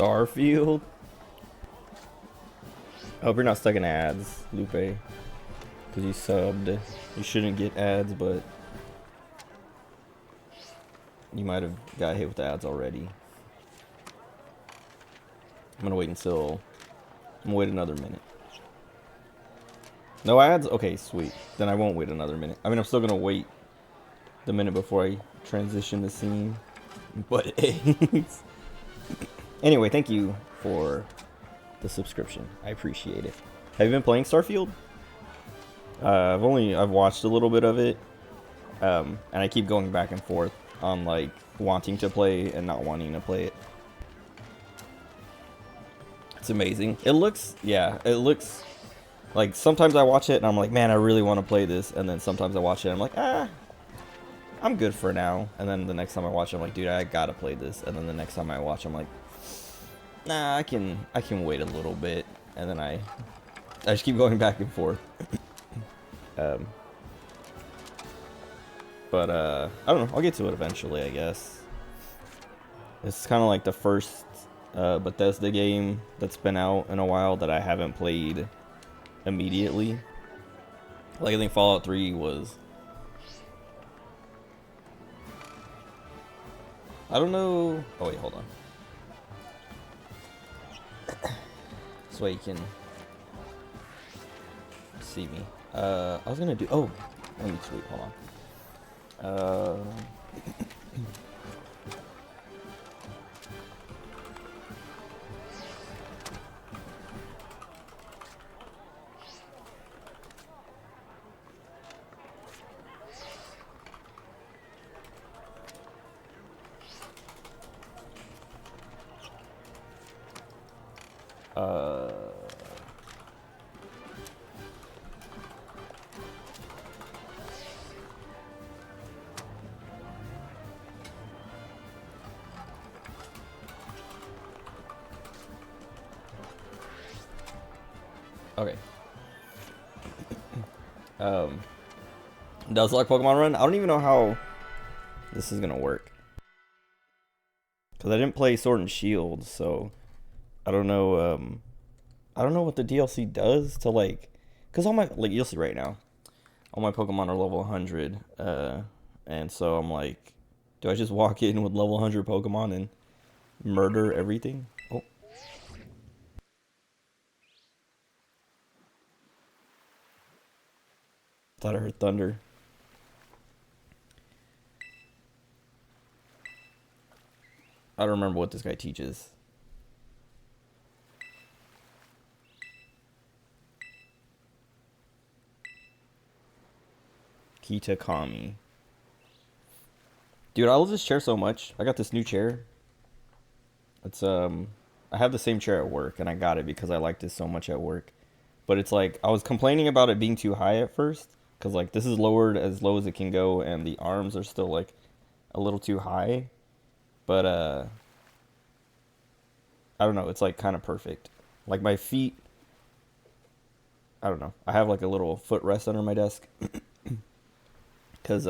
Starfield? I hope you're not stuck in ads, Lupe. Because you subbed. You shouldn't get ads, but you might have got hit with the ads already. I'm gonna wait until... I'm gonna wait another minute. No ads? Okay, sweet. Then I won't wait another minute. I mean, I'm still gonna wait the minute before I transition the scene. But anyway, thank you for the subscription. I appreciate it. Have you been playing Starfield? I've watched a little bit of it, and I keep going back and forth on like wanting to play and not wanting to play it. It's amazing. It looks like sometimes I watch it and I'm like, man, I really want to play this, and then sometimes I watch it and I'm like, I'm good for now. And then the next time I watch it, I'm like, dude, I gotta play this. And then the next time I watch, I'm like, nah, I can wait a little bit. And then I just keep going back and forth. But I don't know. I'll get to it eventually, I guess. It's kind of like the first Bethesda game that's been out in a while that I haven't played immediately. Like, I think Fallout 3 was... I don't know... Oh, wait, hold on. This way you can see me. I was gonna do... Oh, let me tweet. Hold on. Okay. Does like Pokemon Run? I don't even know how this is gonna work, because I didn't play Sword and Shield, so I don't know. I don't know what the DLC does to like, because all my, like, you'll see right now, all my Pokemon are level 100, and so I'm like, do I just walk in with level 100 Pokemon and murder everything? Oh. Thought I heard thunder. I don't remember what this guy teaches. Kitakami. Dude, I love this chair so much. I got this new chair. It's I have the same chair at work, and I got it because I liked it so much at work. But it's like, I was complaining about it being too high at first, because like this is lowered as low as it can go, and the arms are still like a little too high. But I don't know, it's like kind of perfect. Like my feet, I don't know. I have like a little footrest under my desk. Because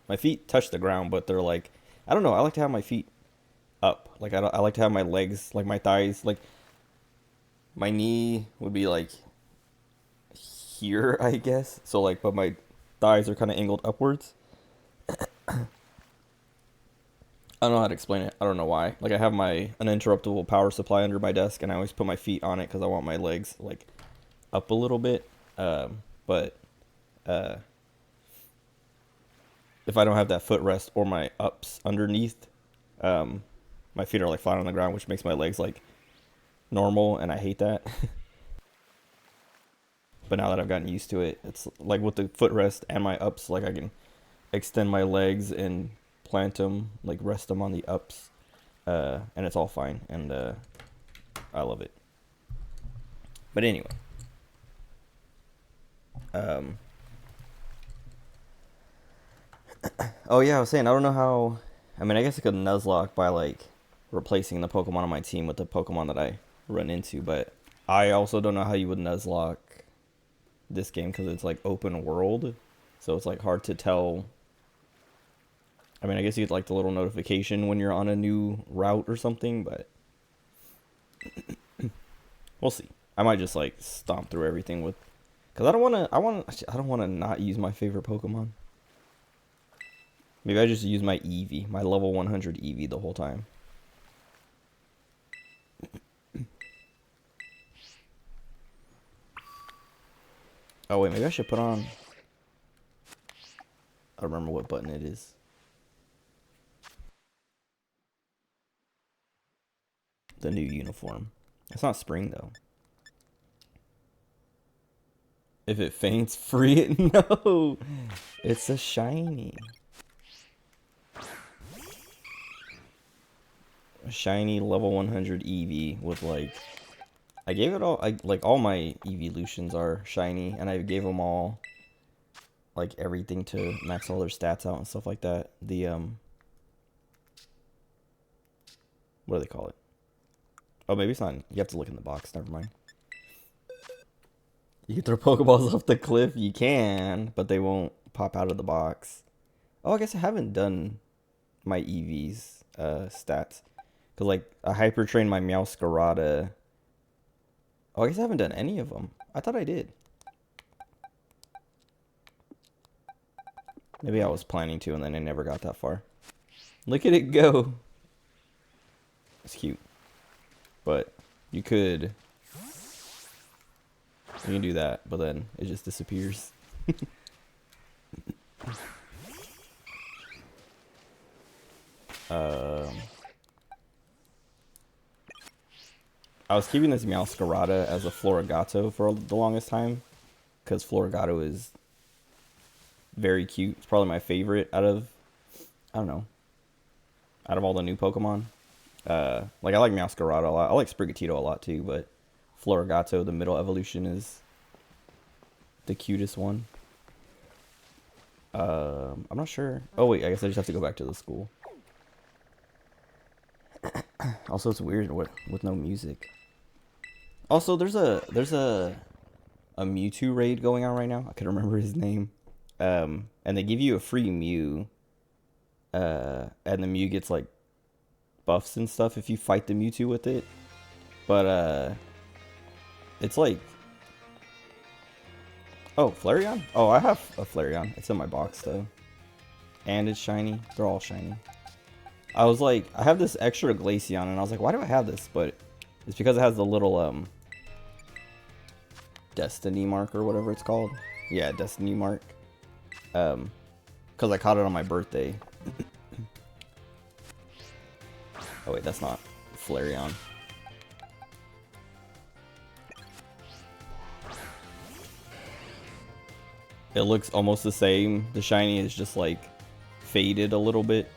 my feet touch the ground, but they're like, I don't know, I like to have my feet up. Like, I like to have my legs, like my thighs, like my knee would be like here, I guess. So like, but my thighs are kind of angled upwards. I don't know how to explain it. I don't know why. Like, I have my uninterruptible power supply under my desk, and I always put my feet on it because I want my legs like up a little bit. But if I don't have that footrest or my ups underneath, my feet are like flat on the ground, which makes my legs like normal, and I hate that. But now that I've gotten used to it, it's like with the footrest and my ups, like I can extend my legs and plant them, like rest them on the ups, and it's all fine, and I love it. But anyway, oh yeah, I was saying, I don't know how. I mean, I guess I could Nuzlocke by like replacing the Pokemon on my team with the Pokemon that I run into, but I also don't know how you would Nuzlocke this game because it's like open world, so it's like hard to tell. I mean, I guess you get like the little notification when you're on a new route or something, but We'll see. I might just like stomp through everything with, cause I don't want to not use my favorite Pokemon. Maybe I just use my Eevee, my level 100 Eevee the whole time. Oh wait, maybe I should put on. I don't remember what button it is. The new uniform. It's not spring though. If it faints, free it. No, it's a shiny. A shiny level 100 Eevee with like, I gave it all. Like all my evolutions are shiny, and I gave them all like everything to max all their stats out and stuff like that. The what do they call it? Oh, maybe it's not. You have to look in the box. Never mind. You can throw Pokeballs off the cliff. You can, but they won't pop out of the box. Oh, I guess I haven't done my EV's stats. Because, like, I Hyper Trained my Meowscarada. Oh, I guess I haven't done any of them. I thought I did. Maybe I was planning to, and then I never got that far. Look at it go. It's cute. But you could... You can do that, but then it just disappears. I was keeping this Meowscarada as a Florigato for the longest time, because Florigato is very cute. It's probably my favorite out of, I don't know, out of all the new Pokemon. Like I like Meowscarada a lot. I like Sprigatito a lot too, but Florigato, the middle evolution, is the cutest one. I'm not sure. Oh wait, I guess I just have to go back to the school. Also, it's weird with no music. Also, there's a Mewtwo raid going on right now. I can't remember his name. And they give you a free Mew. And the Mew gets like buffs and stuff if you fight the Mewtwo with it. But it's like, oh, Flareon? Oh, I have a Flareon. It's in my box though. And it's shiny. They're all shiny. I was like, I have this extra Glaceon, and I was like, why do I have this? But it's because it has the little Destiny mark or whatever it's called. Yeah, Destiny mark. Because I caught it on my birthday. Oh wait, that's not Flareon. It looks almost the same. The shiny is just like faded a little bit.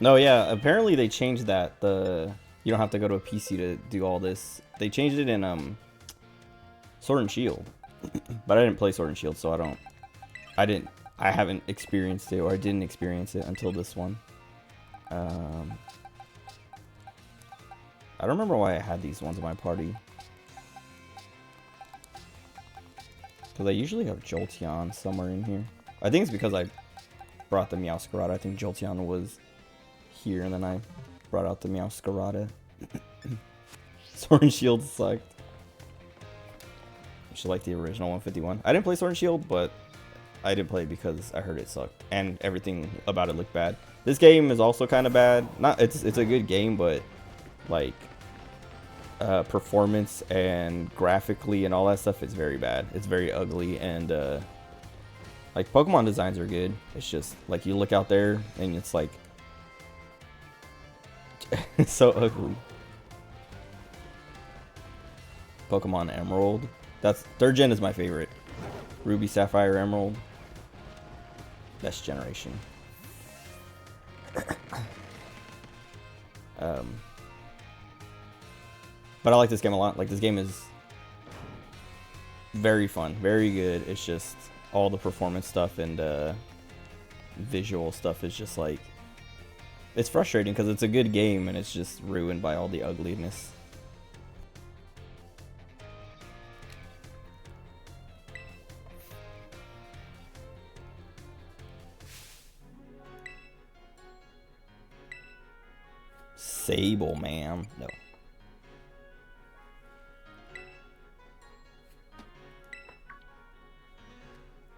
No, yeah, apparently they changed that. You don't have to go to a PC to do all this. They changed it in Sword and Shield. But I didn't play Sword and Shield, so I haven't experienced it, or I didn't experience it until this one. I don't remember why I had these ones in my party. Because I usually have Jolteon somewhere in here. I think it's because I brought the Meowscarada. I think Jolteon was here, and then I brought out the Meowscarada. Sword and Shield sucked. I should like the original 151. I didn't play Sword and Shield, but I didn't play it because I heard it sucked, and everything about it looked bad. This game is also kind of bad. It's a good game, but like performance and graphically and all that stuff is very bad. It's very ugly, and like Pokemon designs are good. It's just like you look out there and it's like it's so ugly. Pokemon Emerald. That's 3rd gen is my favorite. Ruby, Sapphire, Emerald. Best generation. But I like this game a lot. Like, this game is very fun, very good. It's just all the performance stuff and visual stuff is just like, it's frustrating because it's a good game and it's just ruined by all the ugliness. Sable, ma'am. No.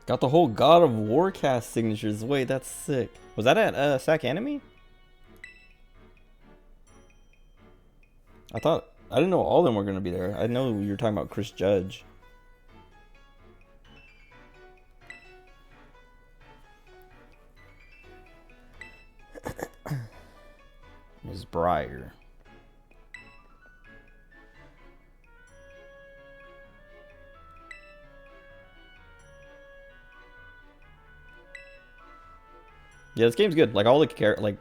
Got the whole God of War cast signatures. Wait, that's sick. Was that at Sac Anime? I didn't know all of them were gonna be there. I know you were talking about Chris Judge. Ms. Breyer. Yeah, this game's good. Like all the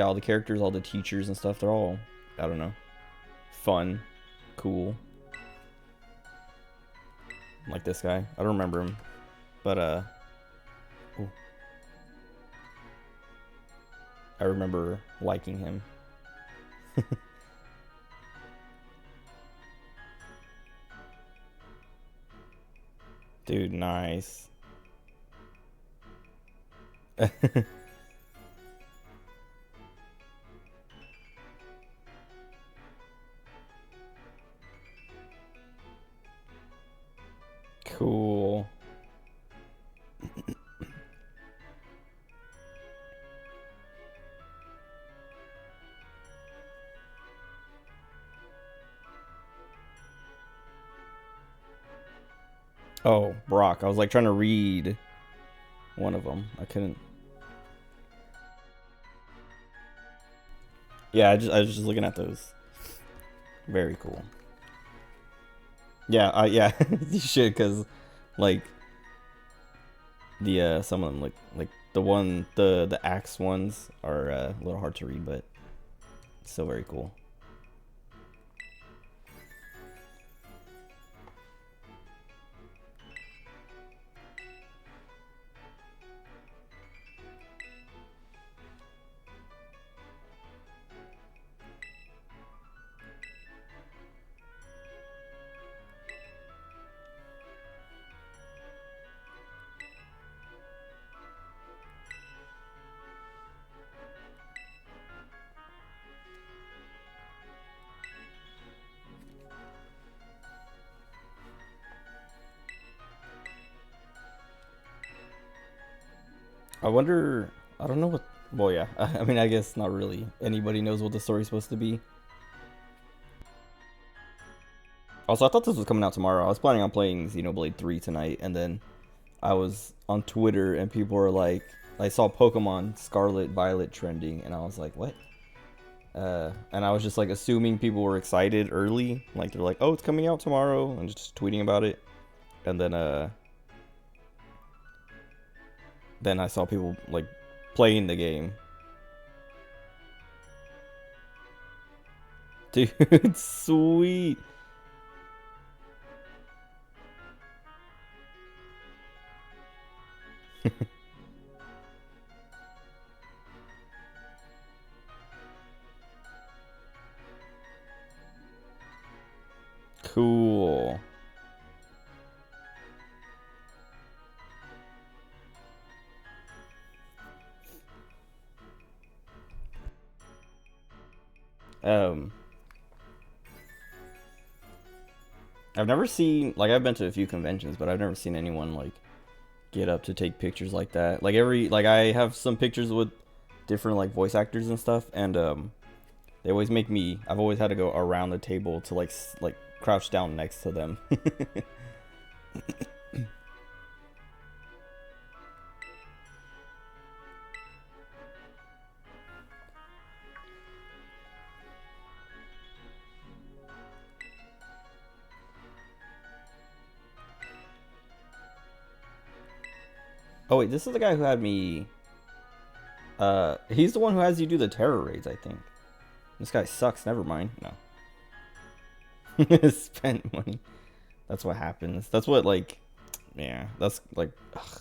all the characters, all the teachers and stuff, they're all, I don't know, fun, cool. Like this guy. I don't remember him. But ooh. I remember liking him. Dude, nice. Cool. Oh, Brock. I was like trying to read one of them. I couldn't. Yeah, I was just looking at those. Very cool. Yeah, yeah, you should, cause like the some of them like the axe ones are a little hard to read, but still very cool. I wonder. I don't know what. Well, yeah. I mean, I guess not really. Anybody knows what the story's supposed to be. Also, I thought this was coming out tomorrow. I was planning on playing Xenoblade 3 tonight, and then I was on Twitter, and people were like, I saw Pokemon Scarlet, Violet trending, and I was like, what? And I was just like assuming people were excited early, like they're like, oh, it's coming out tomorrow, and just tweeting about it, and then I saw people like playing the game. Dude, sweet. Cool. I've never seen, like, I've been to a few conventions, but I've never seen anyone like get up to take pictures like that. Like I have some pictures with different like voice actors and stuff, and they always make me. I've always had to go around the table to like crouch down next to them. Oh wait, this is the guy who had me. He's the one who has you do the terror raids, I think. This guy sucks. Never mind. No. Spent money. That's what happens. That's what like. Yeah. That's like. Ugh.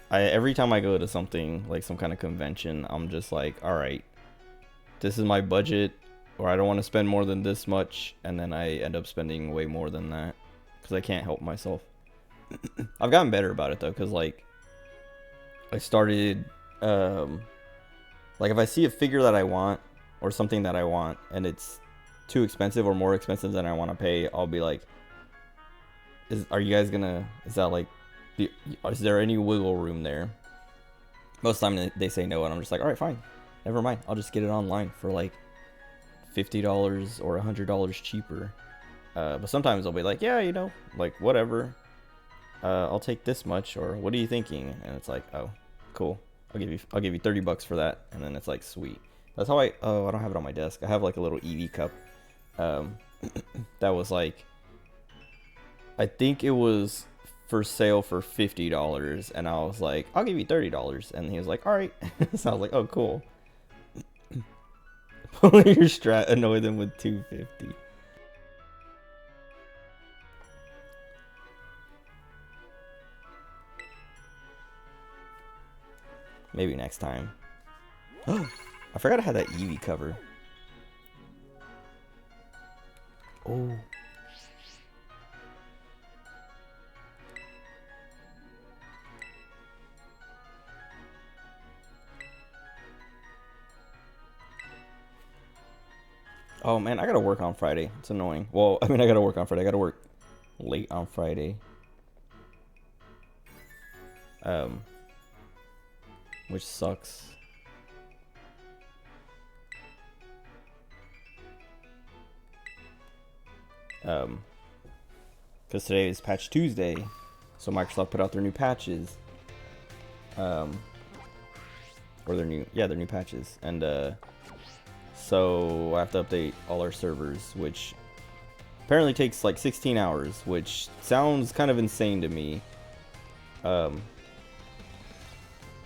Every time I go to something like some kind of convention, I'm just like, all right, this is my budget, or I don't want to spend more than this much, and then I end up spending way more than that because I can't help myself. I've gotten better about it though, because like I started like if I see a figure that I want, or something that I want and it's too expensive or more expensive than I want to pay, I'll be like, are you guys gonna, is that like, is there any wiggle room there? Most of the time they say no, and I'm just like, all right, fine, never mind, I'll just get it online for like $50 or $100 cheaper. But sometimes they'll be like, yeah, you know, like whatever, I'll take this much, or what are you thinking? And it's like, oh, cool, I'll give you $30 for that. And then it's like, sweet. That's how I don't have it on my desk. I have like a little EV cup that was like, I think it was for sale for $50, and I was like, I'll give you $30, and he was like, all right. So I was like, oh, cool. Pull your strat, annoy them with $2.50. Maybe next time. I forgot I had that Eevee cover. Oh. Oh man, I gotta work on Friday. It's annoying. Well, I mean, I gotta work on Friday. I gotta work late on Friday. Which sucks. Because today is Patch Tuesday, so Microsoft put out their new patches. Or their new patches, and so I have to update all our servers, which apparently takes like 16 hours, which sounds kind of insane to me.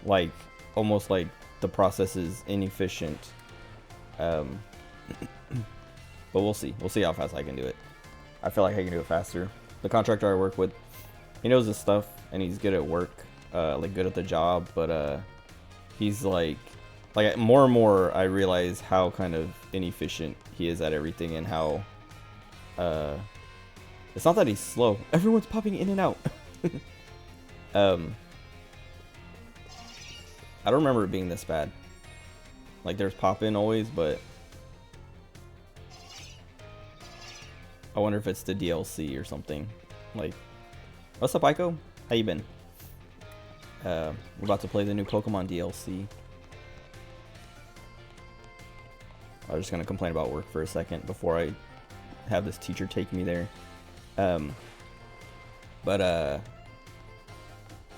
Like almost like the process is inefficient. But we'll see. We'll see how fast I can do it. I feel like I can do it faster. The contractor I work with, he knows his stuff and he's good at work, like good at the job, but he's like more and more I realize how kind of inefficient he is at everything, and how it's not that he's slow. Everyone's popping in and out. I don't remember it being this bad. Like there's pop-in always, but I wonder if it's the DLC or something. Like, what's up, Aiko? How you been? We're about to play the new Pokemon DLC. I was just gonna complain about work for a second before I have this teacher take me there.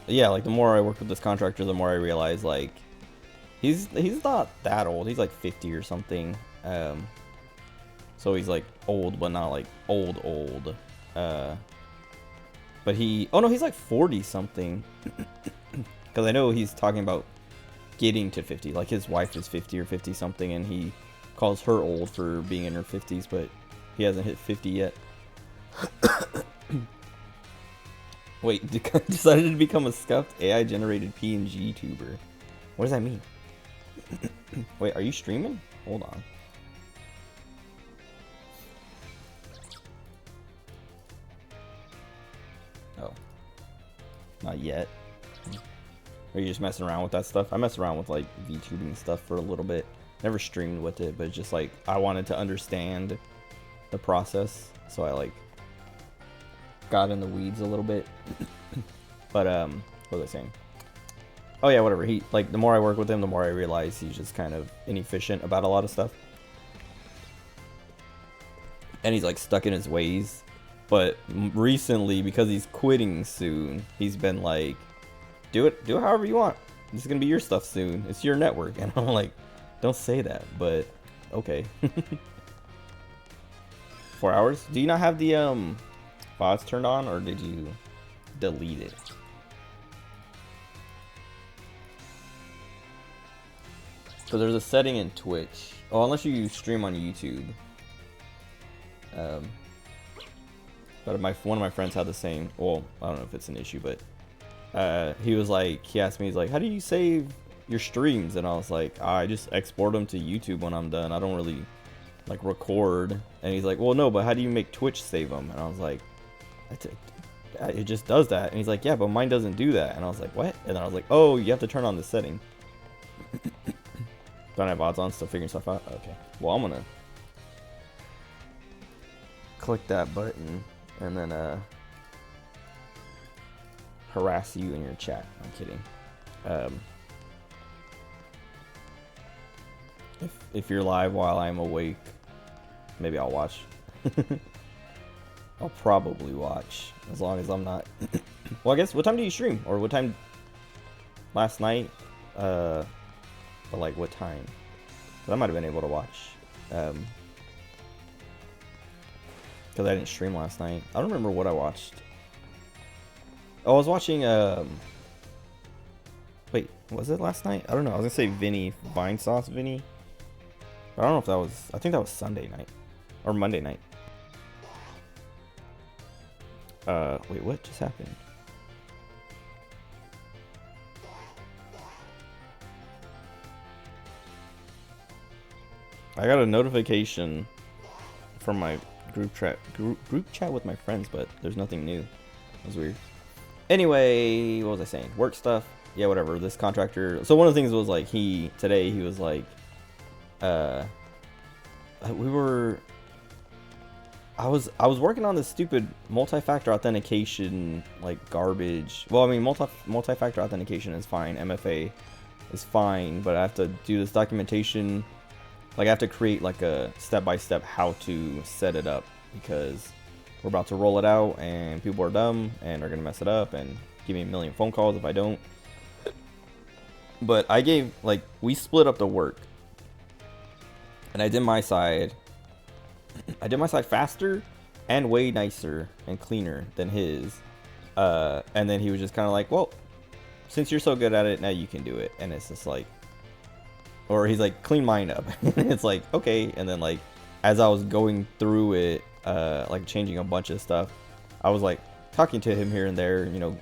Yeah, like the more I work with this contractor, the more I realize like he's not that old. He's like 50 or something. So he's like old, but not like old. But he's like 40 something. Because I know he's talking about getting to 50. Like his wife is 50 or 50 something, and he calls her old for being in her 50s, but he hasn't hit 50 yet. Wait, decided to become a scuffed AI generated PNG tuber. What does that mean? Wait, are you streaming? Hold on. Oh. Not yet. Are you just messing around with that stuff? I mess around with like VTubing stuff for a little bit. Never streamed with it, but just like I wanted to understand the process, so I like got in the weeds a little bit. But what was I saying? Oh yeah, whatever. He like the more I work with him, the more I realize he's just kind of inefficient about a lot of stuff, and he's like stuck in his ways. But recently, because he's quitting soon, he's been like, do it however you want. This is gonna be your stuff soon. It's your network. And I'm like, don't say that, but okay. 4 hours? Do you not have the VODs turned on, or did you delete it? So there's a setting in Twitch. Oh, unless you stream on YouTube. But one of my friends had the same. Well, I don't know if it's an issue, but he was like, he asked me, he's like, how do you save your streams? And I was like, I just export them to YouTube when I'm done. I don't really like record. And he's like, well, no, but how do you make Twitch save them? And I was like, it just does that. And he's like, yeah, but mine doesn't do that. And I was like, what? And then I was like, oh, you have to turn on the setting. Don't have odds on, still figuring stuff out? Okay. Well, I'm gonna click that button and then harass you in your chat. I'm kidding. If you're live while I'm awake, maybe I'll watch. I'll probably watch, as long as I'm not... Well, I guess, what time do you stream? Or what time... Last night? But like, what time? 'Cause I might have been able to watch. Because I didn't stream last night. I don't remember what I watched. Oh, I was watching, wait, was it last night? I don't know. I was gonna say Vinny, Vine Sauce Vinny. But I don't know if that was... I think that was Sunday night. Or Monday night. Wait, what just happened? I got a notification from my group chat with my friends, but there's nothing new. That was weird. Anyway, what was I saying? Work stuff. Yeah, whatever. This contractor. So one of the things was like today he was like, I was working on this stupid multi-factor authentication like garbage. Well, I mean multi-factor authentication is fine. MFA is fine, but I have to do this documentation. Like I have to create like a step-by-step how to set it up, because we're about to roll it out and people are dumb and are gonna mess it up and give me a million phone calls if I don't. But we split up the work, and I did my side faster and way nicer and cleaner than his. And then he was just kind of like, well, since you're so good at it, now you can do it. And it's just like, or he's like, clean mine up. And it's like, okay. And then like, as I was going through it, like changing a bunch of stuff, I was like talking to him here and there, you know,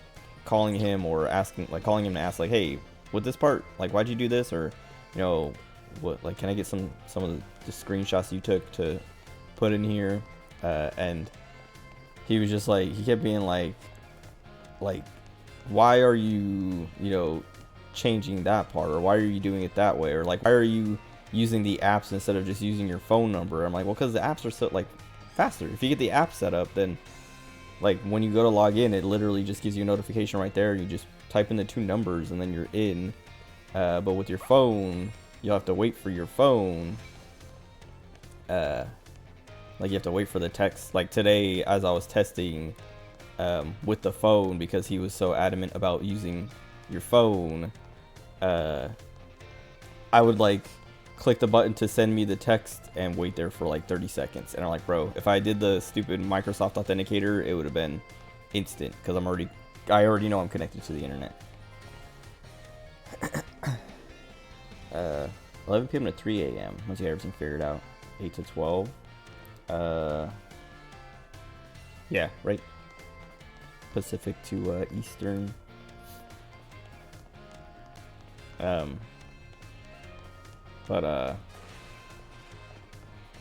calling him or asking, like calling him to ask like, hey, with this part, like, why'd you do this? Or, you know, what, like, can I get some of the screenshots you took to put in here? And he was just like, he kept being like, why are you, you know, changing that part, or why are you doing it that way, or like, why are you using the apps instead of just using your phone number? I'm like, well, because the apps are so like faster. If you get the app set up, then like when you go to log in, it literally just gives you a notification right there. You just type in the 2 numbers and then you're in. But with your phone, you'll have to wait for your phone. Like you have to wait for the text. Like today, as I was testing with the phone, because he was so adamant about using your phone, I would like click the button to send me the text and wait there for like 30 seconds. And I'm like, bro, if I did the stupid Microsoft Authenticator, it would have been instant, because I already know I'm connected to the internet. 11 p.m. to 3 a.m. once you get everything figured out. 8 to 12. Yeah, right. Pacific to Eastern.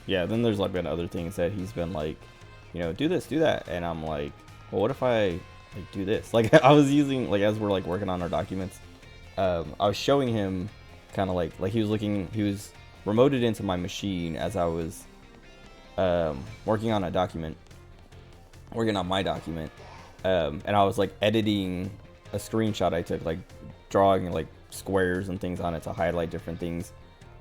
Yeah, then there's like been other things that he's been like, you know, do this, do that, and I'm like, well, what if I like do this? Like I was using, like, as we're like working on our documents, I was showing him kind of like he was remoted into my machine as I was working on my document, and I was like editing a screenshot I took, like drawing like squares and things on it to highlight different things,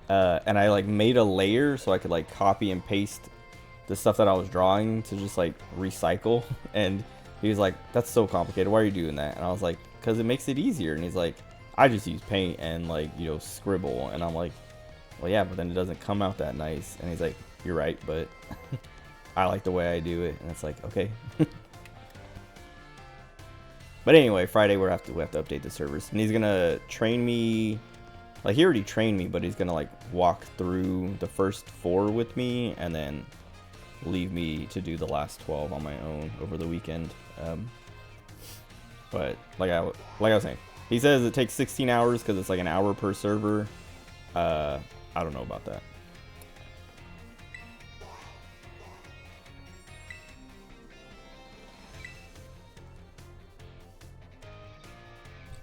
and I like made a layer so I could like copy and paste the stuff that I was drawing to just like recycle. And he was like, that's so complicated, why are you doing that? And I was like, because it makes it easier. And he's like, I just use paint and like, you know, scribble. And I'm like, well, yeah, but then it doesn't come out that nice. And he's like, you're right, but I like the way I do it. And it's like, okay. But anyway, Friday we have to update the servers, and he's gonna train me. Like he already trained me, but he's gonna like walk through the first 4 with me, and then leave me to do the last 12 on my own over the weekend. But like I was saying, he says it takes 16 hours because it's like an hour per server. I don't know about that.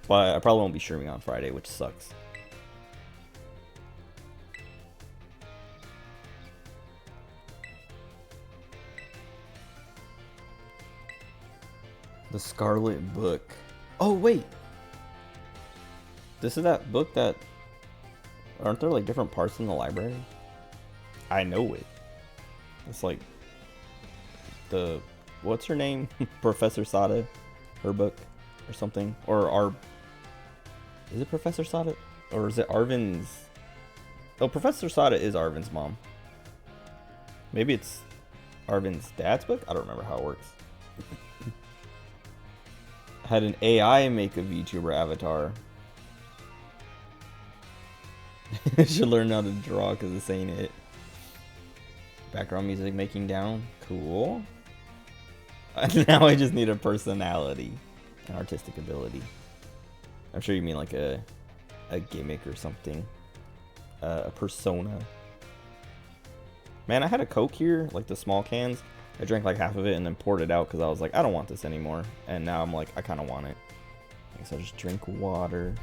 But I probably won't be streaming on Friday, which sucks. The Scarlet book. Oh, wait. This is that book that... Aren't there like different parts in the library? I know it. It's like... The... What's her name? Professor Sada. Her book. Or something. Or our... Is it Professor Sada? Or is it Arvin's... Oh, Professor Sada is Arvin's mom. Maybe it's Arvin's dad's book? I don't remember how it works. Had an AI make a VTuber avatar. Should learn how to draw because this ain't it. Background music making down. Cool. Now I just need a personality and artistic ability. I'm sure you mean like a gimmick or something. A persona. Man, I had a Coke here, like the small cans. I drank like half of it and then poured it out because I was like, I don't want this anymore. And now I'm like, I kind of want it. I guess I'll just drink water.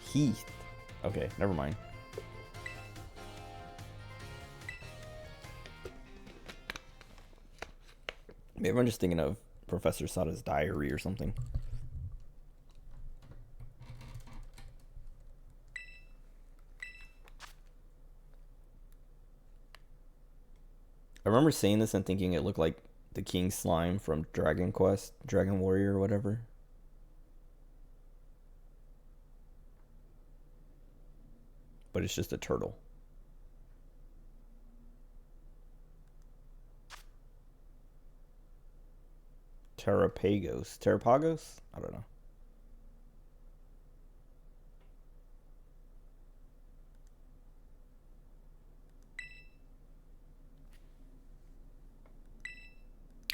Heath. Okay, never mind. Maybe I'm just thinking of Professor Sada's diary or something. I remember seeing this and thinking it looked like the King Slime from Dragon Quest, Dragon Warrior or whatever. But it's just a turtle. Terrapagos? I don't know.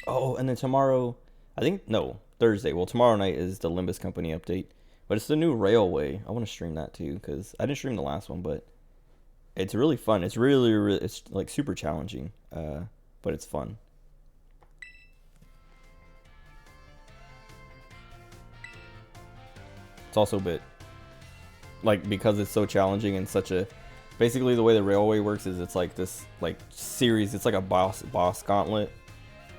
Oh, and then tomorrow, I think, no, Thursday. Well, tomorrow night is the Limbus Company update. But it's the new Railway. I want to stream that too, because I didn't stream the last one, but it's really fun. It's really, it's like super challenging, but it's fun. It's also a bit, like, because it's so challenging and such a, basically the way the Railway works is it's like this, like, series, it's like a boss gauntlet.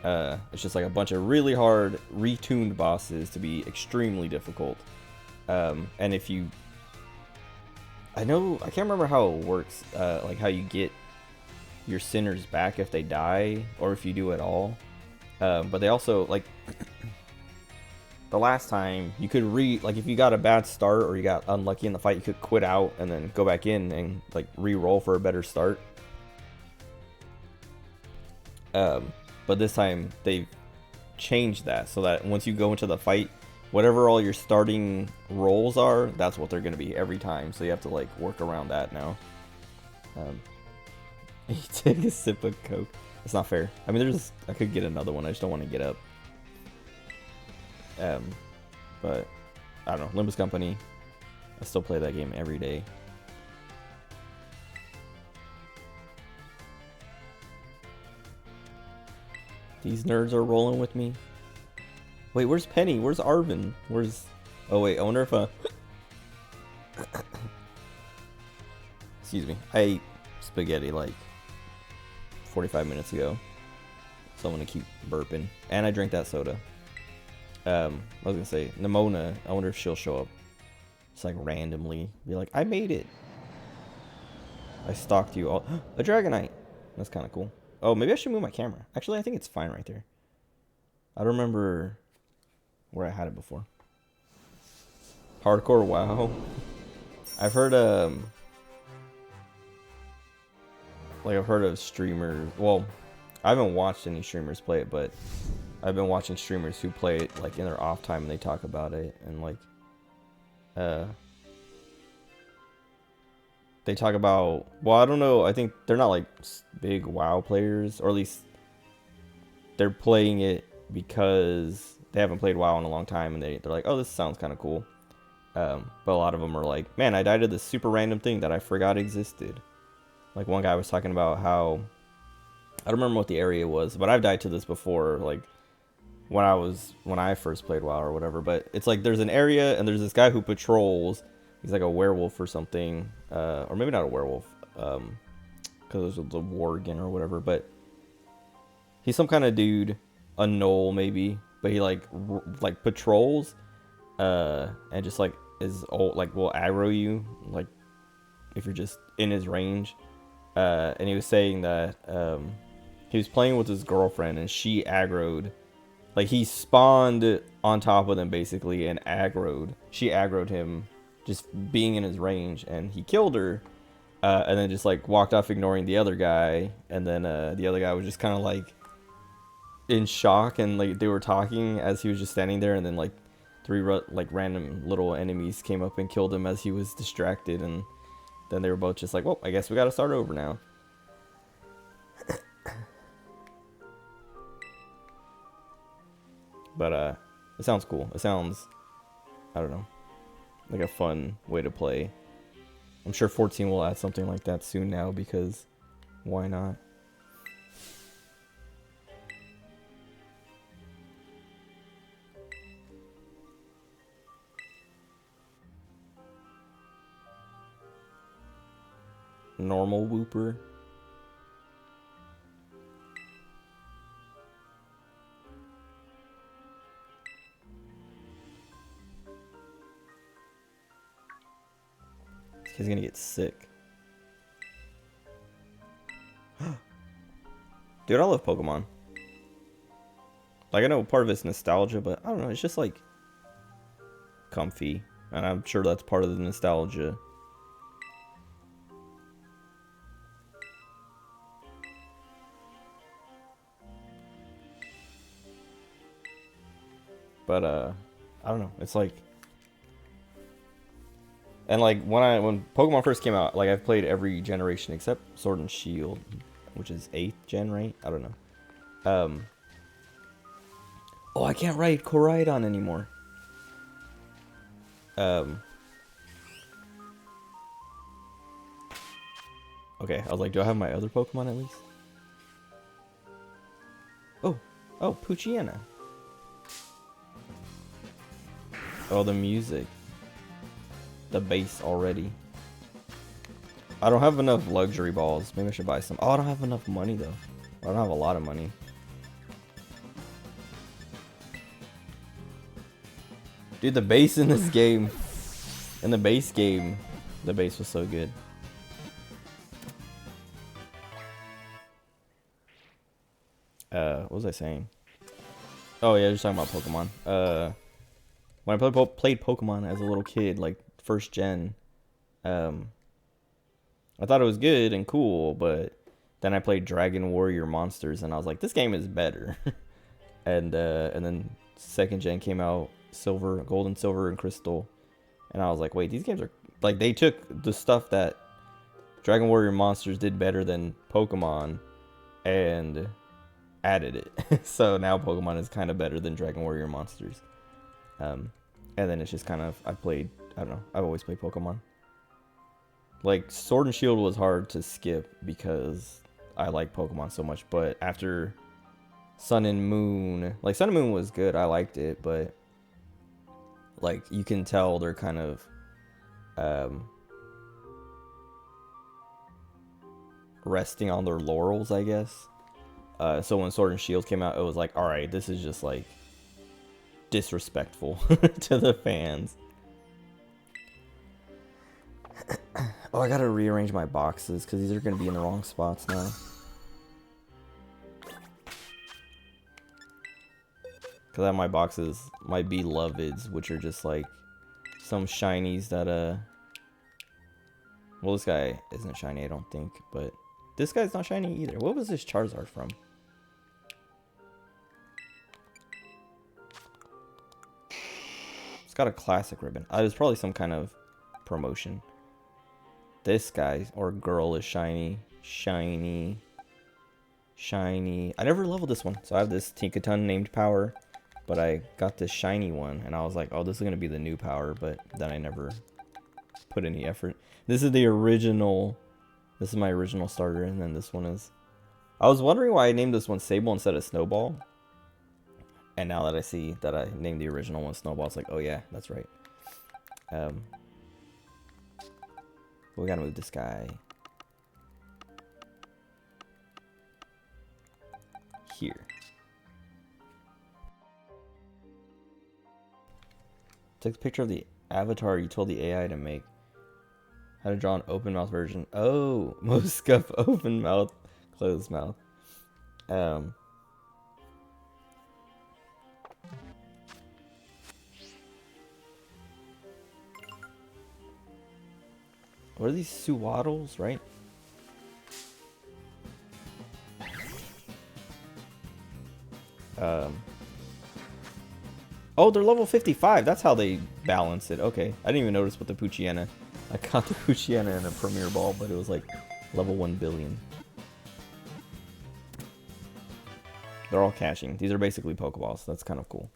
It's just like a bunch of really hard, retuned bosses to be extremely difficult. And if you... I can't remember how it works, like how you get your sinners back if they die, or if you do at all. But they also, like... the last time, you could like, if you got a bad start or you got unlucky in the fight, you could quit out and then go back in and, like, re-roll for a better start. But this time, they've changed that so that once you go into the fight, whatever all your starting rolls are, that's what they're going to be every time. So you have to, like, work around that now. You take a sip of Coke. It's not fair. I mean, I could get another one. I just don't want to get up. But, I don't know. Limbus Company. I still play that game every day. These nerds are rolling with me. Wait, where's Penny? Where's Arvin? Where's... Oh, wait. I wonder if... Excuse me. I ate spaghetti, like, 45 minutes ago. So I'm gonna keep burping. And I drank that soda. I was gonna say, Nimona, I wonder if she'll show up. Just, like, randomly. Be like, I made it. I stalked you all. A Dragonite. That's kind of cool. Oh, maybe I should move my camera. Actually, I think it's fine right there. I don't remember where I had it before. Hardcore WoW. I've heard I've heard of streamers. Well, I haven't watched any streamers play it, but I've been watching streamers who play it, like, in their off time, and they talk about it, and, like, they talk about, well, I don't know, I think they're not, like, big WoW players, or at least they're playing it because they haven't played WoW in a long time, and they're like, oh, this sounds kind of cool. But a lot of them are like, man, I died to this super random thing that I forgot existed. Like, one guy was talking about how, I don't remember what the area was, but I've died to this before, like, when I first played WoW or whatever. But it's like, there's an area, and there's this guy who patrols. He's like a werewolf or something, or maybe not a werewolf, because it was a worgen or whatever. But He's some kind of dude, a gnoll maybe, but he like patrols, and just like is old, like will aggro you, like if you're just in his range. And he was saying that he was playing with his girlfriend and she aggroed, like he spawned on top of them basically and aggroed. She aggroed him just being in his range, and he killed her. And then just like walked off ignoring the other guy, and then the other guy was just kind of like in shock, and like they were talking as he was just standing there, and then like three like random little enemies came up and killed him as he was distracted, and then they were both just like, well, I guess we gotta start over now. But it sounds cool. It sounds, I don't know, like a fun way to play. I'm sure 14 will add something like that soon now, because why not? Normal Wooper. He's gonna get sick. Dude, I love Pokemon. Like, I know part of it's nostalgia, but I don't know, it's just like comfy. And I'm sure that's part of the nostalgia. But I don't know, it's like, and like when Pokemon first came out, like I've played every generation except Sword and Shield, which is 8th gen, right? I don't know. Oh, I can't ride Koraidon anymore. Okay, I was like, do I have my other Pokemon at least? Oh, Poochyena. Oh, the music. The bass already. I don't have enough luxury balls. Maybe I should buy some. Oh, I don't have enough money though. I don't have a lot of money. Dude, the bass in this game, in the base game, the bass was so good. What was I saying? Oh yeah, just talking about Pokemon. When I played Pokemon as a little kid, like first gen, I thought it was good and cool, but then I played Dragon Warrior Monsters, and I was like, this game is better. and then second gen came out, Silver, Gold and Silver and Crystal, and I was like, wait, these games are like, they took the stuff that Dragon Warrior Monsters did better than Pokemon and added it. So now Pokemon is kind of better than Dragon Warrior Monsters. And then it's just kind of, I don't know, I've always played Pokemon. Like, Sword and Shield was hard to skip because I like Pokemon so much, but after Sun and Moon, like, Sun and Moon was good, I liked it, but, like, you can tell they're kind of, resting on their laurels, I guess. So when Sword and Shield came out, it was like, alright, this is just, like, disrespectful to the fans. Oh, I gotta rearrange my boxes because these are gonna be in the wrong spots now. Because I have my boxes, my beloveds, which are just like some shinies that well, this guy isn't shiny, I don't think, but this guy's not shiny either. What was this Charizard from? It's got a classic ribbon. It was probably some kind of promotion. This guy or girl is shiny. Shiny. Shiny. I never leveled this one. So I have this Tinkaton named Power. But I got this shiny one. And I was like, oh, this is going to be the new Power. But then I never put any effort. This is the original. This is my original starter. And then this one is. I was wondering why I named this one Sable instead of Snowball. And now that I see that I named the original one Snowball, it's like, oh yeah, that's right. We gotta move this guy here. Take a picture of the avatar you told the AI to make. How to draw an open mouth version. Oh, most scuff open mouth, closed mouth. What are these suwaddles, right? Oh, they're level 55. That's how they balance it. Okay. I didn't even notice with the Poochyena. I caught the Poochyena in a Premier Ball, but it was like level 1 billion. They're all caching. These are basically Pokeballs. That's kind of cool.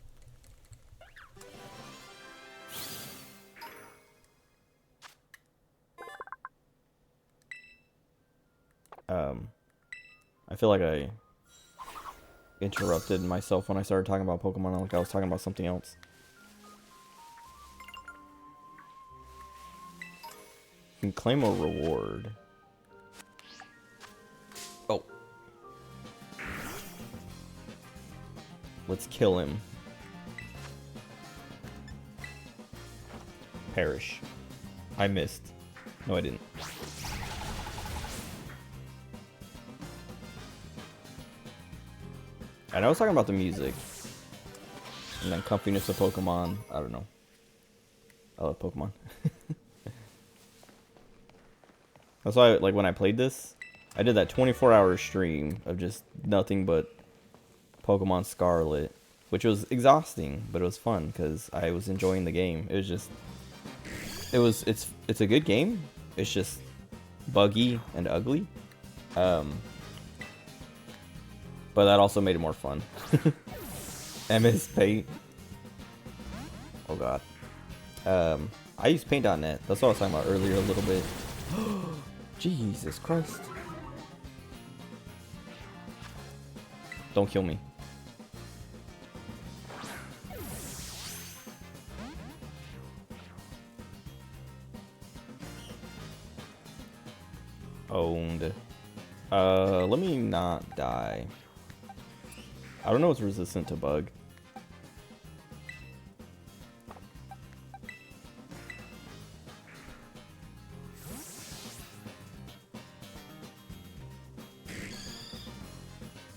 I feel like I interrupted myself when I started talking about Pokemon, like I was talking about something else. You can claim a reward. Oh. Let's kill him. Perish. I missed. No, I didn't. And I was talking about the music. And then comfiness of Pokemon. I don't know. I love Pokemon. That's why, like, when I played this, I did that 24-hour stream of just nothing but Pokemon Scarlet, which was exhausting, but it was fun because I was enjoying the game. It was just, it's a good game. It's just buggy and ugly. But that also made it more fun. MS Paint. Oh god. I use paint.net. That's what I was talking about earlier a little bit. Jesus Christ. Don't kill me. Owned. Let me not die. I don't know what's resistant to bug.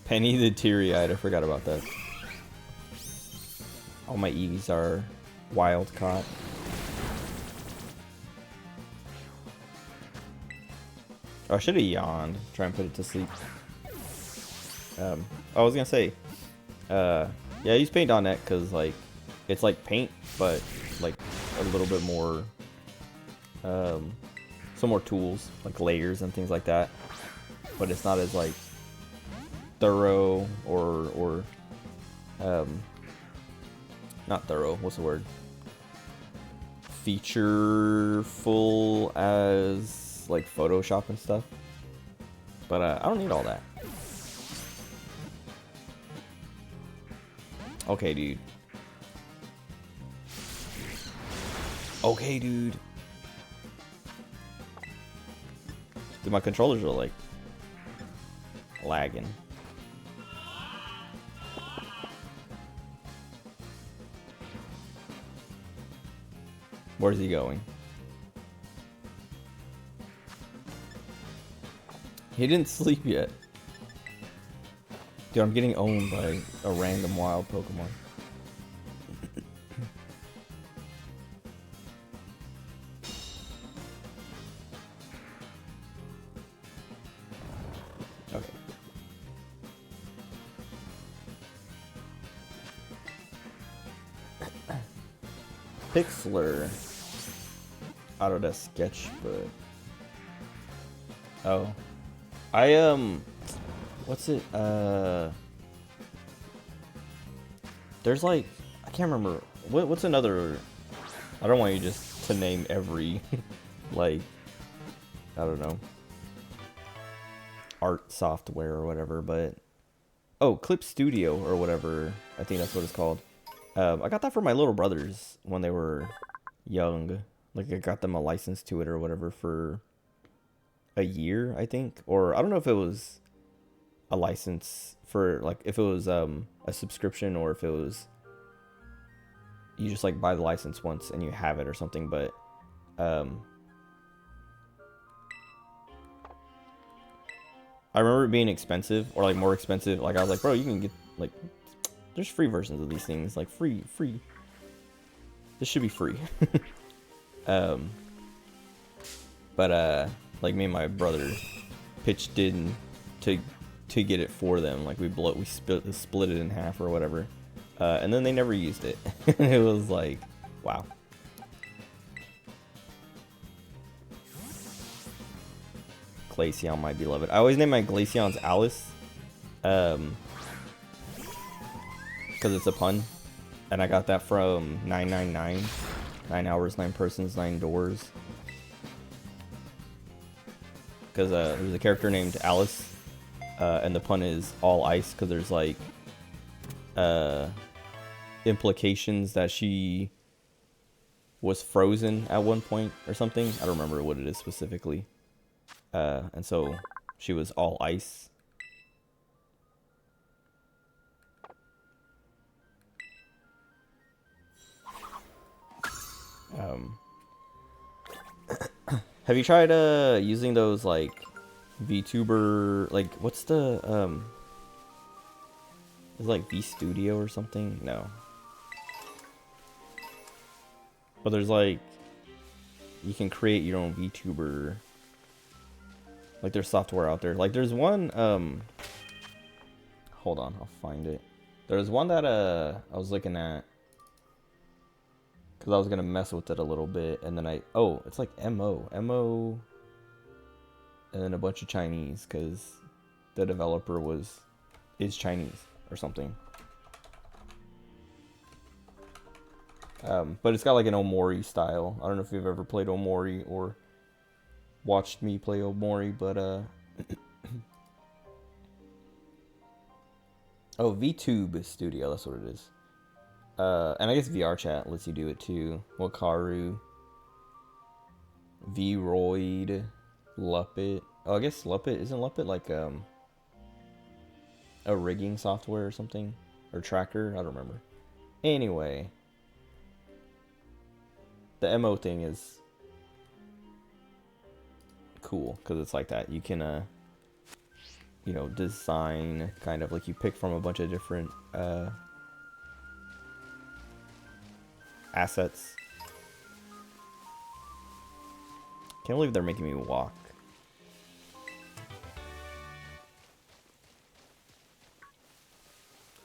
Penny the teary-eyed, I forgot about that. All my Eevees are wild caught. Oh, I should have yawned. Try and put it to sleep. I was gonna say, yeah, I use paint.net because like it's like paint, but like a little bit more, some more tools like layers and things like that. But it's not as like thorough or not thorough. What's the word? Featureful as like Photoshop and stuff. But I don't need all that. Okay, dude. Okay, dude. Dude, my controllers are like lagging. Where's he going? He didn't sleep yet. Dude, I'm getting owned by a random wild Pokemon. Okay. Pixlr. Autodesk Sketchbook. Oh. What's it? There's like, I can't remember. What's another? I don't want you just to name every, like, I don't know, art software or whatever, but oh, Clip Studio or whatever. I think that's what it's called. I got that for my little brothers when they were young. Like I got them a license to it or whatever for a year, I think, or I don't know if it was a license for like if it was a subscription or if it was you just like buy the license once and you have it or something. But I remember it being expensive, or like more expensive. Like I was like, bro, you can get like, there's free versions of these things, like free. This should be free. But like me and my brother pitched in to get it for them. Like we split it in half or whatever, and then they never used it. It was like, wow. Glaceon, my beloved. I always name my Glaceons Alice, because it's a pun, and I got that from 999, 9 hours, 9 persons, 9 doors. Because there's a character named Alice, and the pun is all ice, because there's like implications that she was frozen at one point or something. I don't remember what it is specifically. And so she was all ice. Have you tried using those like VTuber, like what's the is it like VStudio or something? No. But there's like, you can create your own VTuber. Like there's software out there. Like there's one hold on, I'll find it. There's one that I was looking at because I was gonna mess with it a little bit, and then it's like MO, and then a bunch of Chinese because the developer is Chinese or something. But it's got like an Omori style. I don't know if you've ever played Omori or watched me play Omori, but oh, VTube Studio, that's what it is. And I guess VR chat lets you do it too. Wakaru, Vroid, Luppet. Oh, I guess Luppet, isn't Luppet like a rigging software or something, or tracker? I don't remember. Anyway, the MO thing is cool because it's like that. You can you know, design kind of like, you pick from a bunch of different assets. Can't believe they're making me walk.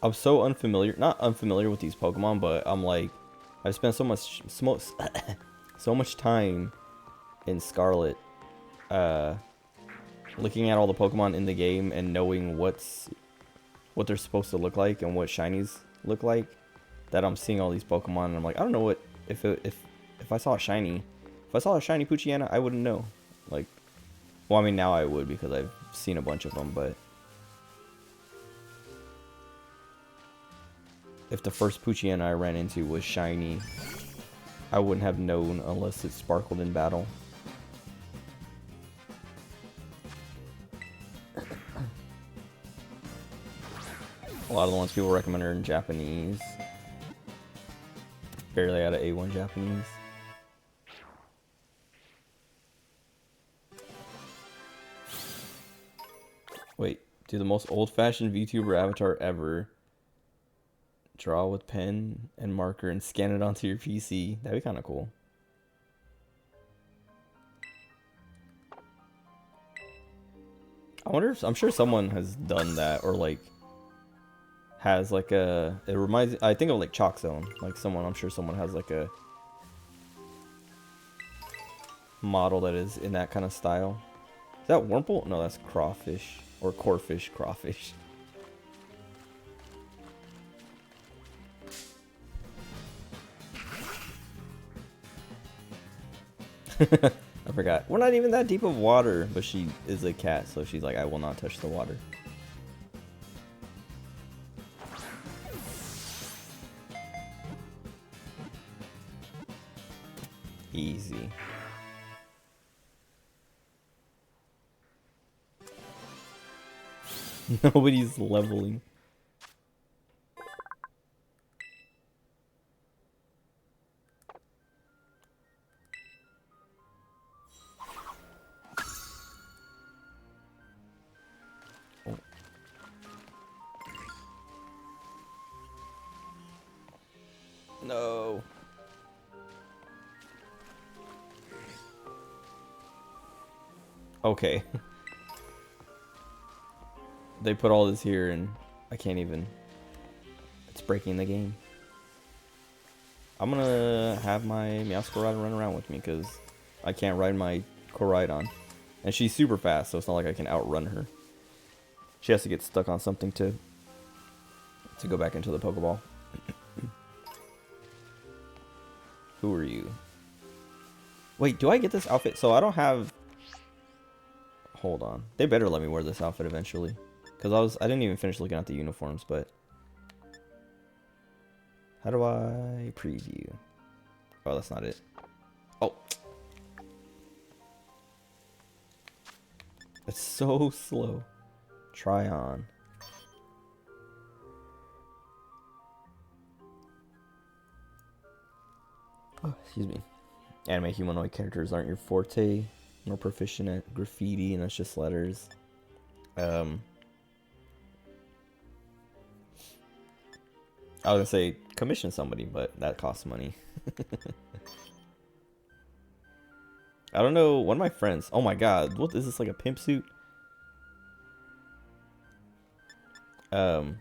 I'm so not unfamiliar with these Pokemon, but I'm like, I've spent so much time in Scarlet, looking at all the Pokemon in the game and knowing what they're supposed to look like and what shinies look like, that I'm seeing all these Pokemon and I'm like, I don't know what if I saw a shiny Poochyena, I wouldn't know. Like, well, I mean now I would because I've seen a bunch of them, but if the first Poochyena I ran into was shiny, I wouldn't have known unless it sparkled in battle. A lot of the ones people recommend are in Japanese. Barely out of A1 Japanese. Wait, do the most old-fashioned VTuber avatar ever. Draw with pen and marker and scan it onto your PC. That'd be kind of cool. I wonder if, I'm sure someone has done that, or like has like it reminds, I think of like Chalk Zone. Like I'm sure someone has like a model that is in that kind of style. Is that Wurmple? No, that's crawfish. Or corfish, crawfish. I forgot. We're not even that deep of water, but she is a cat, so she's like, I will not touch the water. Easy. Nobody's leveling. No. Okay. They put all this here and I can't even. It's breaking the game. I'm gonna have my Meowscarada run around with me because I can't ride my Koraidon. And she's super fast, so it's not like I can outrun her. She has to get stuck on something to go back into the Pokeball. Who are you? Wait, do I get this outfit? So I don't have... Hold on. They better let me wear this outfit eventually. Because I didn't even finish looking at the uniforms, but... How do I preview? Oh, that's not it. Oh. It's so slow. Try on. Oh, excuse me. Anime humanoid characters aren't your forte. More proficient at graffiti, and that's just letters. I was gonna say commission somebody, but that costs money. I don't know. One of my friends. Oh my god, what is this, like a pimp suit? One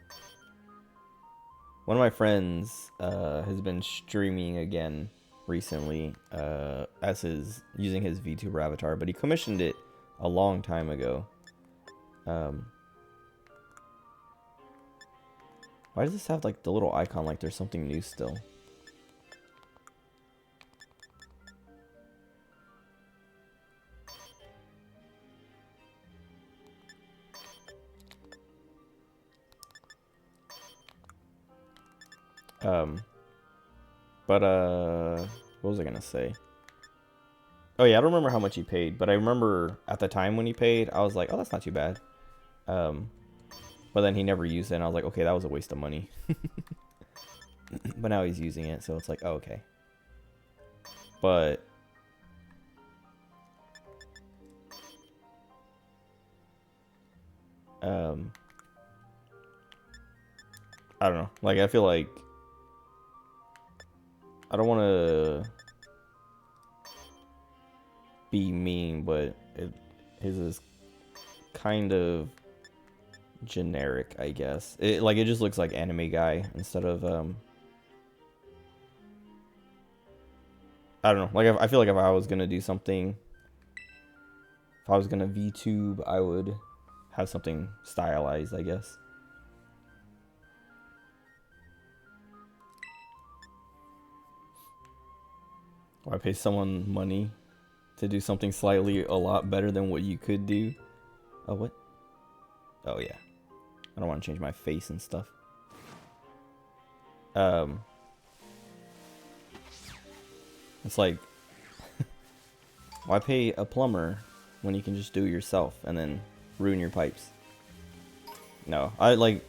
of my friends has been streaming again recently as using his VTuber avatar, but he commissioned it a long time ago. Why does this have like the little icon like there's something new still? What was I gonna say? Oh yeah, I don't remember how much he paid, but I remember at the time when he paid, I was like, oh, that's not too bad. But then he never used it, and I was like, okay, that was a waste of money. But now he's using it, so it's like, oh, okay. But I don't know. Like, I feel like I don't want to be mean, but his is kind of generic, I guess. It just looks like anime guy instead of I don't know. Like, I feel like if I was gonna do something, if I was gonna VTube, I would have something stylized, I guess. Why pay someone money to do something slightly a lot better than what you could do? Oh, what? Oh, yeah. I don't want to change my face and stuff. It's like, why pay a plumber when you can just do it yourself and then ruin your pipes? No, I don't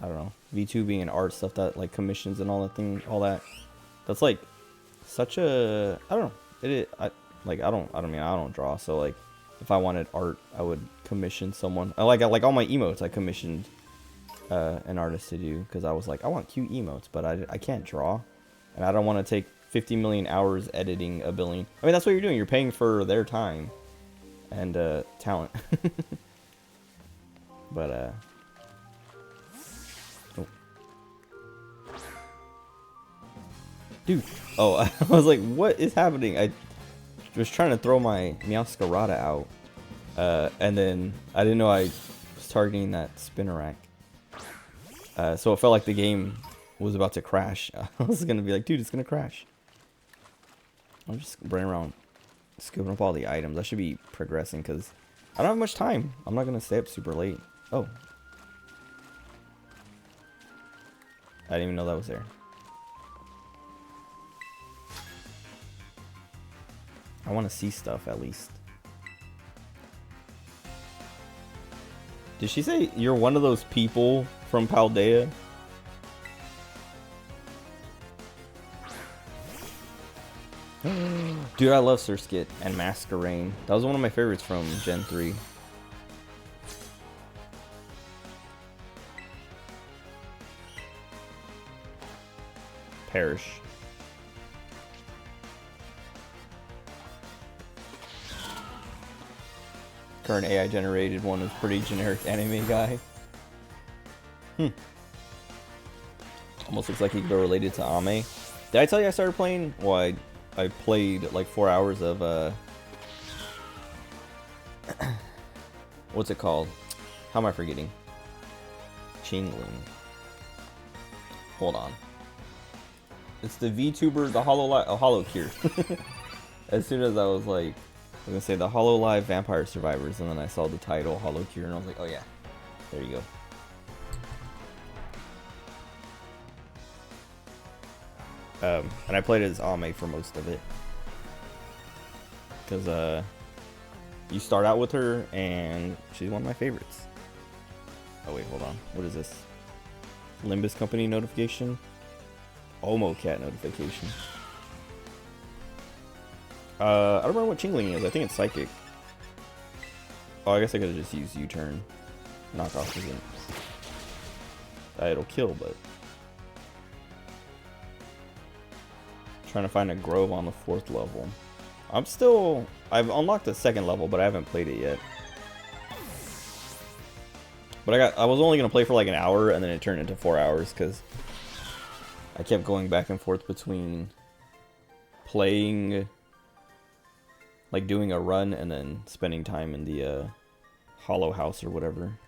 know. VTubing and art stuff, that like commissions and all that. That's like such a, I don't know. I don't draw, so like if I wanted art, I would commission someone. I like all my emotes I commissioned an artist to do, because I was like, I want cute emotes, but I can't draw, and I don't want to take 50 million hours editing a billion. I mean, that's what you're doing. You're paying for their time and talent. But oh. Dude, oh, I was like, what is happening? I was trying to throw my Meowscarada out, and then I didn't know I was targeting that Spinnerack. So it felt like the game was about to crash. I was gonna be like, dude, it's gonna crash. I'm just running around scooping up all the items. I should be progressing because I don't have much time. I'm not gonna stay up super late. Oh, I didn't even know that was there. I want to see stuff at least. Did she say you're one of those people from Paldea? Dude, I love Surskit and Masquerain. That was one of my favorites from Gen 3. perish. Current AI generated one is pretty generic anime guy. Almost looks like he could be related to Ame. Did I tell you I started playing? Well, I played like 4 hours of what's it called? How am I forgetting? Chingling. Hold on. It's the VTuber, the Hollow Cure. As soon as I was like, I'm gonna say the Hollow Live Vampire Survivors, and then I saw the title Hollow Cure, and I was like, oh yeah, there you go. And I played as Ame for most of it, because you start out with her, and she's one of my favorites. Oh wait, hold on. What is this? Limbus Company notification? Omo Cat notification. I don't remember what Chingling is. I think it's Psychic. Oh, I guess I could have just used U-turn. Knockoff isn't. It'll kill, but. Trying to find a Grove on the 4th level. I've unlocked the 2nd level, but I haven't played it yet. But I was only gonna play for like an hour, and then it turned into 4 hours because I kept going back and forth between playing, like doing a run, and then spending time in the Hollow House or whatever.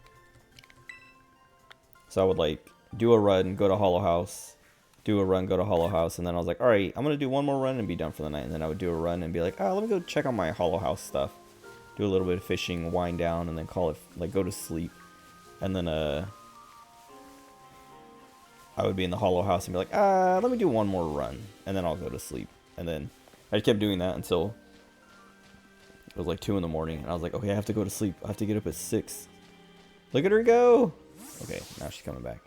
So I would like do a run, go to Hollow House, do a run, go to Hollow House, and then I was like, all right, I'm gonna do one more run and be done for the night. And then I would do a run and be like, oh, let me go check on my Hollow House stuff, do a little bit of fishing, wind down, and then call it, like, go to sleep. And then I would be in the Hollow House and be like, let me do one more run, and then I'll go to sleep. And then I kept doing that until it was like 2 in the morning, and I was like, okay, I have to go to sleep. I have to get up at 6. Look at her go! Okay, now she's coming back.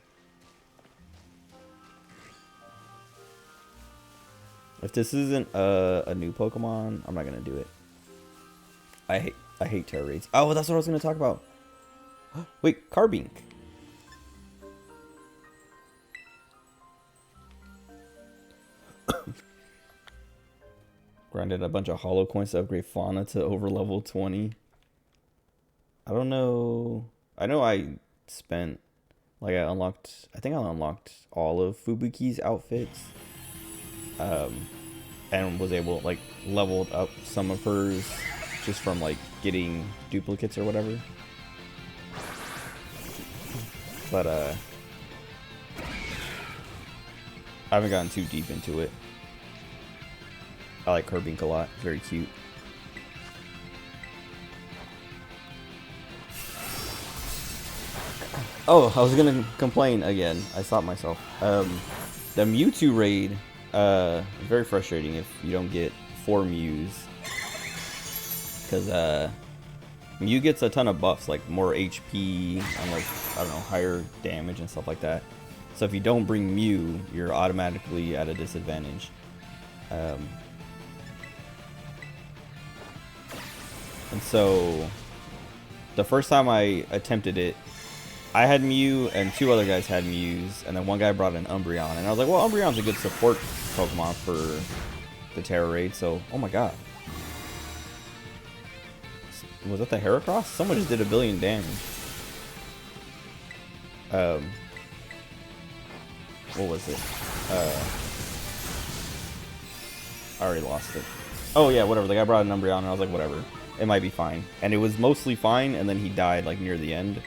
If this isn't a new Pokemon, I'm not gonna do it. I hate Terror Raids. Oh, that's what I was gonna talk about. Wait, Carbink. Grinded a bunch of hollow coins to upgrade Fauna to over level 20. I don't know. I know I spent, like, I think I unlocked all of Fubuki's outfits. And was able, like, leveled up some of hers just from, like, getting duplicates or whatever. But, I haven't gotten too deep into it. I like Carbink a lot. Very cute. Oh, I was gonna complain again. I stopped myself. The Mewtwo raid, very frustrating if you don't get 4 Mews. Because, Mew gets a ton of buffs, like more HP and, like, I don't know, higher damage and stuff like that. So if you don't bring Mew, you're automatically at a disadvantage. And so the first time I attempted it, I had Mew and 2 other guys had Mews, and then one guy brought an Umbreon, and I was like, well, Umbreon's a good support Pokemon for the Terror Raid, so, oh my god. Was that the Heracross? Someone just did 1 billion damage. What was it? I already lost it. Oh yeah, whatever. The guy brought an Umbreon, and I was like, whatever. It might be fine. And it was mostly fine, and then he died, like, near the end.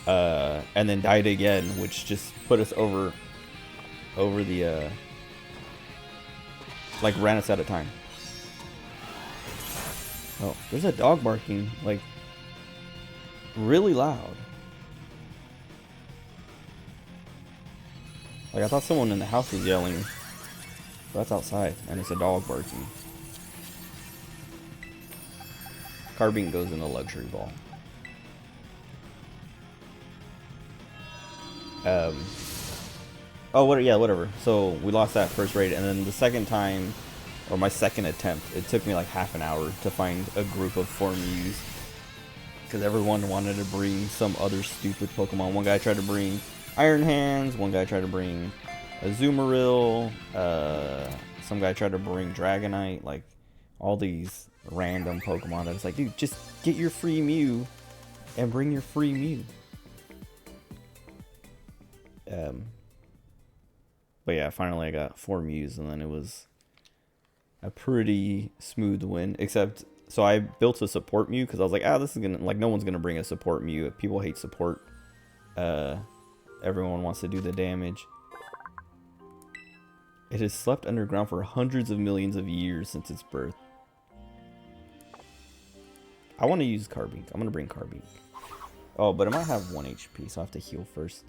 And then died again, which just put us over the, like, ran us out of time. Oh, there's a dog barking, like, really loud. Like, I thought someone in the house was yelling. But that's outside, and it's a dog barking. Carbink goes in a luxury ball. Oh, whatever. So we lost that first raid, and then the second time, or my second attempt, it took me like half an hour to find a group of 4 Mews. Because everyone wanted to bring some other stupid Pokemon. One guy tried to bring Iron Hands, one guy tried to bring Azumarill. Some guy tried to bring Dragonite. Like, all these random Pokemon. That's like, dude, just get your free Mew and bring your free Mew. But yeah, finally I got 4 Mews, and then it was a pretty smooth win. Except, so I built a support Mew because I was like, this is gonna, like, no one's gonna bring a support Mew. People hate support. Everyone wants to do the damage. It has slept underground for hundreds of millions of years since its birth. I want to use Carbink. I'm gonna bring Carbink. Oh, but it might have 1 HP, so I have to heal first.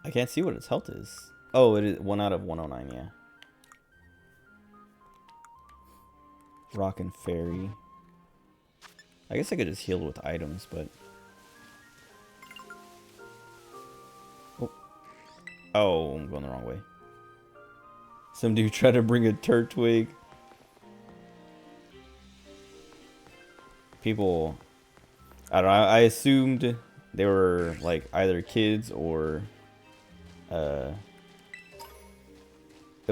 I can't see what its health is. Oh, it is 1 out of 109, yeah. Rock and Fairy. I guess I could just heal with items, but... Oh, I'm going the wrong way. Some dude tried to bring a Turtwig. People... I don't know, I assumed they were, like, either kids or... it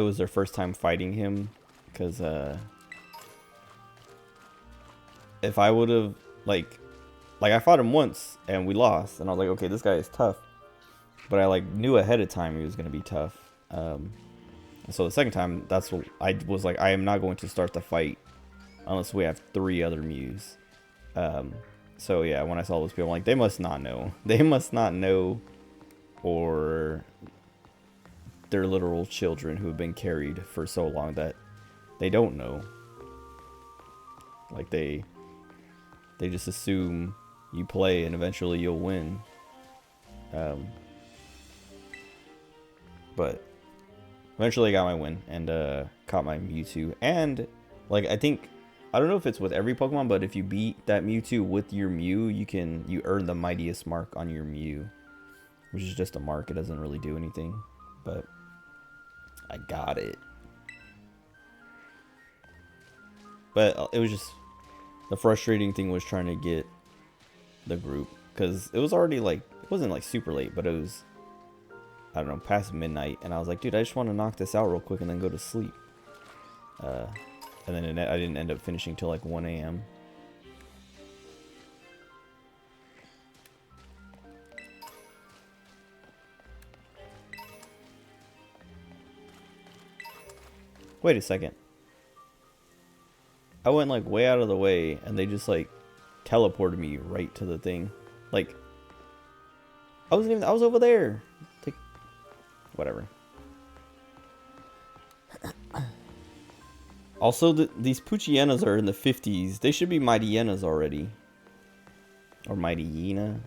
was their first time fighting him, because if I would have like I fought him once and we lost, and I was like, okay, this guy is tough, but I like knew ahead of time he was gonna be tough. So the second time, that's what I was like, I am not going to start the fight unless we have 3 other Mews. So yeah, when I saw those people, I'm like, they must not know. They must not know, or they're literal children who have been carried for so long that they don't know. Like, they just assume you play and eventually you'll win. But eventually I got my win and caught my Mewtwo. And like, I don't know if it's with every Pokemon, but if you beat that Mewtwo with your Mew, you earn the mightiest mark on your Mew, which is just a mark. It doesn't really do anything, but I got it. But it was just, the frustrating thing was trying to get the group, because it was already like, it wasn't like super late, but it was, I don't know, past midnight, and I was like, dude, I just want to knock this out real quick and then go to sleep. And then I didn't end up finishing till like 1 a.m. Wait a second. I went like way out of the way and they just like teleported me right to the thing. Like, I was over there. Like, whatever. Also, these Poochyenas are in the 50s. They should be Mightyenas already. Or Mightyena.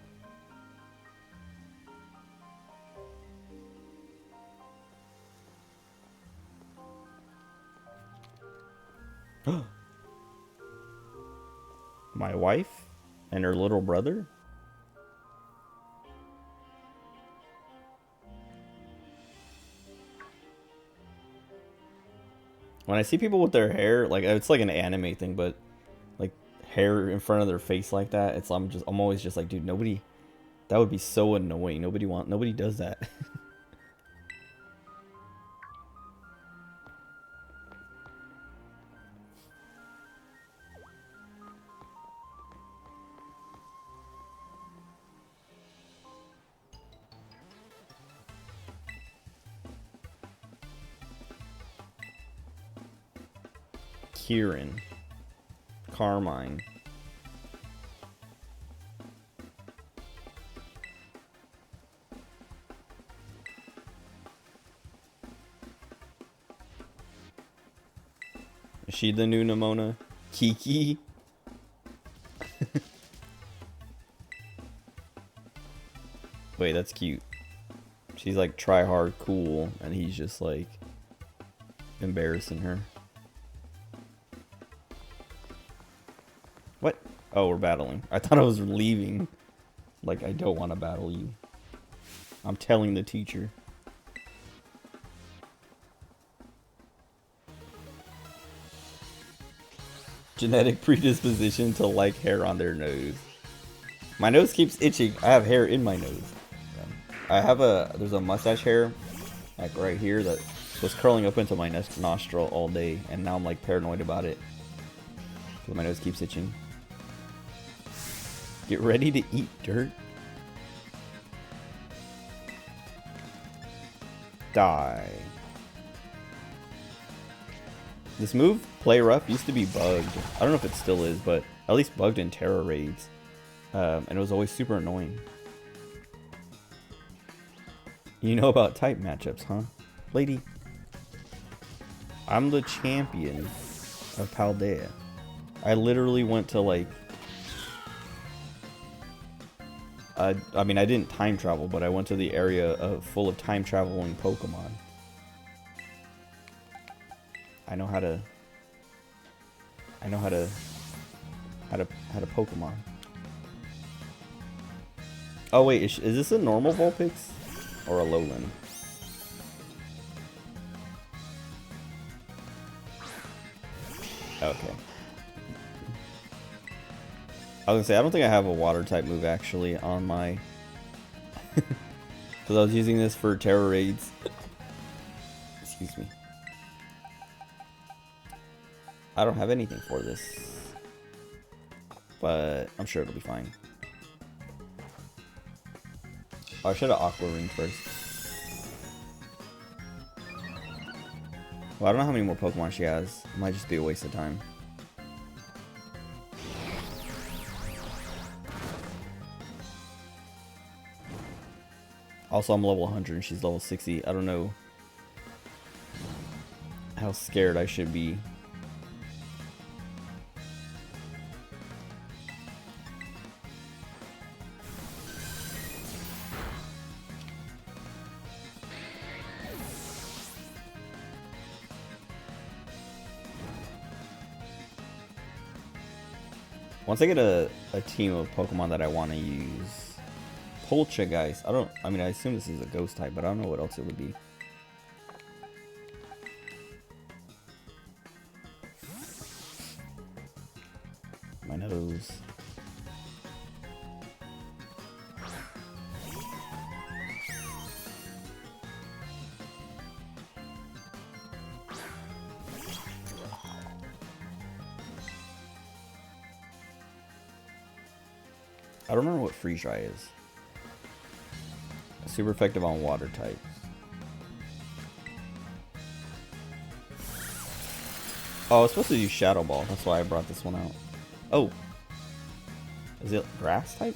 My wife and her little brother? When I see people with their hair, like, it's like an anime thing, but like hair in front of their face like that, I'm always just like, dude, that would be so annoying. Nobody does that. Kieran. Carmine. Is she the new Nimona? Kiki? Wait, that's cute. She's like try hard cool, and he's just like embarrassing her. What? Oh, we're battling. I thought I was leaving. Like, I don't want to battle you. I'm telling the teacher. Genetic predisposition to like hair on their nose. My nose keeps itching. I have hair in my nose. I have there's a mustache hair, like right here, that was curling up into my nostril all day, and now I'm like paranoid about it because my nose keeps itching. Get ready to eat dirt. Die. This move, Play Rough, used to be bugged. I don't know if it still is, but at least bugged in Terra raids. And it was always super annoying. You know about type matchups, huh? Lady. I'm the champion of Paldea. I literally went to like... I mean, I didn't time travel, but I went to the area full of time traveling Pokemon. I know how to Pokemon. Oh wait, is this a normal Vulpix or a Lowland? Okay. I was gonna say, I don't think I have a water type move actually on my... Because I was using this for Terra raids. Excuse me. I don't have anything for this. But I'm sure it'll be fine. Oh, I should have Aqua Ringed first. Well, I don't know how many more Pokemon she has. It might just be a waste of time. Also, I'm level 100 and she's level 60. I don't know how scared I should be. Once I get a team of Pokemon that I want to use... Poltergeist. I mean, I assume this is a ghost type, but I don't know what else it would be. My nose. I don't remember what Freeze Dry is. Super effective on water types. Oh, I was supposed to use Shadow Ball. That's why I brought this one out. Oh. Is it grass type?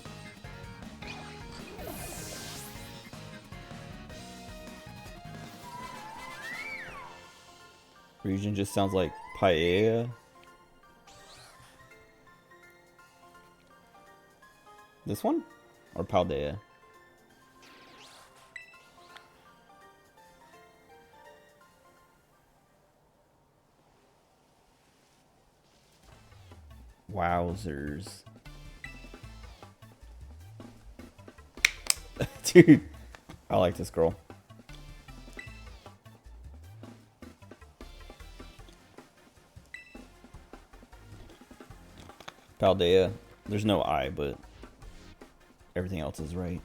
Region just sounds like paella. This one? Or Paldea? Wowzers. Dude, I like this girl. Paldea. There's no I, but everything else is right.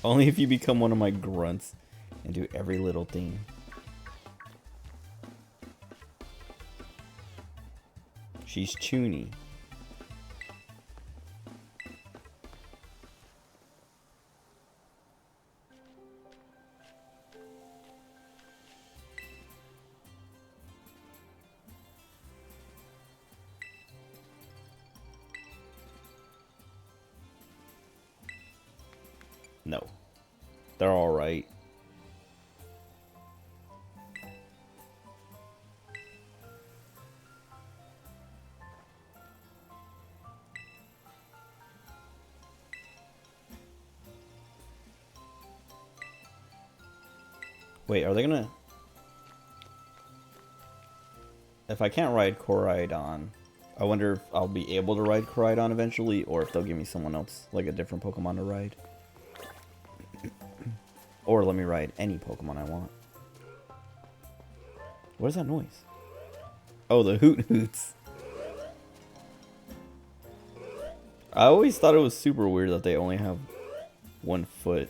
Only if you become one of my grunts and do every little thing. She's Chuny. No. They're all right. Wait, are they gonna... If I can't ride Koraidon, I wonder if I'll be able to ride Koraidon eventually, or if they'll give me someone else, like a different Pokemon to ride. Or let me ride any Pokemon I want. What is that noise? Oh, the Hoot Hoots. I always thought it was super weird that they only have 1 foot.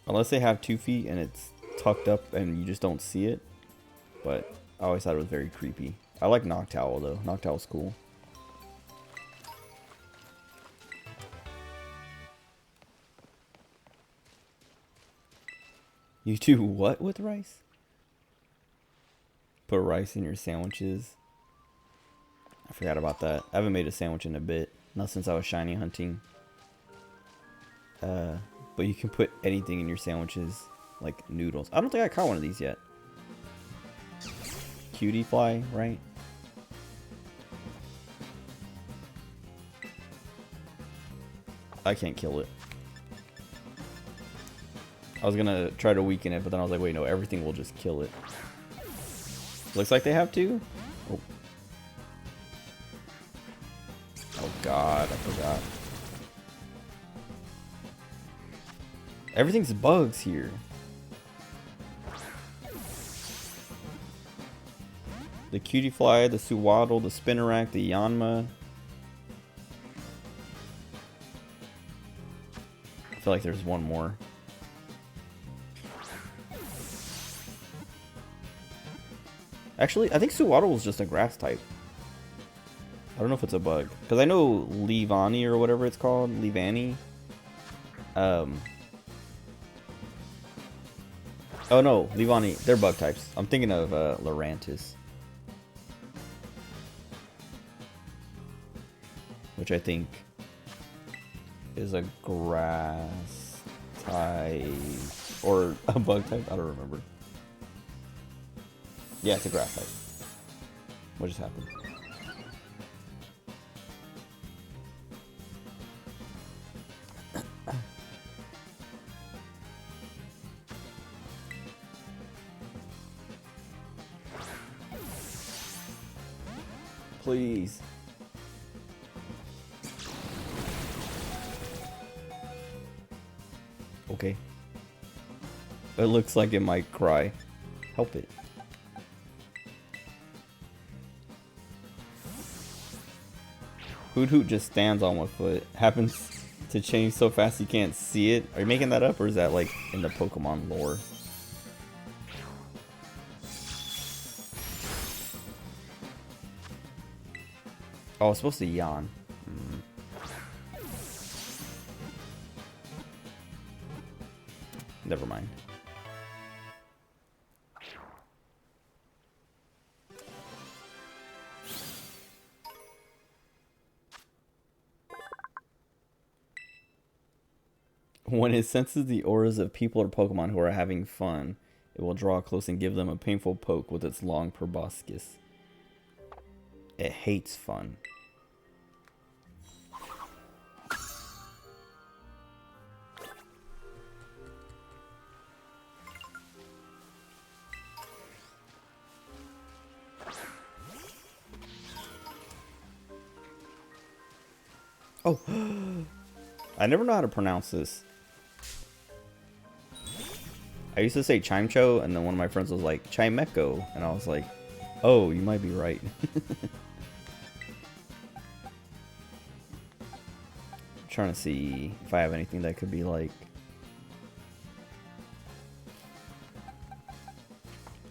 Unless they have 2 feet and it's tucked up and you just don't see it. But I always thought it was very creepy. I like Noctowl though. Noctowl's cool. You do what with rice? Put rice in your sandwiches. I forgot about that. I haven't made a sandwich in a bit. Not since I was shiny hunting. But you can put anything in your sandwiches. Like noodles. I don't think I caught one of these yet. Cutie fly, right? I can't kill it. I was gonna try to weaken it, but then I was like, wait, no, everything will just kill it. Looks like they have to. Oh. Oh god, I forgot. Everything's bugs here. The cutie fly, the Suwaddle, the Spinnerack, the Yanma. I feel like there's one more. Actually, I think Suwaddle was just a grass type. I don't know if it's a bug. Because I know Leavanny or whatever it's called. Leavanny. Oh no, Leavanny. They're bug types. I'm thinking of Lurantis. Which I think is a grass type. Or a bug type. I don't remember. Yeah, it's a grass type. What just happened? Please. Okay. It looks like it might cry. Help it. Hoot Hoot just stands on 1 foot. Happens to change so fast you can't see it. Are you making that up or is that like in the Pokemon lore? Oh, it's supposed to yawn. Never mind. When it senses the auras of people or Pokemon who are having fun, it will draw close and give them a painful poke with its long proboscis. It hates fun. Oh, I never know how to pronounce this. I used to say Chimecho, and then one of my friends was like, Chimecho, and I was like, oh, you might be right. I'm trying to see if I have anything that could be like...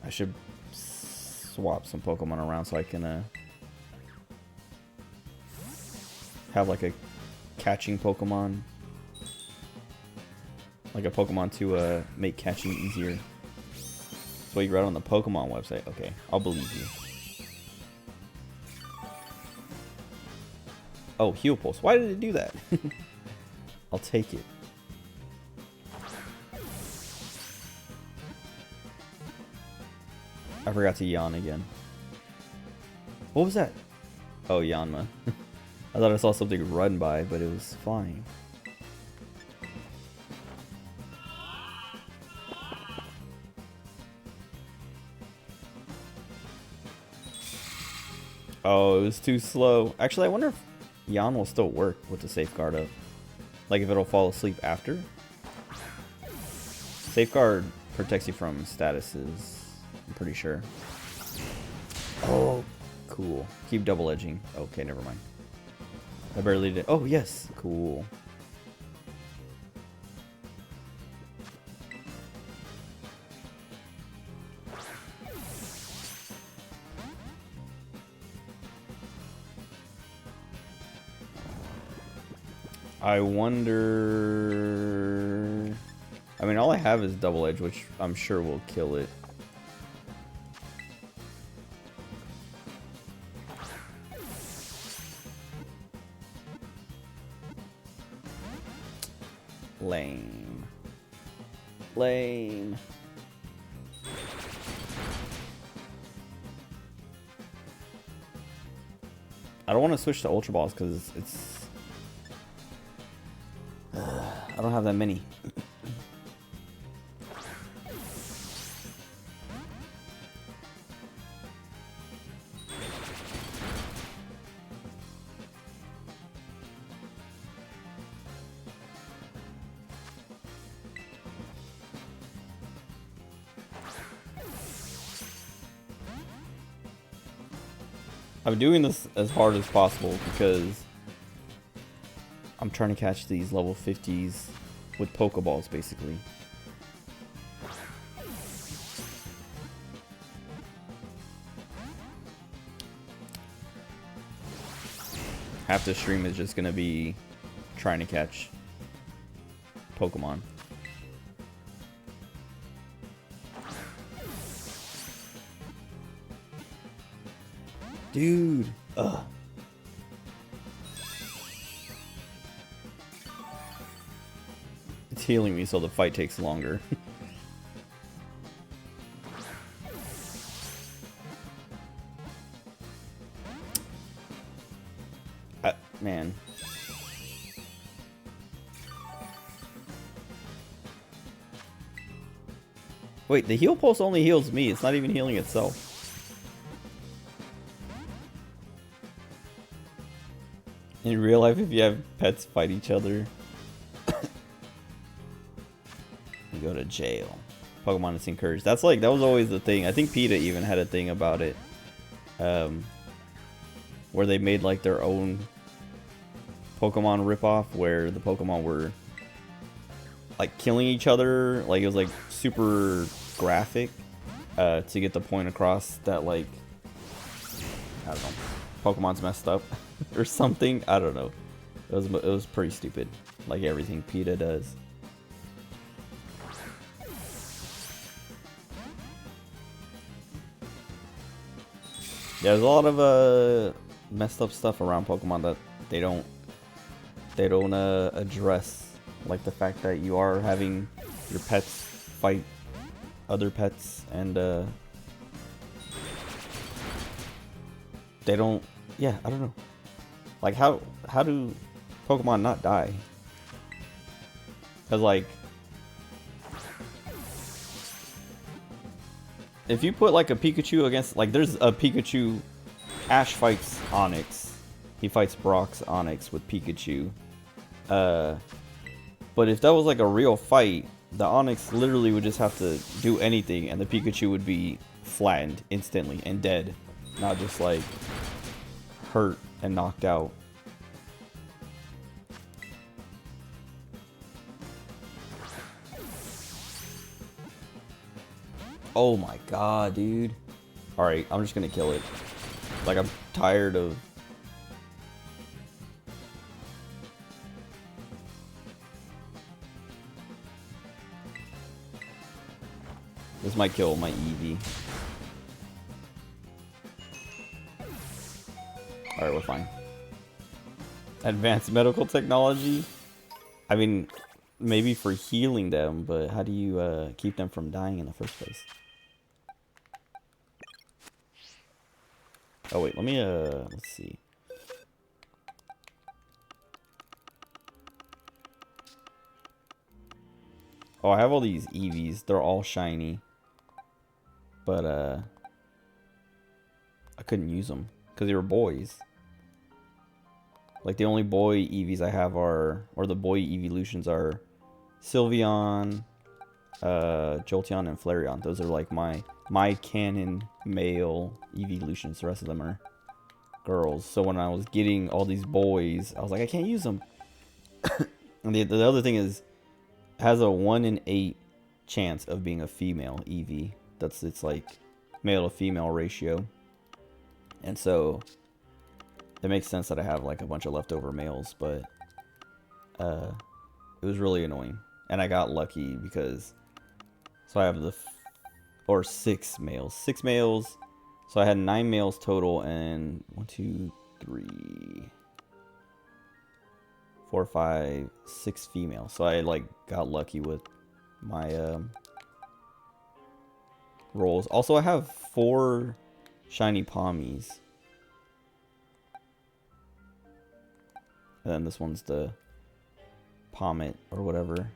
I should swap some Pokemon around so I can have like a catching Pokemon. Like a Pokemon to make catching easier. That's what you read on the Pokemon website. Okay, I'll believe you. Oh, Heal Pulse. Why did it do that? I'll take it. I forgot to yawn again. What was that? Oh, Yanma. I thought I saw something run by, but it was flying. Oh, it was too slow. Actually, I wonder if Yan will still work with the safeguard up. Like if it'll fall asleep after. Safeguard protects you from statuses, I'm pretty sure. Oh, cool. Keep double edging. Okay, never mind. I barely did. Oh, yes. Cool. I wonder... I mean, all I have is double edge, which I'm sure will kill it. Lame. Lame. I don't want to switch to Ultra Balls because it's... I don't have that many. I'm doing this as hard as possible because I'm trying to catch these level 50s with Pokeballs, basically. Half the stream is just going to be trying to catch Pokemon. Dude. Ugh. It's healing me so the fight takes longer. Man. Wait, the heal pulse only heals me. It's not even healing itself. In real life, if you have pets fight each other, you go to jail. Pokemon is encouraged. That's like, that was always the thing. I think PETA even had a thing about it. Where they made like their own Pokemon ripoff where the Pokemon were like killing each other. Like it was like super graphic to get the point across that like, I don't know, Pokemon's messed up or something. I don't know. It was pretty stupid, like everything PETA does. Yeah, there's a lot of messed up stuff around Pokemon that they don't address, like the fact that you are having your pets fight other pets, and they don't. Yeah, I don't know. Like how do Pokemon not die? Cause like if you put like a Pikachu against, like there's a Pikachu, Ash fights Onix. He fights Brock's Onix with Pikachu. But if that was like a real fight, the Onix literally would just have to do anything and the Pikachu would be flattened instantly and dead. Not just like hurt and knocked out. Oh my god, dude. Alright, I'm just gonna kill it. Like, I'm tired of... This might kill my Eevee. Alright, we're fine. Advanced medical technology? I mean, maybe for healing them, but how do you keep them from dying in the first place? Oh wait, let me let's see. Oh, I have all these Eevees. They're all shiny. But I couldn't use them because they were boys. Like the only boy Eevees I have are, or the boy evolutions are Sylveon, Jolteon and Flareon. Those are like my canon male evolutions. The rest of them are girls. So when I was getting all these boys, I was like, I can't use them. And the other thing is, it has a 1 in 8 chance of being a female Eevee. That's its like male to female ratio. And so it makes sense that I have like a bunch of leftover males, but it was really annoying. And I got lucky because so I have or 6 males. 6 males. So I had 9 males total and 1, 2, 3, 4, 5, 6 females. So I like got lucky with my rolls. Also, I have 4 shiny Pommies. And then this one's the Pommet or whatever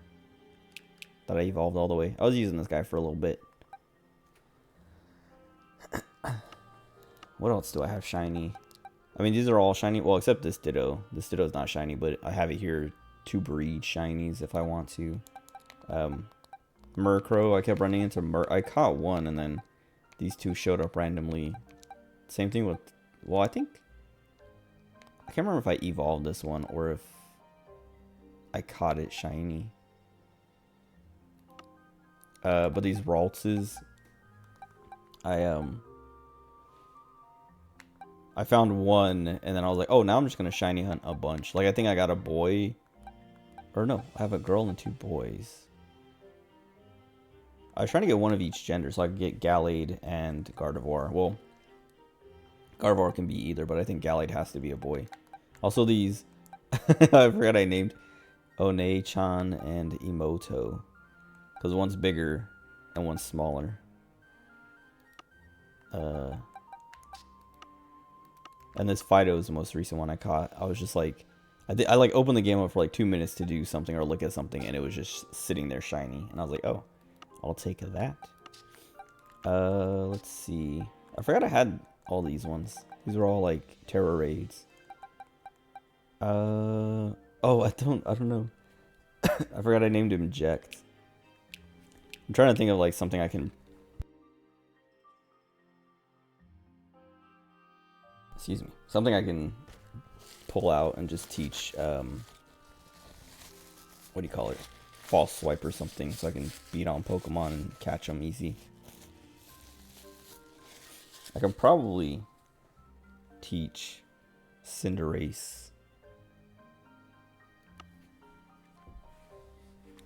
that I evolved all the way. I was using this guy for a little bit. What else do I have shiny? I mean, these are all shiny. Well, except this Ditto. This Ditto is not shiny, but I have it here to breed shinies if I want to. Murkrow, I kept running into I caught one, and then these 2 showed up randomly. Same thing with... Well, I think... I can't remember if I evolved this one or if I caught it shiny. But these Raltses... I found one, and then I was like, oh, now I'm just going to shiny hunt a bunch. Like, I think I got a boy. Or no, I have a girl and 2 boys. I was trying to get one of each gender, so I could get Gallade and Gardevoir. Well, Gardevoir can be either, but I think Gallade has to be a boy. Also, these... I forgot I named One-chan and Emoto. Because one's bigger and one's smaller. And this Fido is the most recent one I caught. I was just like... I like opened the game up for like 2 minutes to do something or look at something, and it was just sitting there shiny. And I was like, oh, I'll take that. Let's see. I forgot I had all these ones. These are all like Terror Raids. Oh, I don't know. I forgot I named him Jekt. I'm trying to think of like something I can... Excuse me. Something I can pull out and just teach, what do you call it? False Swipe or something, so I can beat on Pokemon and catch them easy. I can probably teach Cinderace.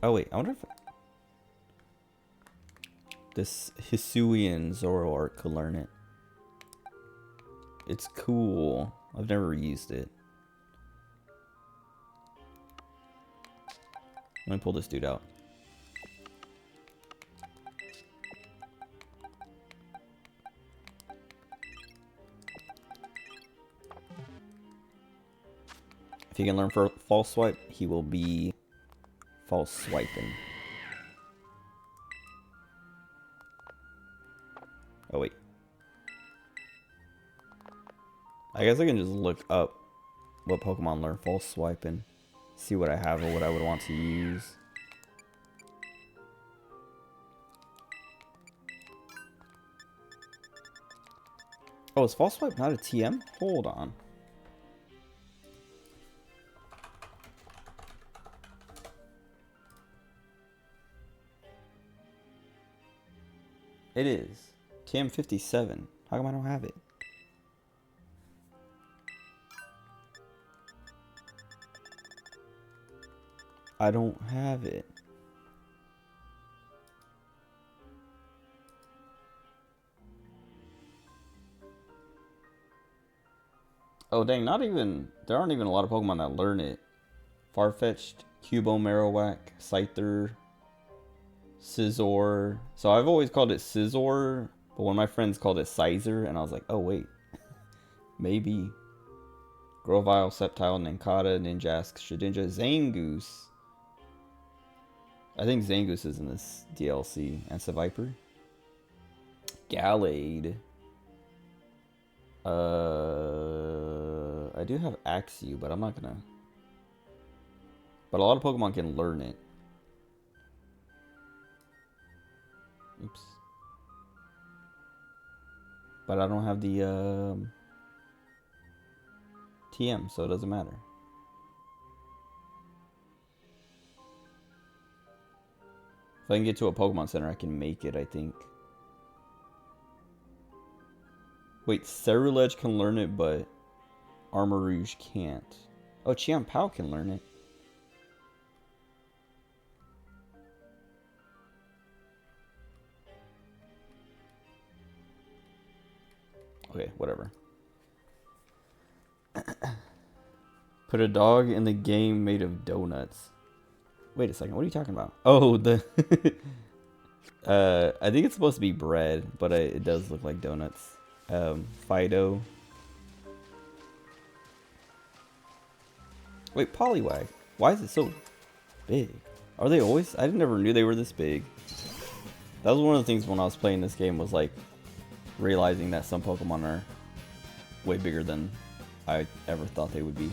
Oh wait, I wonder if this Hisuian Zoroark could learn it. It's cool. I've never used it. Let me pull this dude out. If he can learn for False Swipe, he will be False Swiping. Oh wait. I guess I can just look up what Pokemon learn False Swiping. See what I have or what I would want to use. Oh, is False Swipe not a TM? Hold on. It is. TM 57. How come I don't have it? I don't have it. Oh dang, not even... There aren't even a lot of Pokemon that learn it. Farfetch'd, Cubo, Marowak, Scyther, Scizor. So I've always called it Scizor, but one of my friends called it Scyther, and I was like, oh wait. Maybe. Grovyle, Sceptile, Nincada, Ninjask, Shedinja, Zangoose. I think Zangoose is in this DLC. And Seviper. Gallade. I do have Axew, but I'm not gonna... But a lot of Pokemon can learn it. But I don't have the TM, so it doesn't matter. If I can get to a Pokemon Center, I can make it, I think. Wait, Ceruledge can learn it, but Armarouge can't. Oh, Chiampao can learn it. Okay, whatever. Put a dog in the game made of donuts. Wait a second, what are you talking about? Oh, the... I think it's supposed to be bread, but it does look like donuts. Fido. Wait, Poliwag. Why is it so big? Are they always? I never knew they were this big. That was one of the things when I was playing this game, was like realizing that some Pokemon are way bigger than I ever thought they would be.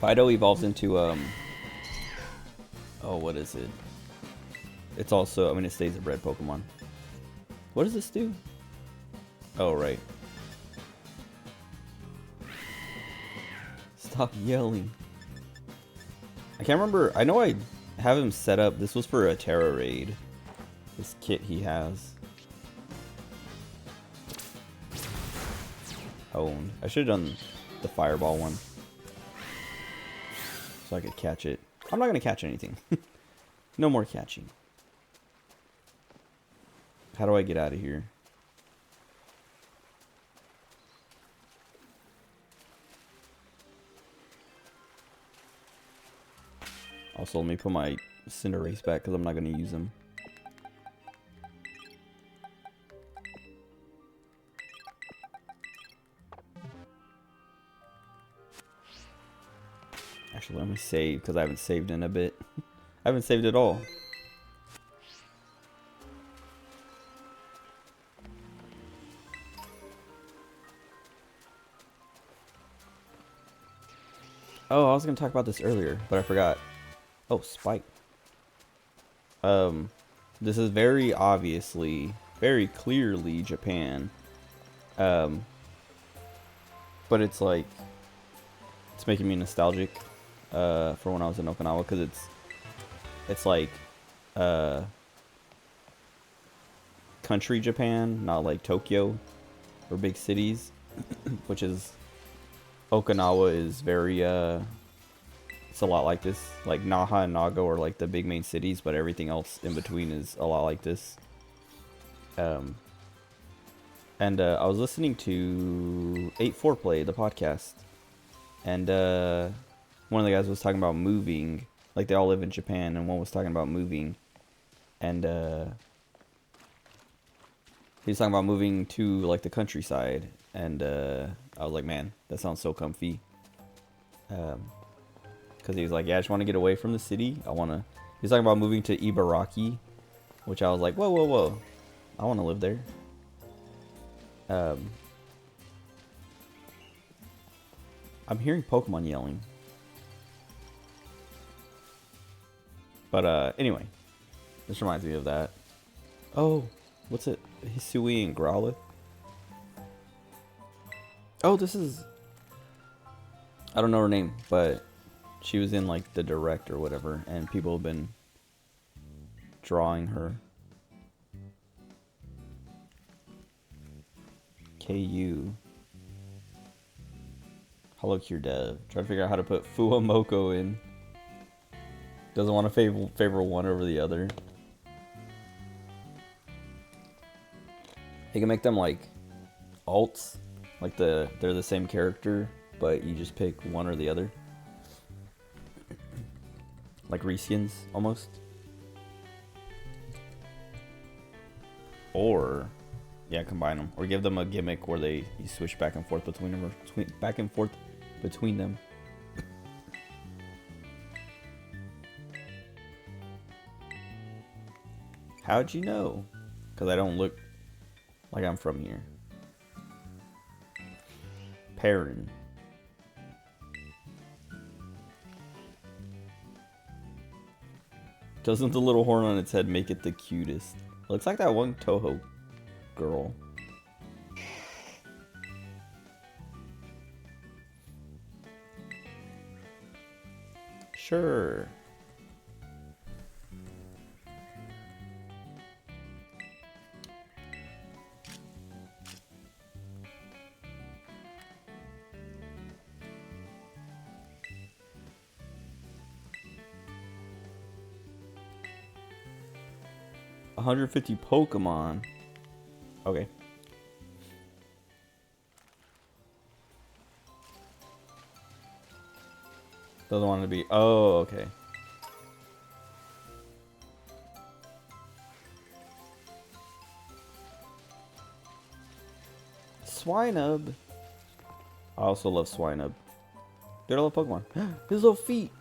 Fido evolves into oh, what is it? It's also, I mean, it stays a bread Pokemon. What does this do? Oh, right. Stop yelling. I can't remember. I know I have him set up. This was for a Terra raid. This kit he has. Honed. I should have done the fireball one, so I could catch it. I'm not going to catch anything. No more catching. How do I get out of here? Also, let me put my Cinderace back because I'm not going to use them. Actually, let me save because I haven't saved in a bit. I haven't saved at all. Oh, I was going to talk about this earlier, but I forgot. Oh, Spike. This is very obviously, very clearly Japan. But it's like, it's making me nostalgic for when I was in Okinawa, because it's like country Japan, not like Tokyo or big cities, which is, Okinawa is very it's a lot like this. Like Naha and Nago are like the big main cities, but everything else in between is a lot like this. And I was listening to 8-4 the podcast, and one of the guys was talking about moving. Like, they all live in Japan, and one was talking about moving, and he was talking about moving to like the countryside, and I was like, man, that sounds so comfy. Because he was like, yeah, I just want to get away from the city. He's talking about moving to Ibaraki, which I was like, whoa, whoa, whoa, I want to live there. I'm hearing Pokemon yelling. But anyway, this reminds me of that. Oh, what's it? Hisui and Growlithe. Oh, this is, I don't know her name, but she was in like the direct or whatever, and people have been drawing her. KU. Hello Cure Dev. Try to figure out how to put Fuamoko in. Doesn't want to favor one over the other. You can make them like alts, like they're the same character, but you just pick one or the other. Like Reskins, almost. Or, yeah, combine them. Or give them a gimmick where you switch back and forth between them, or back and forth between them. How'd you know? Because I don't look like I'm from here. Perrin. Doesn't the little horn on its head make it the cutest? Looks like that one Toho girl. Sure. $150 Pokemon. Okay. Doesn't want to be. Oh, okay. Swinub. I also love Swinub. Dude, I love Pokemon. His little feet.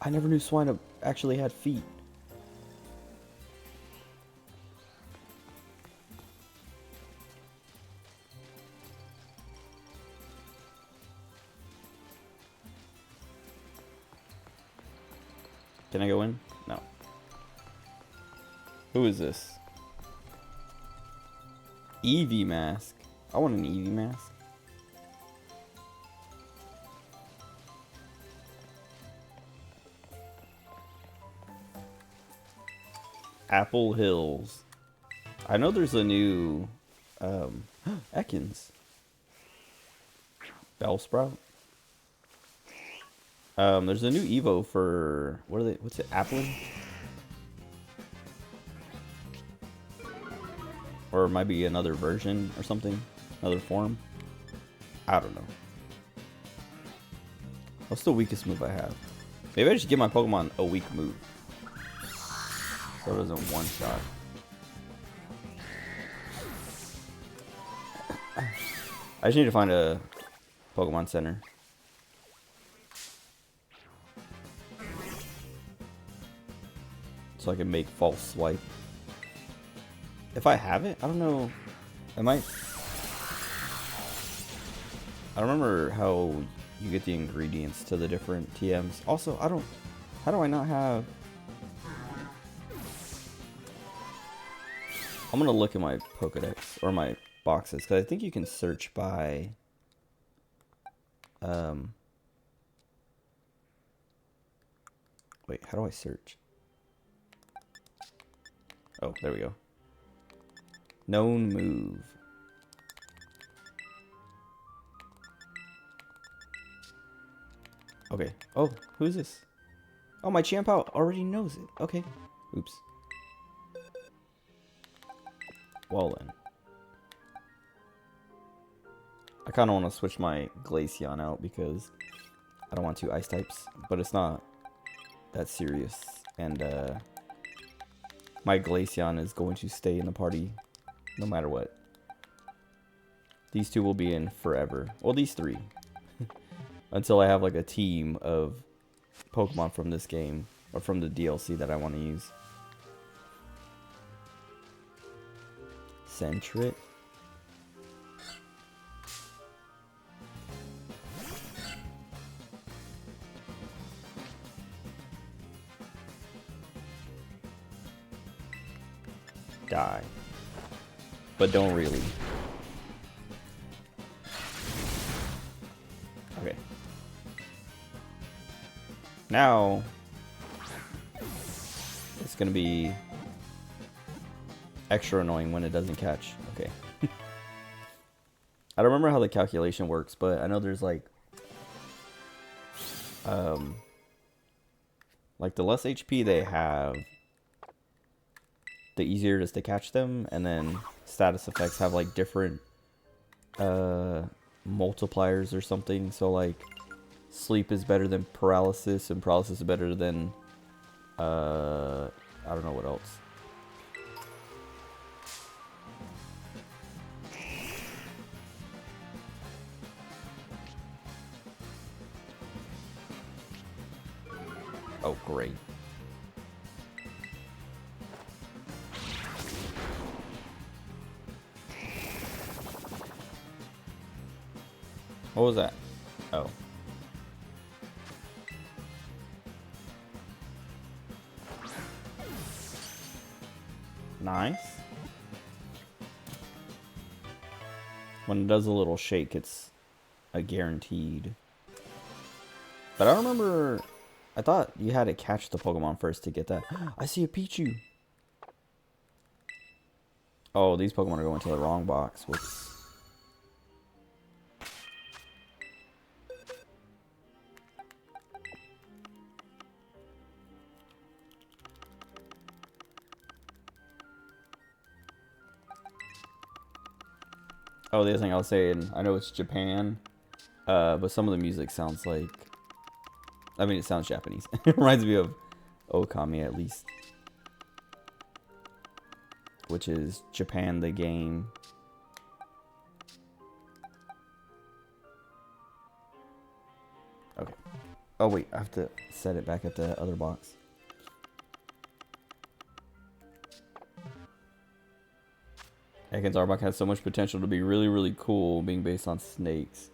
I never knew Swinub actually had feet. Can I go in? No. Who is this? Eevee mask. I want an Eevee mask. Apple Hills. I know there's a new Ekans. Bellsprout. There's a new Evo for what are they? What's it? Applin? Or it might be another version or something, another form. I don't know. What's the weakest move I have? Maybe I should give my Pokemon a weak move, so it doesn't one shot. I just need to find a Pokemon Center. So I can make false swipe. If I have it, I don't know. I might. I don't remember how you get the ingredients to the different TMs. Also, I don't. How do I not have? I'm gonna look at my Pokedex or my boxes because I think you can search by. Wait, how do I search? Oh, there we go. Known move. Okay. Oh, who's this? Oh, my Champow already knows it. Okay. Oops. Well then. I kind of want to switch my Glaceon out because I don't want two ice types, but it's not that serious. And my Glaceon is going to stay in the party no matter what. These two will be in forever. Well, these three. Until I have like a team of Pokemon from this game or from the DLC that I want to use. Sentret. Die. But don't really. Okay. Now it's gonna be extra annoying when it doesn't catch. Okay. I don't remember how the calculation works, but I know there's like the less HP they have, the easier it is to catch them, and then status effects have like different multipliers or something. So like sleep is better than paralysis, and paralysis is better than I don't know what else. Oh, great. What was that? Oh. Nice. When it does a little shake, it's a guaranteed. But I don't remember. I thought you had to catch the Pokemon first to get that. I see a Pichu. Oh, these Pokemon are going to the wrong box. Whoops. Oh, the other thing I was saying, I know it's Japan, but some of the music sounds like, I mean, it sounds Japanese. It reminds me of Okami, at least, which is Japan the game. Okay. Oh, wait, I have to set it back at the other box. Ekans Arbok has so much potential to be really, really cool, being based on snakes.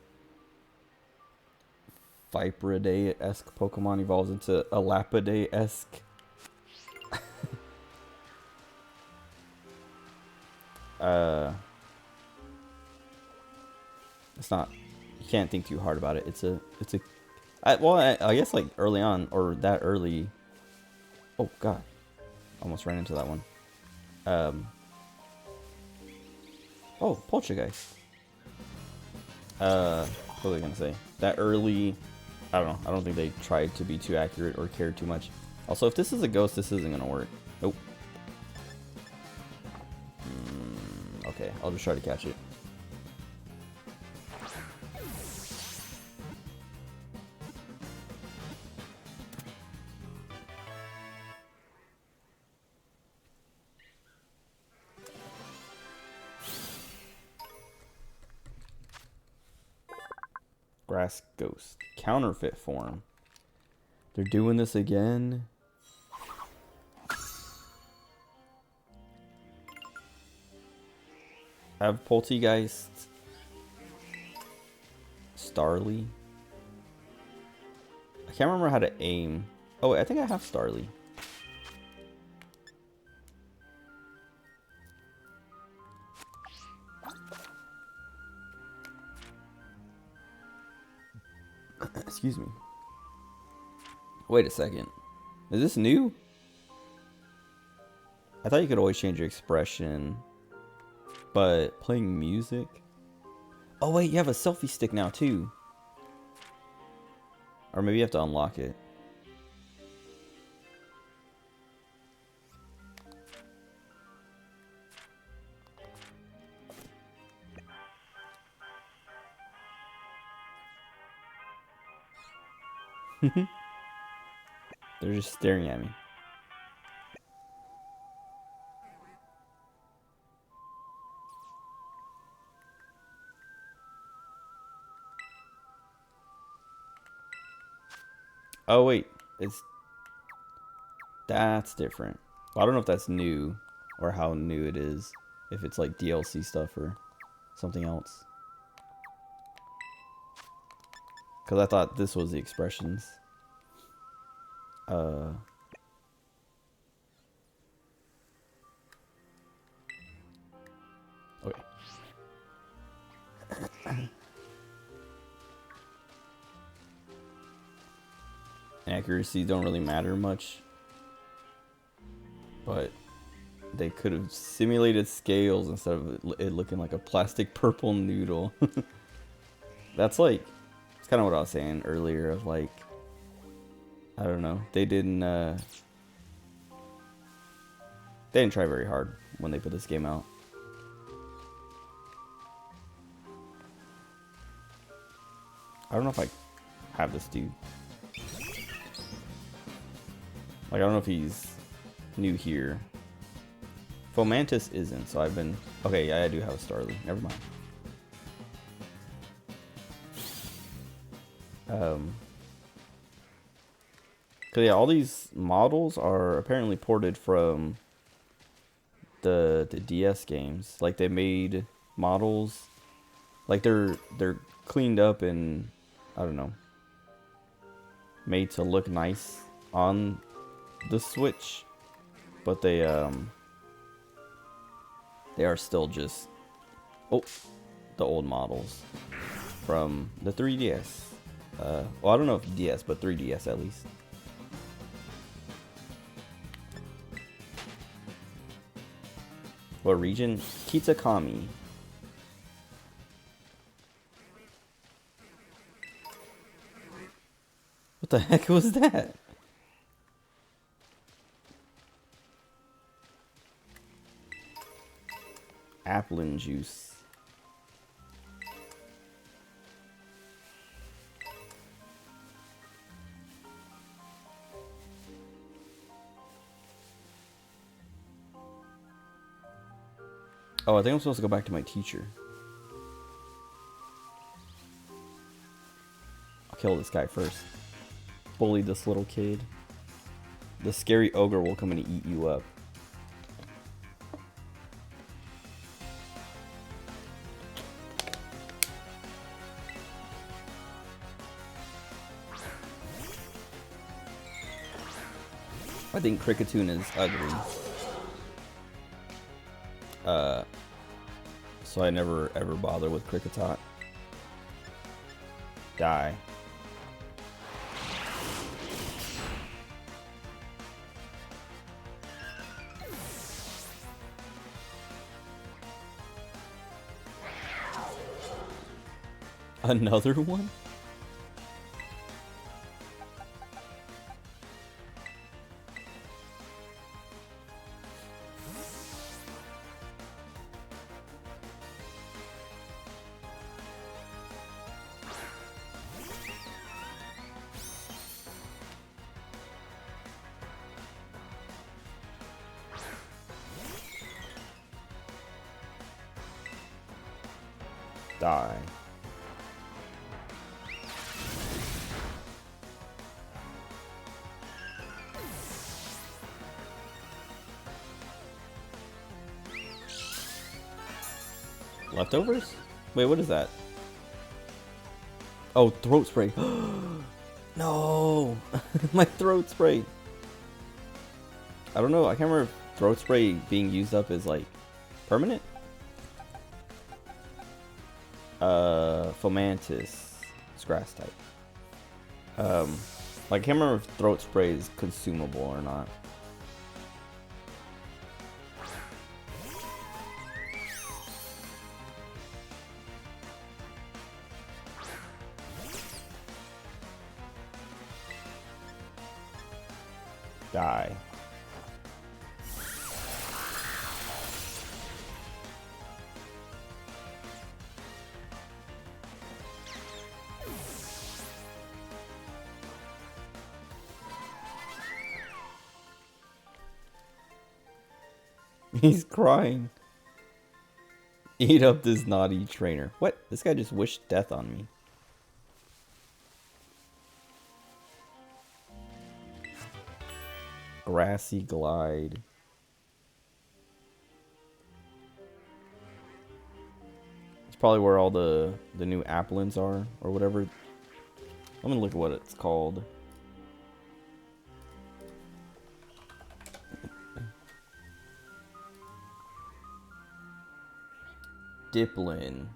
Viperidae-esque Pokemon evolves into a Lapidae-esque. It's not. You can't think too hard about it. I guess like early on or that early. Oh God, almost ran into that one. Oh, Poltergeist. What was I gonna say? That early, I don't know. I don't think they tried to be too accurate or cared too much. Also, if this is a ghost, this isn't gonna work. Nope. Okay, I'll just try to catch it. Grass Ghost. Counterfeit form. They're doing this again. I have Poltergeist. Starly. I can't remember how to aim. Oh, wait, I think I have Starly. Excuse me. Wait a second. Is this new? I thought you could always change your expression. But playing music? Oh wait, you have a selfie stick now too. Or maybe you have to unlock it. They're just staring at me. Oh wait, that's different. I don't know if that's new or how new it is. If it's like DLC stuff or something else. Because I thought this was the expressions. Okay. Accuracy don't really matter much. But they could have simulated scales instead of it looking like a plastic purple noodle. That's like, it's kind of what I was saying earlier of like, I don't know. They didn't try very hard when they put this game out. I don't know if I have this dude. Like, I don't know if he's new here. Fomantis isn't, so I've been... Okay, yeah, I do have a Starly. Never mind. Cause yeah, all these models are apparently ported from the DS games. Like, they made models... Like, they're cleaned up and... I don't know. Made to look nice on the Switch, but they they are still just, oh, the old models from the 3DS. Well, I don't know if DS, but 3DS at least. What region? Kitakami. What the heck was that? Applin juice. Oh, I think I'm supposed to go back to my teacher. I'll kill this guy first. Bully this little kid. The scary ogre will come and eat you up. I think Cricketune is ugly. So I never ever bother with Cricketot. Die. Another one? Die. Leftovers? Wait, what is that? Oh, throat spray. No! My throat spray. I don't know. I can't remember if throat spray being used up is like permanent. Fomantis. It's grass type. Like I can't remember if throat spray is consumable or not. Die. He's crying. Eat up this naughty trainer. What? This guy just wished death on me. Grassy glide. It's probably where all the new applins are or whatever. I'm gonna look at what it's called. Diplin.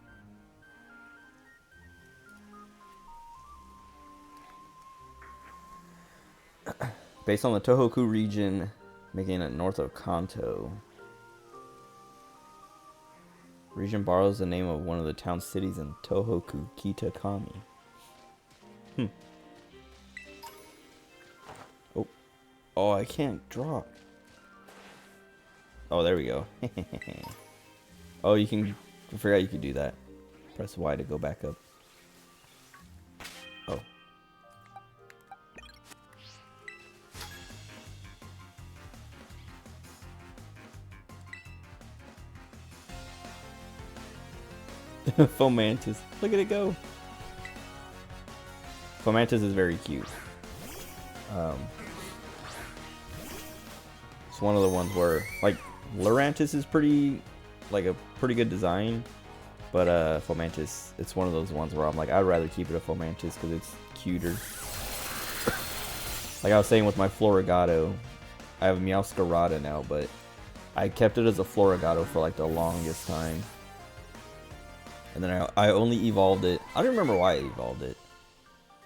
Based on the Tohoku region, making it north of Kanto. Region borrows the name of one of the town cities in Tohoku, Kitakami. Oh. Oh, I can't drop. Oh, there we go. Oh, you can... I forgot you could do that. Press Y to go back up. Oh. Fomantis. Look at it go. Fomantis is very cute. It's one of the ones where, like, Lurantis is pretty... like a pretty good design, but Fomantis, it's one of those ones where I'm like, I'd rather keep it a Fomantis because it's cuter. Like I was saying with my Florigato, I have Meowscarada now, but I kept it as a Florigato for like the longest time. And then I only evolved it. I don't remember why I evolved it.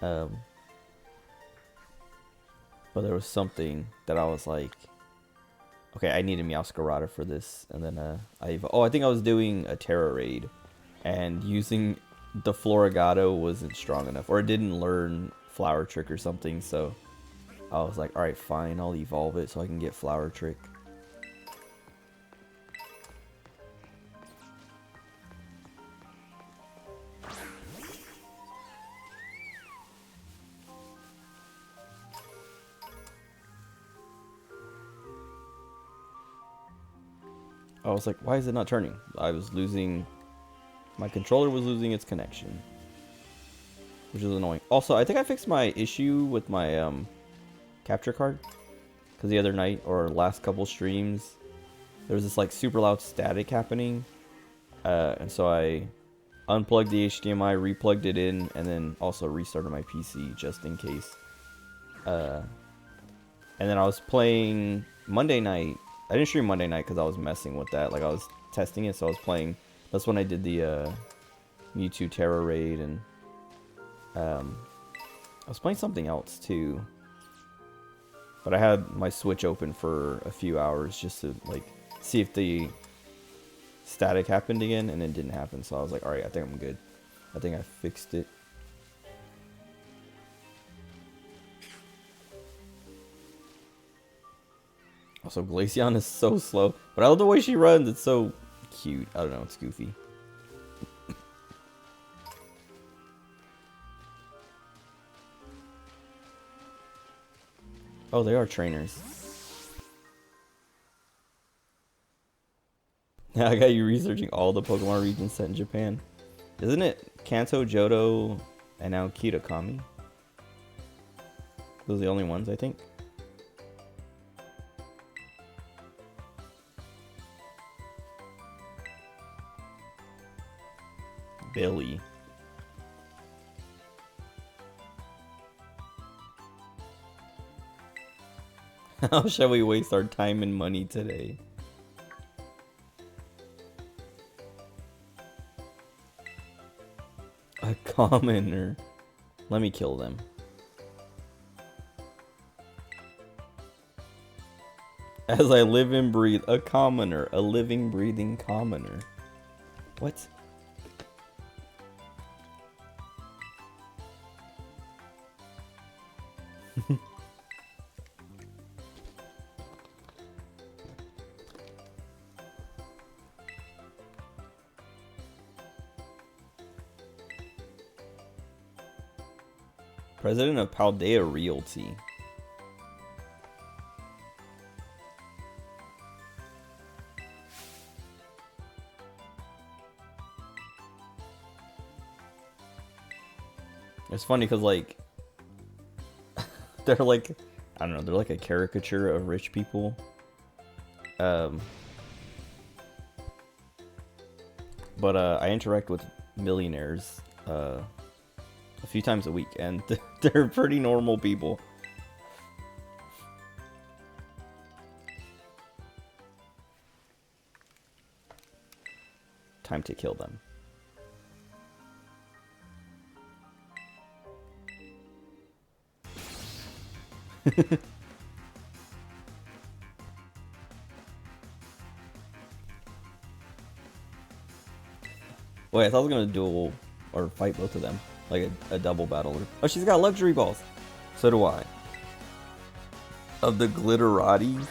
But there was something that I was like, okay, I need a Meowscarada for this. And then I think I was doing a Terra raid. And using the Florigato wasn't strong enough. Or it didn't learn Flower Trick or something. So I was like, alright, fine, I'll evolve it so I can get Flower Trick. I was like, why is it not turning? I was losing... My controller was losing its connection. Which is annoying. Also, I think I fixed my issue with my capture card. Because the other night, or last couple streams, there was this like super loud static happening. And so I unplugged the HDMI, replugged it in, and then also restarted my PC just in case. And then I was playing Monday night. I didn't stream Monday night because I was messing with that. Like, I was testing it, so I was playing... That's when I did the Mewtwo Terra raid, and... I was playing something else, too. But I had my Switch open for a few hours just to, like, see if the static happened again, and it didn't happen. So I was like, alright, I think I'm good. I think I fixed it. Also, Glaceon is so slow. But I love the way she runs. It's so cute. I don't know. It's goofy. Oh, they are trainers. Now I got you researching all the Pokemon regions set in Japan. Isn't it Kanto, Johto, and now Kitakami? Those are the only ones, I think. Billy. How shall we waste our time and money today? A commoner. Let me kill them. As I live and breathe, a commoner. A living, breathing commoner. What? President of Paldea Realty. It's funny because, like, they're like, I don't know, they're like a caricature of rich people. But I interact with millionaires a few times a week, and they're pretty normal people. Time to kill them. Wait, I thought I was gonna duel or fight both of them. Like a double battle. Oh, she's got luxury balls. So do I. Of the Glitterati.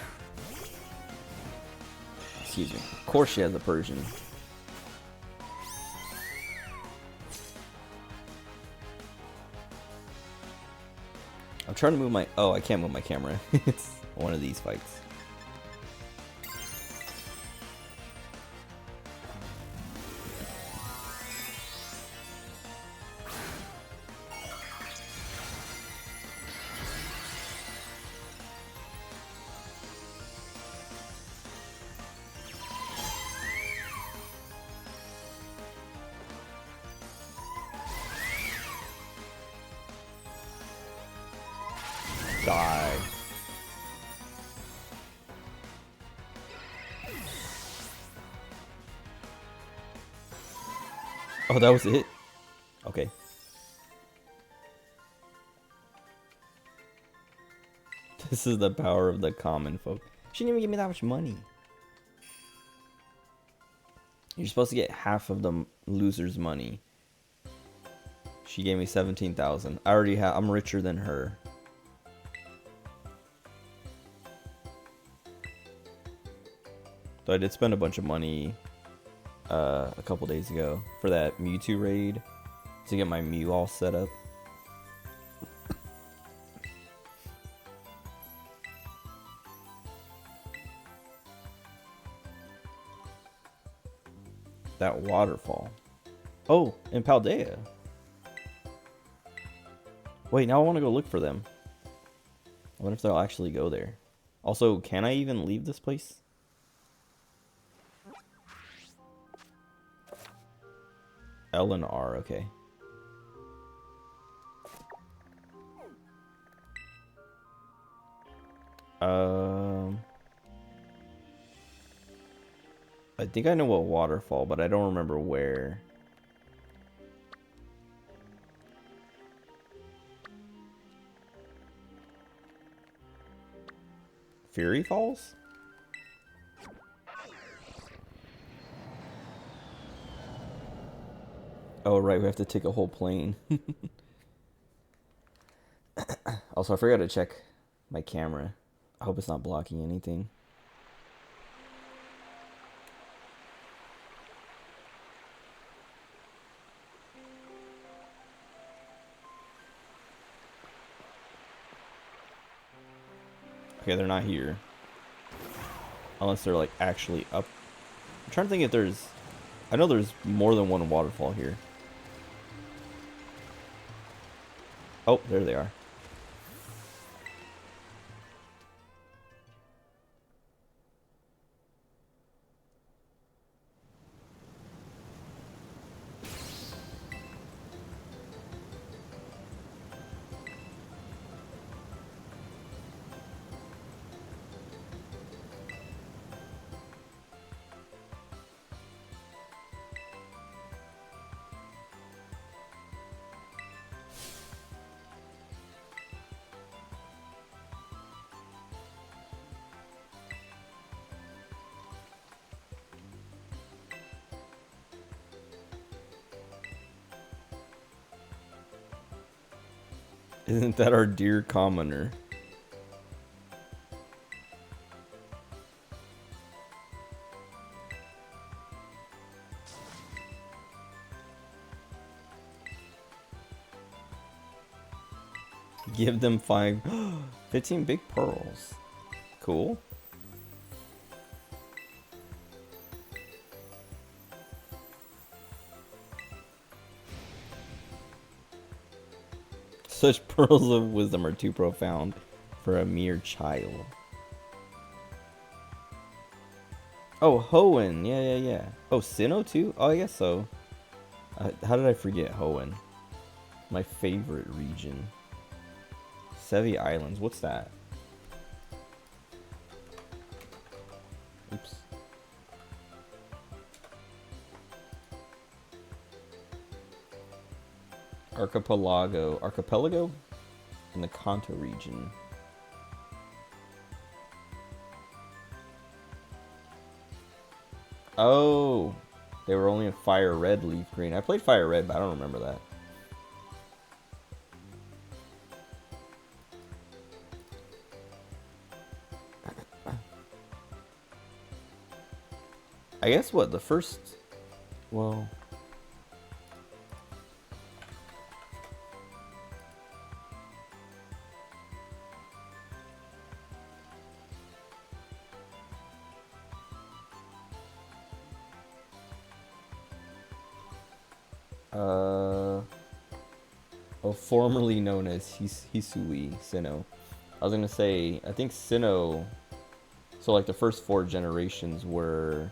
Excuse me. Of course she has a Persian. I'm trying to move my... Oh, I can't move my camera. It's one of these fights. Die. Oh, that was it? Okay. This is the power of the common folk. She didn't even give me that much money. You're supposed to get half of the loser's money. She gave me 17,000. I already have. I'm richer than her. So I did spend a bunch of money a couple days ago for that Mewtwo raid to get my Mew all set up. That waterfall. Oh, in Paldea. Wait, now I want to go look for them. I wonder if they'll actually go there. Also, can I even leave this place? L and R, okay. I think I know what waterfall, but I don't remember where. Fury Falls? Oh, right, we have to take a whole plane. Also, I forgot to check my camera. I hope it's not blocking anything. Okay, they're not here. Unless they're like actually up. I'm trying to think if there's... I know there's more than one waterfall here. Oh, there they are. Isn't that our dear commoner? Give them 15 big pearls. Cool. Such pearls of wisdom are too profound for a mere child. Oh, Hoenn. Yeah. Oh, Sinnoh too? Oh, I guess so. How did I forget Hoenn? My favorite region. Sevi Islands. What's that? Oops. Archipelago in the Kanto region. Oh, they were only in Fire Red, Leaf Green. I played Fire Red, but I don't remember that. I guess what the first, well. Formerly known as Hisui Sinnoh. I was gonna say, I think Sinnoh, so like the first 4 generations were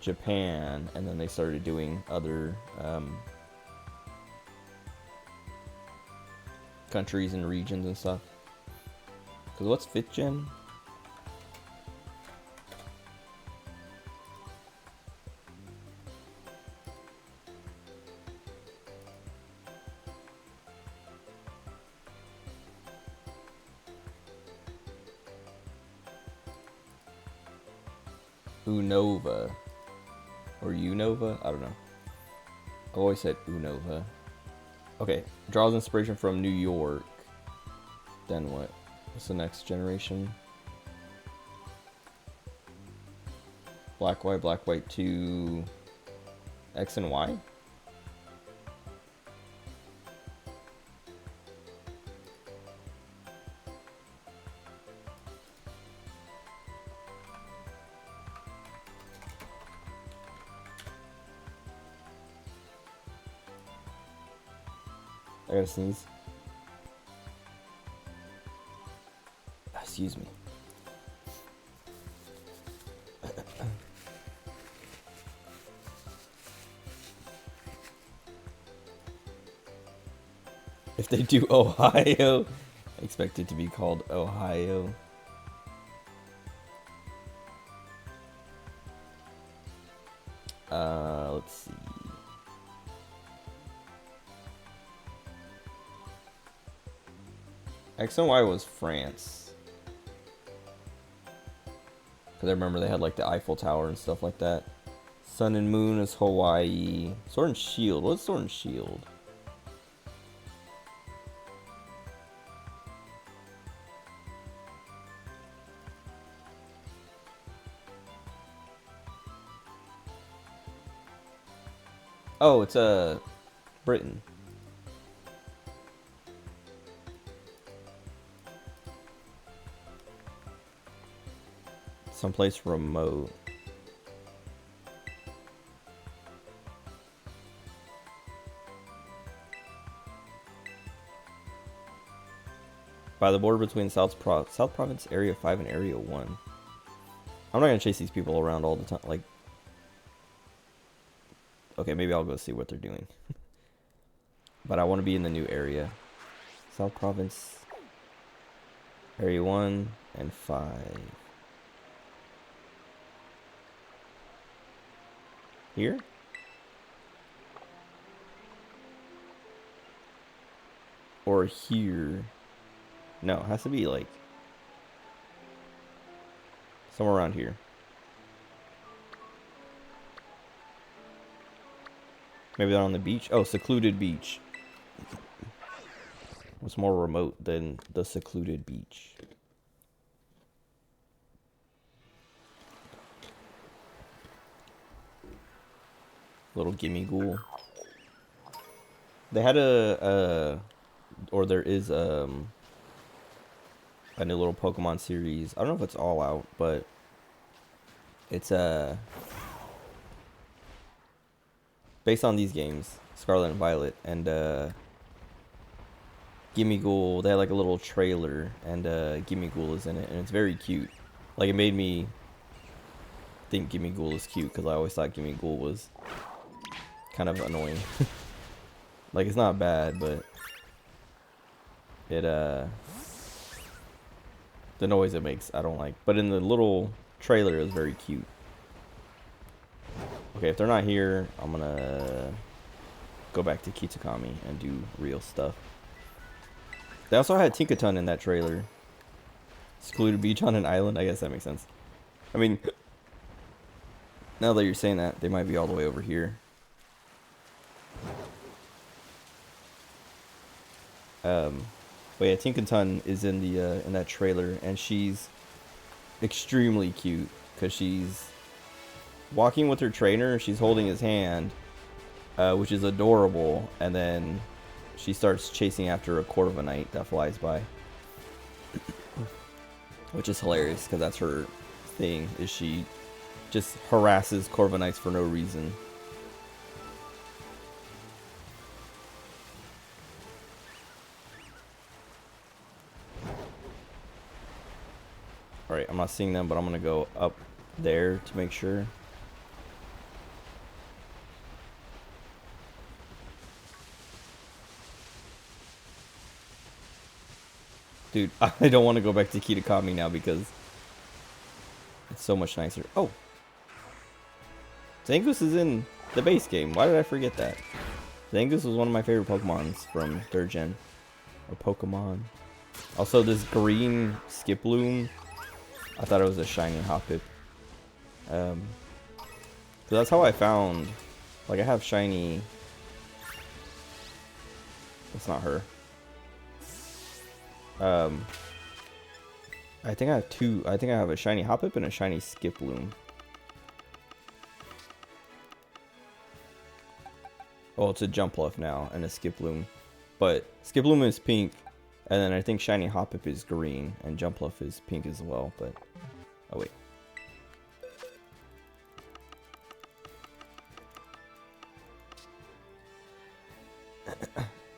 Japan, and then they started doing other countries and regions and stuff. Because what's 5th gen? Unova. Or Unova? I don't know. I've always said Unova. Okay, draws inspiration from New York. Then what? What's the next generation? Black, white 2, X and Y? I gotta sneeze. Excuse me. If they do Ohio, I expect it to be called Ohio. Let's see. X and Y was France. Because I remember they had like the Eiffel Tower and stuff like that. Sun and Moon is Hawaii. Sword and Shield. What's Sword and Shield? Oh, it's Britain. Someplace remote. By the border between South Province Area 5 and Area 1. I'm not gonna chase these people around all the time. Like, okay, maybe I'll go see what they're doing. But I want to be in the new area. South Province Area 1 and 5. Here? Or here? No, it has to be like somewhere around here. Maybe they're on the beach. Oh, secluded beach. What's more remote than the secluded beach? Little gimme ghoul. They had or there is a new little Pokemon series. I don't know if it's all out, but it's based on these games, Scarlet and Violet, and Gimme Ghoul. They had like a little trailer, and Gimme Ghoul is in it, and it's very cute. Like, it made me think Gimme Ghoul is cute, because I always thought Gimme Ghoul was kind of annoying. Like, it's not bad, but it the noise it makes I don't like. But in the little trailer, it was very cute. Okay, if they're not here, I'm gonna go back to Kitakami and do real stuff. They also had Tinkaton in that trailer. Secluded beach on an island. I guess that makes sense. I mean, now that you're saying that, they might be all the way over here. But yeah, Tinkaton is in the in that trailer, and she's extremely cute because she's walking with her trainer. She's holding his hand, which is adorable, and then she starts chasing after a Corviknight that flies by, which is hilarious because that's her thing. Is she just harasses Corviknights for no reason. Alright, I'm not seeing them, but I'm gonna go up there to make sure. Dude, I don't want to go back to Kitakami now because it's so much nicer. Oh! Zangoose is in the base game. Why did I forget that? Zangoose was one of my favorite Pokemons from 3rd Gen. Or Pokemon. Also, this green Skiploom, I thought it was a shiny Hoppip. So that's how I found, like, I have shiny. That's not her. I think I have two. I think I have a shiny Hoppip and a shiny Skiploom. Oh, it's a Jumpluff now and a Skiploom, but Skiploom is pink, and then I think shiny Hoppip is green and Jumpluff is pink as well. But oh wait.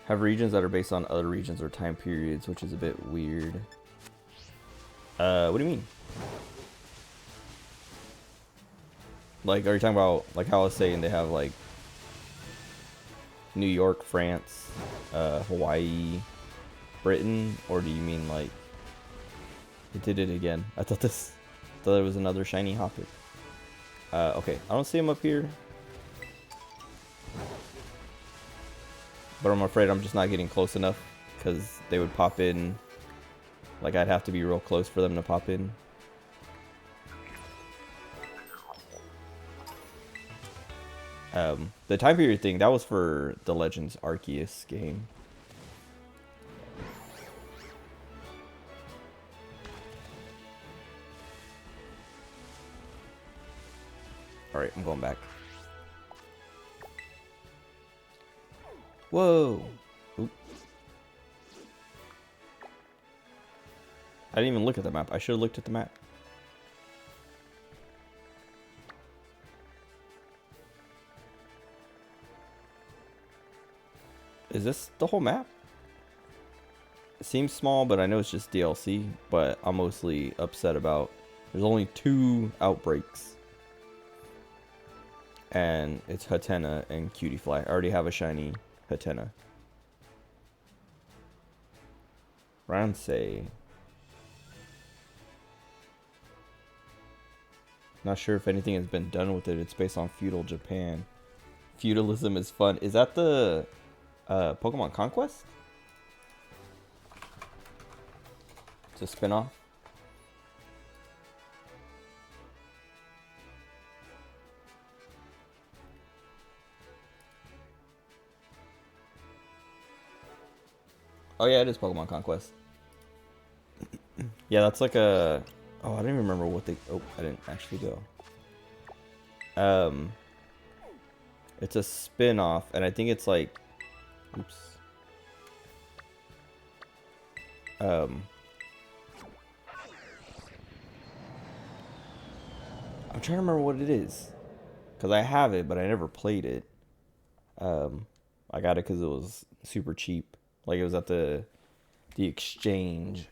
Have regions that are based on other regions or time periods, which is a bit weird. What do you mean? Like, are you talking about, like how I was saying they have like New York, France, Hawaii, Britain, or do you mean like it did it again? I thought it was another shiny Hoppip. Okay, I don't see him up here. But I'm afraid I'm just not getting close enough because they would pop in. Like, I'd have to be real close for them to pop in. The time period thing, that was for the Legends Arceus game. Alright, I'm going back. Whoa! Oop. I didn't even look at the map. I should have looked at the map. Is this the whole map? It seems small, but I know it's just DLC. But I'm mostly upset about there's only 2 outbreaks. And it's Hatena and Cutiefly. I already have a shiny Hatena. Ransei. Not sure if anything has been done with it. It's based on feudal Japan. Feudalism is fun. Is that the Pokemon Conquest? It's a spin-off. Oh yeah, it is Pokemon Conquest. Yeah, that's like a... Oh, I don't even remember what they... Oh, I didn't actually go. It's a spin-off, and I think it's like... Oops. I'm trying to remember what it is. Because I have it, but I never played it. I got it because it was super cheap. Like, it was at the exchange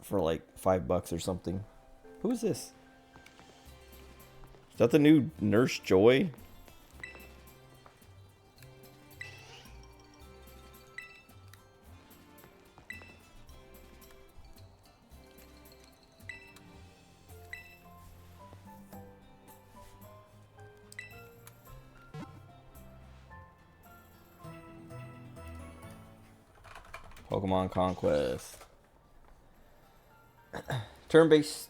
for like $5 or something. Who is this? Is that the new Nurse Joy? Pokemon Conquest. Turn-based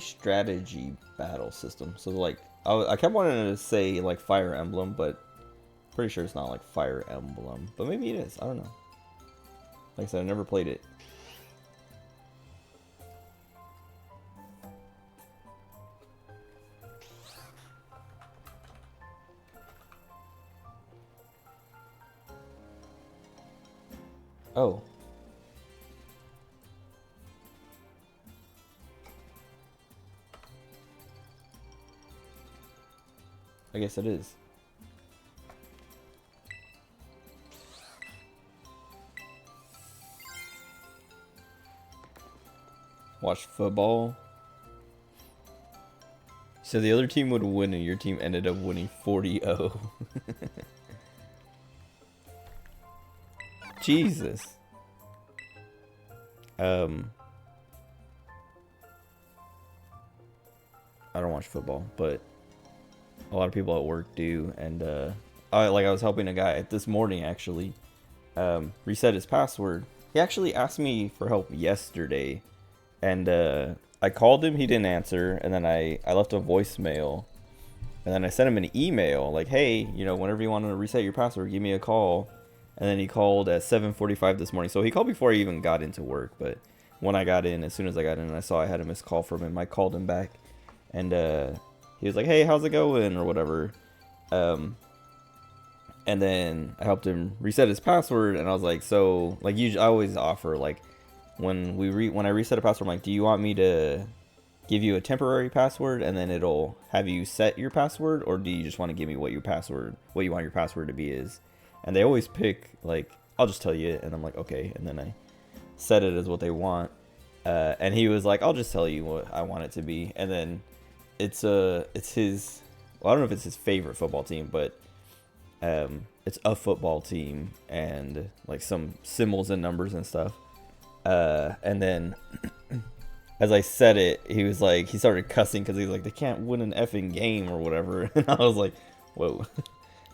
strategy battle system. So like, I kept wanting to say like Fire Emblem, but pretty sure it's not like Fire Emblem. But maybe it is. I don't know. Like I said, I never played it. Oh. I guess it is. Watch football. So the other team would win and your team ended up winning 40-0. Jesus. I don't watch football, but a lot of people at work do, and I was helping a guy this morning actually reset his password. He actually asked me for help yesterday, and I called him, he didn't answer, and then I left a voicemail, and then I sent him an email like, hey, you know, whenever you want to reset your password, give me a call. And then he called at 7:45 this morning. So he called before I even got into work. But when I got in, as soon as I got in, and I saw I had a missed call from him. I called him back, and he was like, hey, how's it going, or whatever. And then I helped him reset his password, and I was like, so like usually I always offer like when I reset a password, I'm like, do you want me to give you a temporary password and then it'll have you set your password, or do you just want to give me what you want your password to be is? And they always pick like, I'll just tell you, and I'm like, okay, and then I set it as what they want. And he was like, I'll just tell you what I want it to be. And then it's his, well, I don't know if it's his favorite football team, but it's a football team and like some symbols and numbers and stuff. And then as I said it, he started cussing because he was like, they can't win an effing game or whatever. And I was like, whoa.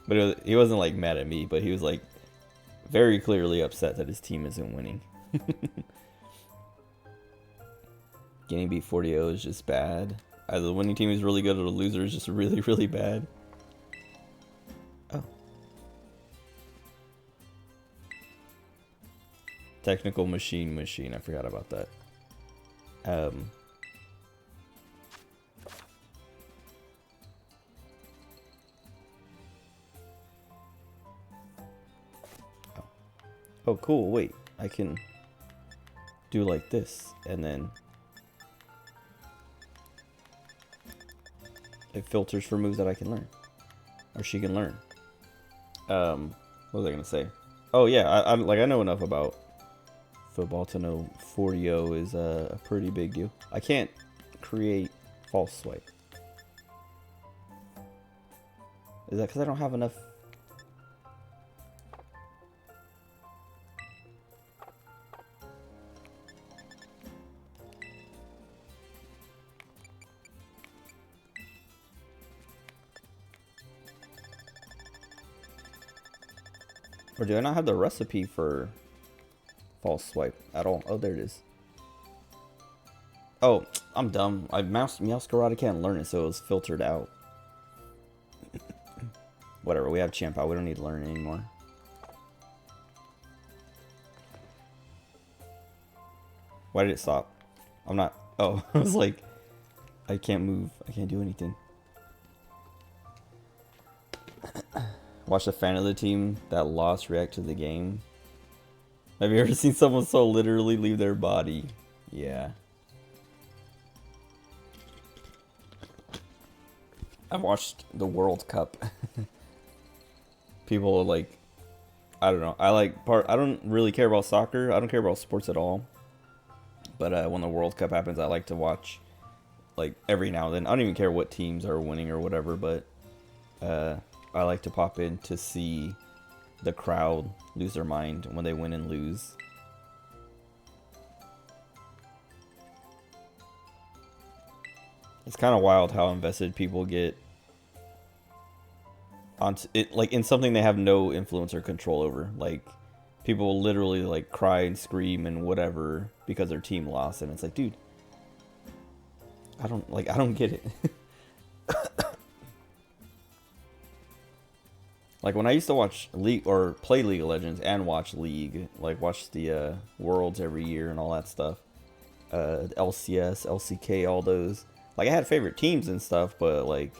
But he wasn't like mad at me, but he was like very clearly upset that his team isn't winning. Getting beat 40-0 is just bad. Either the winning team is really good or the loser is just really, really bad. Oh. Technical machine. I forgot about that. Oh, cool. Wait, I can do like this, and then it filters for moves that I can learn, or she can learn. What was I gonna say? Oh yeah, I know enough about football to know 40-0 is a pretty big deal. I can't create false swipe. Is that because I don't have enough? Or do I not have the recipe for false swipe at all? Oh, there it is. Oh, I'm dumb. Mouse Karate can't learn it, so it was filtered out. Whatever, we have Champ out. We don't need to learn it anymore. Why did it stop? I'm not... Oh, I was like... I can't move. I can't do anything. Watch a fan of the team that lost react to the game. Have you ever seen someone so literally leave their body? Yeah. I've watched the World Cup. People are like, I don't know. I don't really care about soccer. I don't care about sports at all. But when the World Cup happens, I like to watch like every now and then. I don't even care what teams are winning or whatever, but I like to pop in to see the crowd lose their mind when they win and lose. It's kind of wild how invested people get onto it, like in something they have no influence or control over. Like people will literally like cry and scream and whatever because their team lost, and it's like, dude, I don't get it. Like when I used to watch League or play League of Legends and watch League, like watch the Worlds every year and all that stuff, LCS, LCK, all those. Like I had favorite teams and stuff, but like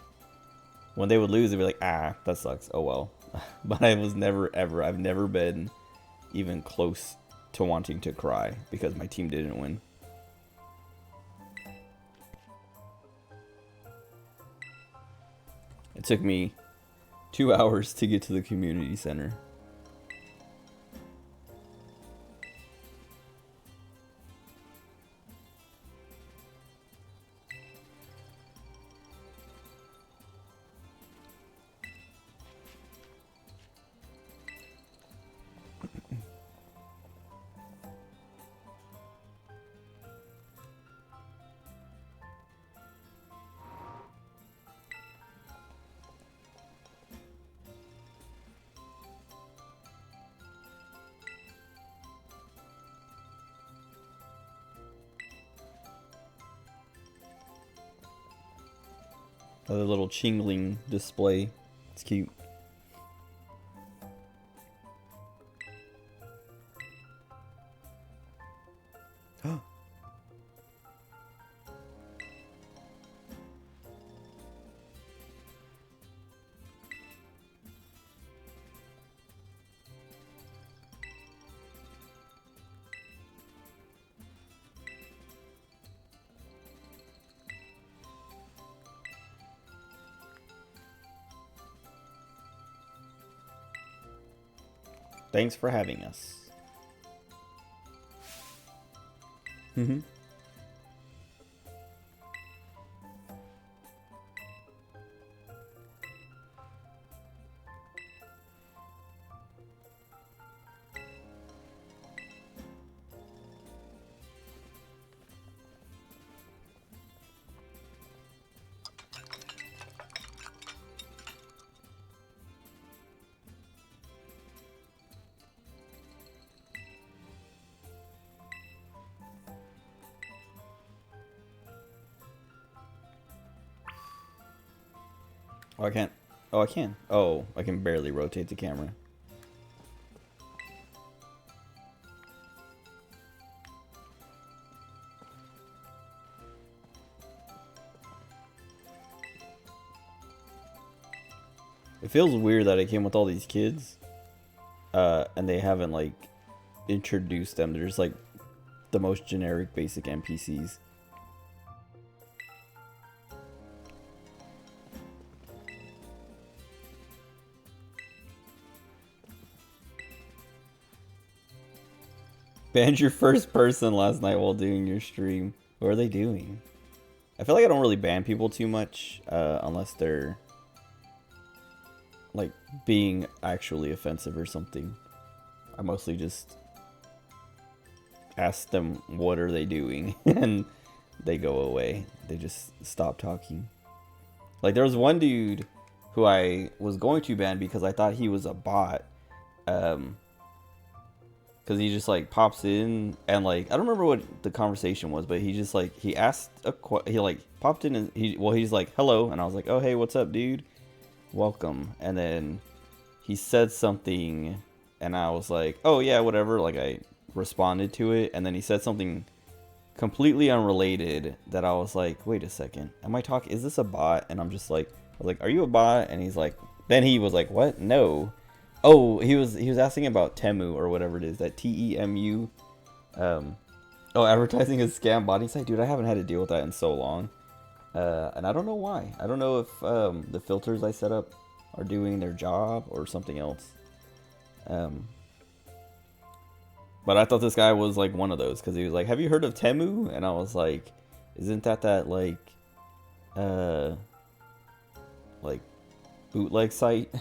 when they would lose, they'd be like, ah, that sucks. Oh well. But I've never been even close to wanting to cry because my team didn't win. It took me 2 hours to get to the community center. The little chingling display. It's cute. Thanks for having us. Mm-hmm. Oh, I can't. Oh, I can. Oh, I can barely rotate the camera. It feels weird that I came with all these kids, and they haven't like introduced them. They're just like the most generic, basic NPCs. Banned your first person last night while doing your stream. What are they doing? I feel like I don't really ban people too much, unless they're like being actually offensive or something. I mostly just ask them what are they doing and they go away. They just stop talking. Like there was one dude who I was going to ban because I thought he was a bot. Because he just like pops in and like I don't remember what the conversation was, but he just like he asked he like popped in and he's like hello, and I was like, oh hey, what's up, dude, welcome. And then he said something and I was like, oh yeah, whatever, like I responded to it, and then he said something completely unrelated that I was like, wait a second, am I talking, is this a bot? And I'm just like, I was like, are you a bot? And he's like, then he was like, what? No. Oh, he was asking about Temu or whatever it is, that TEMU. Oh, advertising a scam body site. Dude, I haven't had to deal with that in so long. And I don't know why. I don't know if the filters I set up are doing their job or something else. But I thought this guy was like one of those because he was like, have you heard of Temu? And I was like, isn't that like bootleg site?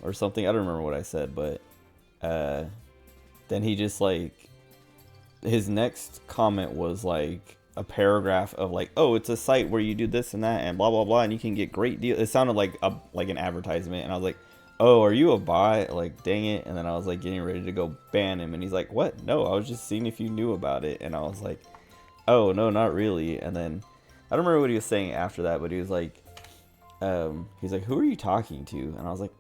Or something. I don't remember what I said, but then he just like, his next comment was like a paragraph of like, oh, it's a site where you do this and that and blah blah blah and you can get great deals. It sounded like an advertisement, and I was like, oh, are you a bot? Like, dang it. And then I was like getting ready to go ban him, and he's like, what? No, I was just seeing if you knew about it. And I was like, oh no, not really. And then I don't remember what he was saying after that, but he was like, he's like, who are you talking to? And I was like,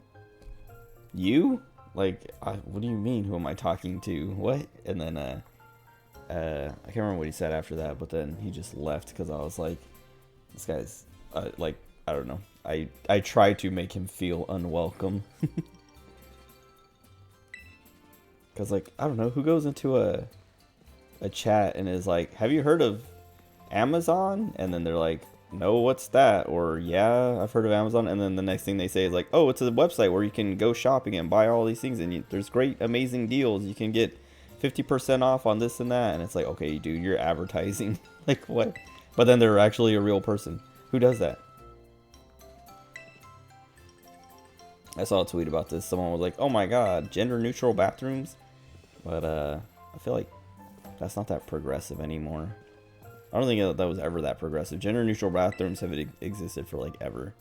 you? Like, what do you mean, who am I talking to? What? And then I can't remember what he said after that, but then he just left because I was like, this guy's like, I don't know, I tried to make him feel unwelcome. Because like, I don't know, who goes into a chat and is like, have you heard of Amazon? And then they're like, no, what's that? Or yeah, I've heard of Amazon. And then the next thing they say is like, oh, it's a website where you can go shopping and buy all these things, and there's great amazing deals. You can get 50% off on this and that. And it's like, okay, dude, you're advertising. Like, what? But then they're actually a real person. Who does that? I saw a tweet about this. Someone was like, oh my god, gender neutral bathrooms. But I feel like that's not that progressive anymore. I don't think that was ever that progressive. Gender neutral bathrooms have existed for like ever.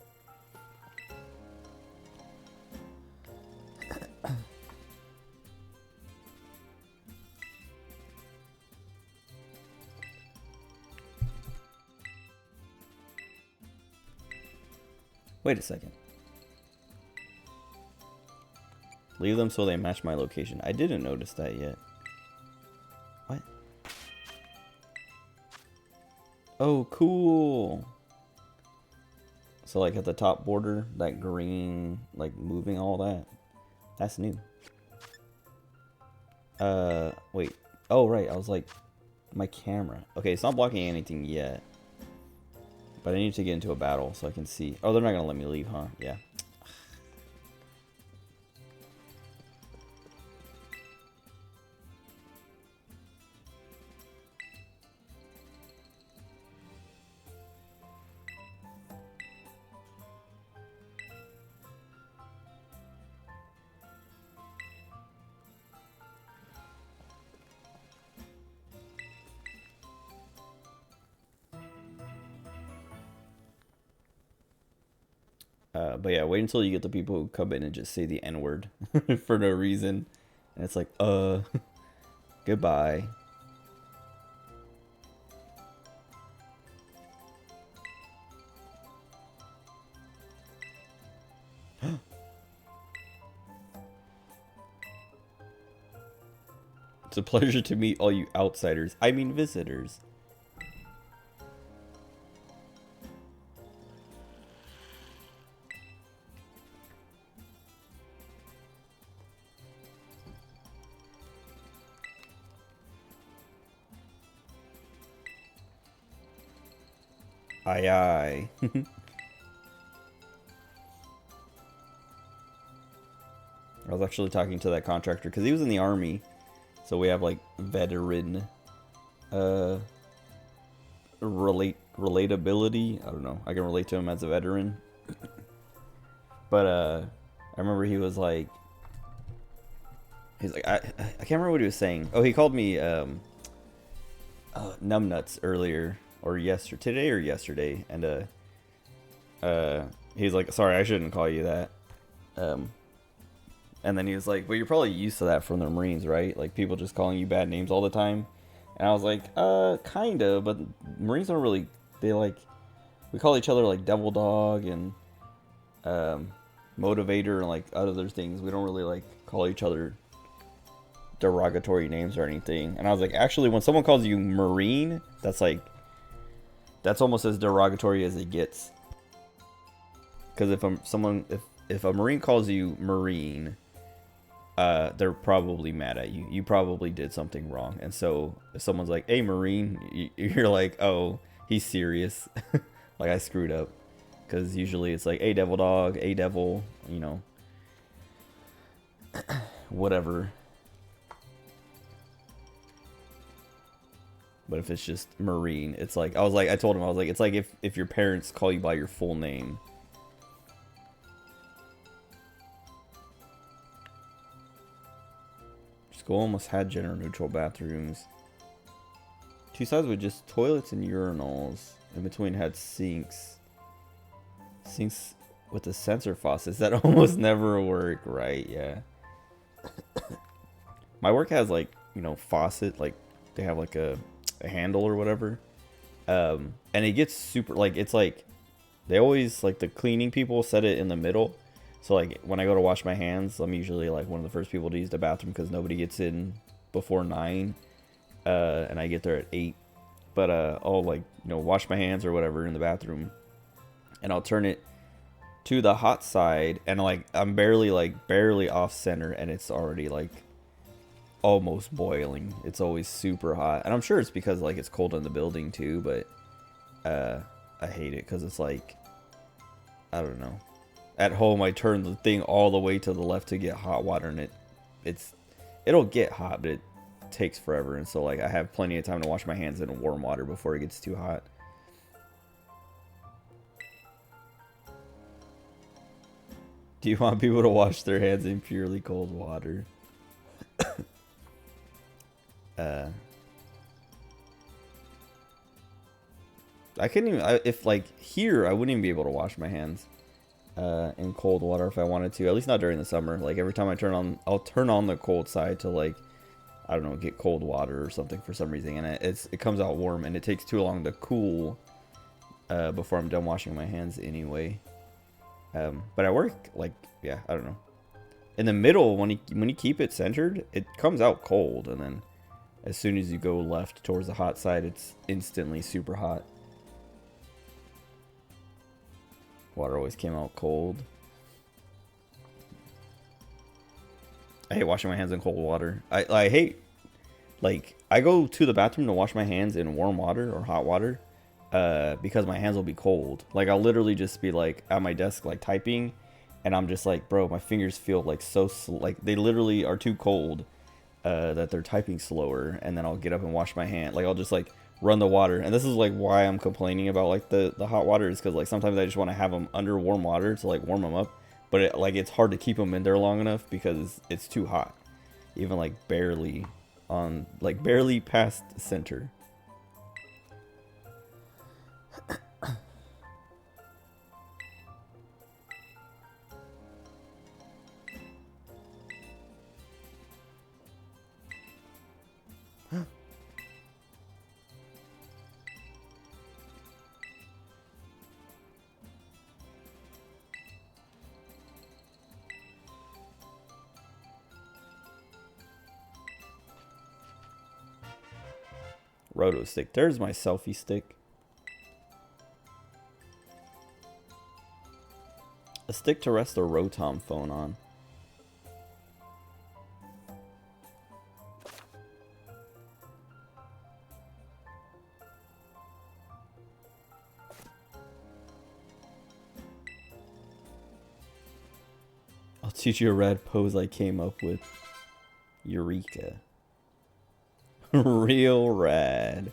Wait a second. Leave them so they match my location. I didn't notice that yet. What? Oh, cool. So like at the top border, that green, like moving all that. That's new. Wait. Oh, right. I was like, my camera. Okay, it's not blocking anything yet. But I need to get into a battle so I can see. Oh, they're not going to let me leave, huh? Yeah. But yeah, wait until you get the people who come in and just say the N-word for no reason. And it's like, goodbye. It's a pleasure to meet all you outsiders. I mean visitors. Aye, aye. I was actually talking to that contractor because he was in the army. So we have like veteran relatability. I don't know. I can relate to him as a veteran. But I remember he was like, he's like, I can't remember what he was saying. Oh, he called me numbnuts earlier or today or yesterday, and he's like, sorry, I shouldn't call you that. And then he was like, well, you're probably used to that from the Marines, right? Like people just calling you bad names all the time. And I was like, kinda, but Marines don't really, we call each other like Devil Dog and Motivator and like other things. We don't really like call each other derogatory names or anything. And I was like, actually, when someone calls you Marine, that's almost as derogatory as it gets. Because if a Marine calls you Marine, they're probably mad at you. You probably did something wrong. And so if someone's like, hey, Marine, you're like, oh, he's serious. Like I screwed up. Because usually it's like, hey, Devil Dog, hey, Devil, you know, whatever. But if it's just Marine, it's like, I told him, it's like if your parents call you by your full name. School almost had gender neutral bathrooms. Two sides with just toilets and urinals. In between had sinks. Sinks with the sensor faucets that almost never work, right? Yeah. My work has like, you know, faucet, like they have like a handle or whatever. And it gets super, like, it's like, they always, like the cleaning people set it in the middle. So like when I go to wash my hands, I'm usually like one of the first people to use the bathroom because nobody gets in before 9. And I get there at 8. But I'll like, you know, wash my hands or whatever in the bathroom. And I'll turn it to the hot side. And like I'm barely off center. And it's already like almost boiling. It's always super hot. And I'm sure it's because like it's cold in the building too. But I hate it because it's like, I don't know. At home, I turn the thing all the way to the left to get hot water, and it'll get hot, but it takes forever. And so, like, I have plenty of time to wash my hands in warm water before it gets too hot. Do you want people to wash their hands in purely cold water? I couldn't even. If like here, I wouldn't even be able to wash my hands. In cold water if I wanted to, at least not during the summer. Like every time I'll turn on the cold side to like, I don't know, get cold water or something for some reason, and it comes out warm, and it takes too long to cool before I'm done washing my hands anyway. But at work, like, yeah, I don't know. In the middle, when you keep it centered, it comes out cold, and then as soon as you go left towards the hot side, it's instantly super hot. Water always came out cold. I hate washing my hands in cold water. I hate, like, I go to the bathroom to wash my hands in warm water or hot water because my hands will be cold. Like, I'll literally just be, like, at my desk, like, typing, and I'm just like, bro, my fingers feel, like, so, like, they literally are too cold that they're typing slower, and then I'll get up and wash my hand. Like, I'll just, like, run the water. And this is, like, why I'm complaining about, like, the hot water is because, like, sometimes I just want to have them under warm water to, like, warm them up. But it's hard to keep them in there long enough because it's too hot. Even like barely past center. Roto stick. There's my selfie stick. A stick to rest the Rotom phone on. I'll teach you a rad pose I came up with. Eureka. Real rad.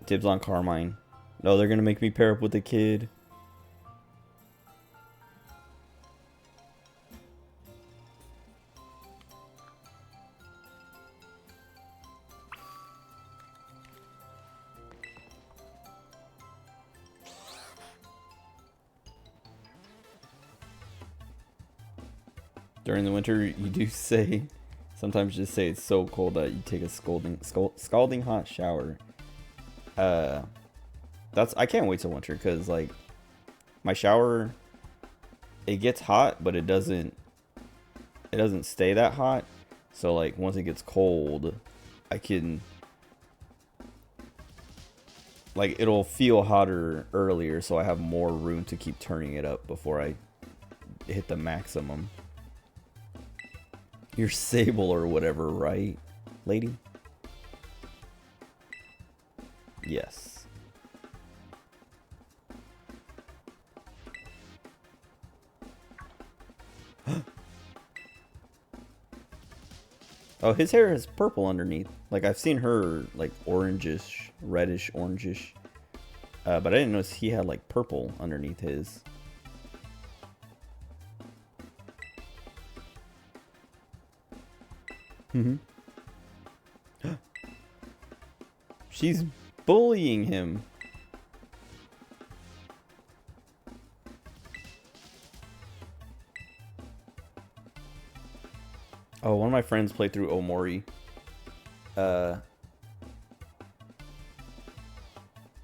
Dibs on Carmine. No, they're gonna make me pair up with the kid. During the winter, you do say, sometimes just say it's so cold that you take a scalding hot shower. I can't wait till winter because like my shower, it gets hot, but it doesn't stay that hot. So like once it gets cold, I can like it'll feel hotter earlier, so I have more room to keep turning it up before I hit the maximum. You're Sable or whatever, right, lady? Yes. Oh, his hair is purple underneath. Like, I've seen her, like, orangish, reddish, orangish. But I didn't notice he had, like, purple underneath his. She's bullying him. Oh, one of my friends played through Omori.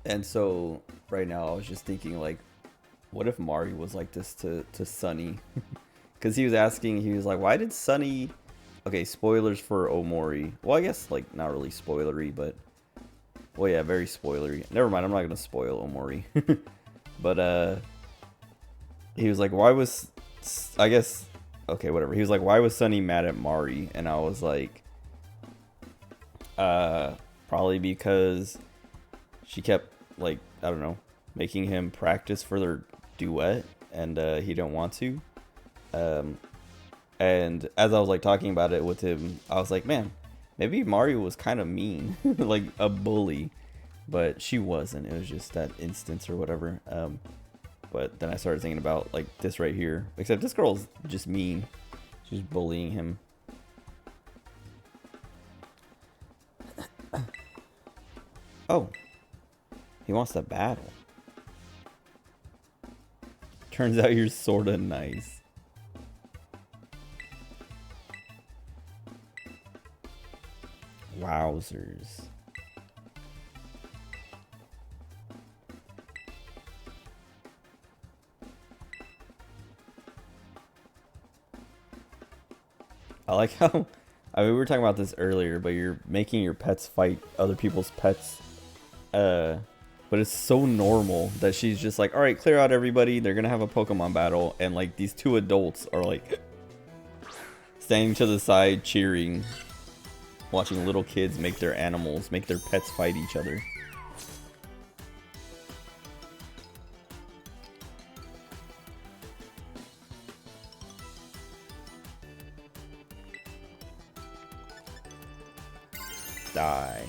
And so right now I was just thinking, like, what if Mari was like this to Sunny? Because he was asking, he was like, why did Sunny... Okay, spoilers for Omori. Well, I guess, like, not really spoilery, but... Well, yeah, very spoilery. Never mind, I'm not going to spoil Omori. But, he was like, why was... I guess... Okay, whatever. He was like, why was Sunny mad at Mari? And I was like... Probably because she kept, like, I don't know, making him practice for their duet, and he didn't want to. And as I was, like, talking about it with him, I was like, man, maybe Mario was kind of mean, like a bully, but she wasn't. It was just that instance or whatever. But then I started thinking about, like, this right here, except this girl's just mean. She's bullying him. Oh, he wants to battle. Turns out you're sorta nice. Wowzers. I like how, I mean, we were talking about this earlier, but you're making your pets fight other people's pets. But it's so normal that she's just like, all right, clear out everybody. They're going to have a Pokemon battle. And like these two adults are like standing to the side, cheering, watching little kids make their animals, make their pets fight each other. Die.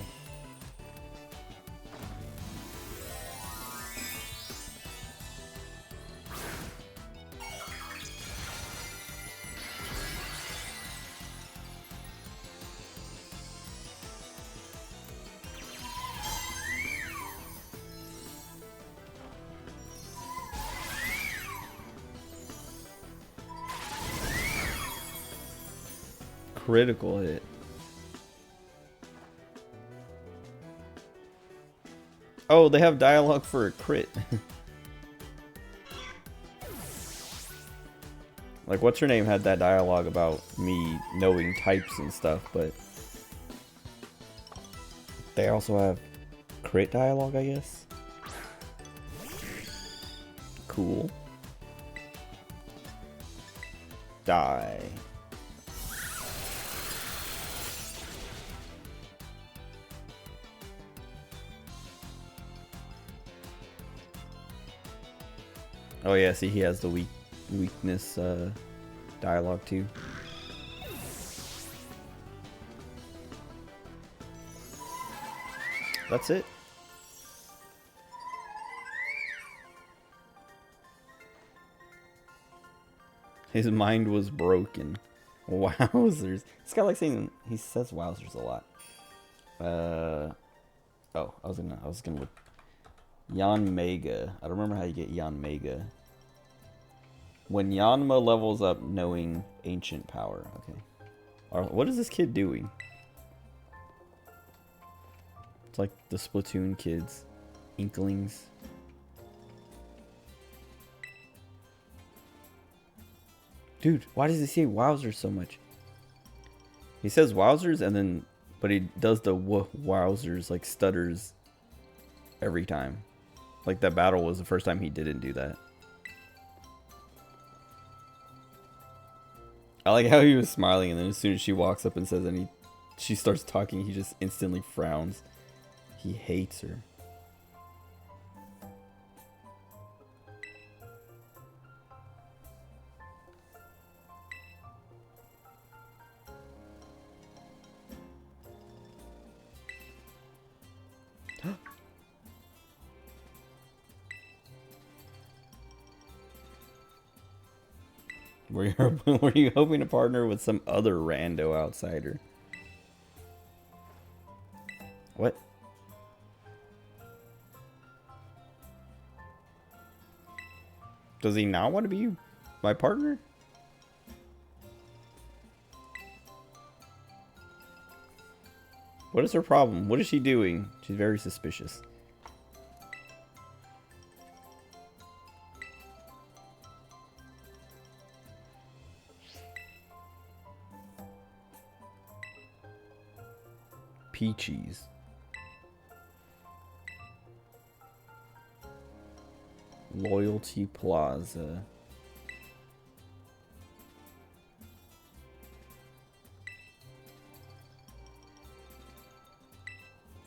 Critical hit. Oh, they have dialogue for a crit. Like, what's her name had that dialogue about me knowing types and stuff, but they also have crit dialogue, I guess. Cool. Die. Oh yeah, see, he has the weakness dialogue too. That's it. His mind was broken. Wowzers. This guy like saying, he says wowzers a lot. Oh, I was gonna look. Yanmega. I don't remember how you get Yanmega. When Yanma levels up knowing ancient power. Okay. What is this kid doing? It's like the Splatoon kids. Inklings. Dude, why does he say wowzers so much? He says wowzers and then, but he does the wowzers, like stutters every time. Like that battle was the first time he didn't do that. I like how he was smiling and then as soon as she walks up and says she starts talking, he just instantly frowns. He hates her. Were you hoping to partner with some other rando outsider? What? Does he not want to be my partner? What is her problem? What is she doing? She's very suspicious. Peaches. Loyalty Plaza.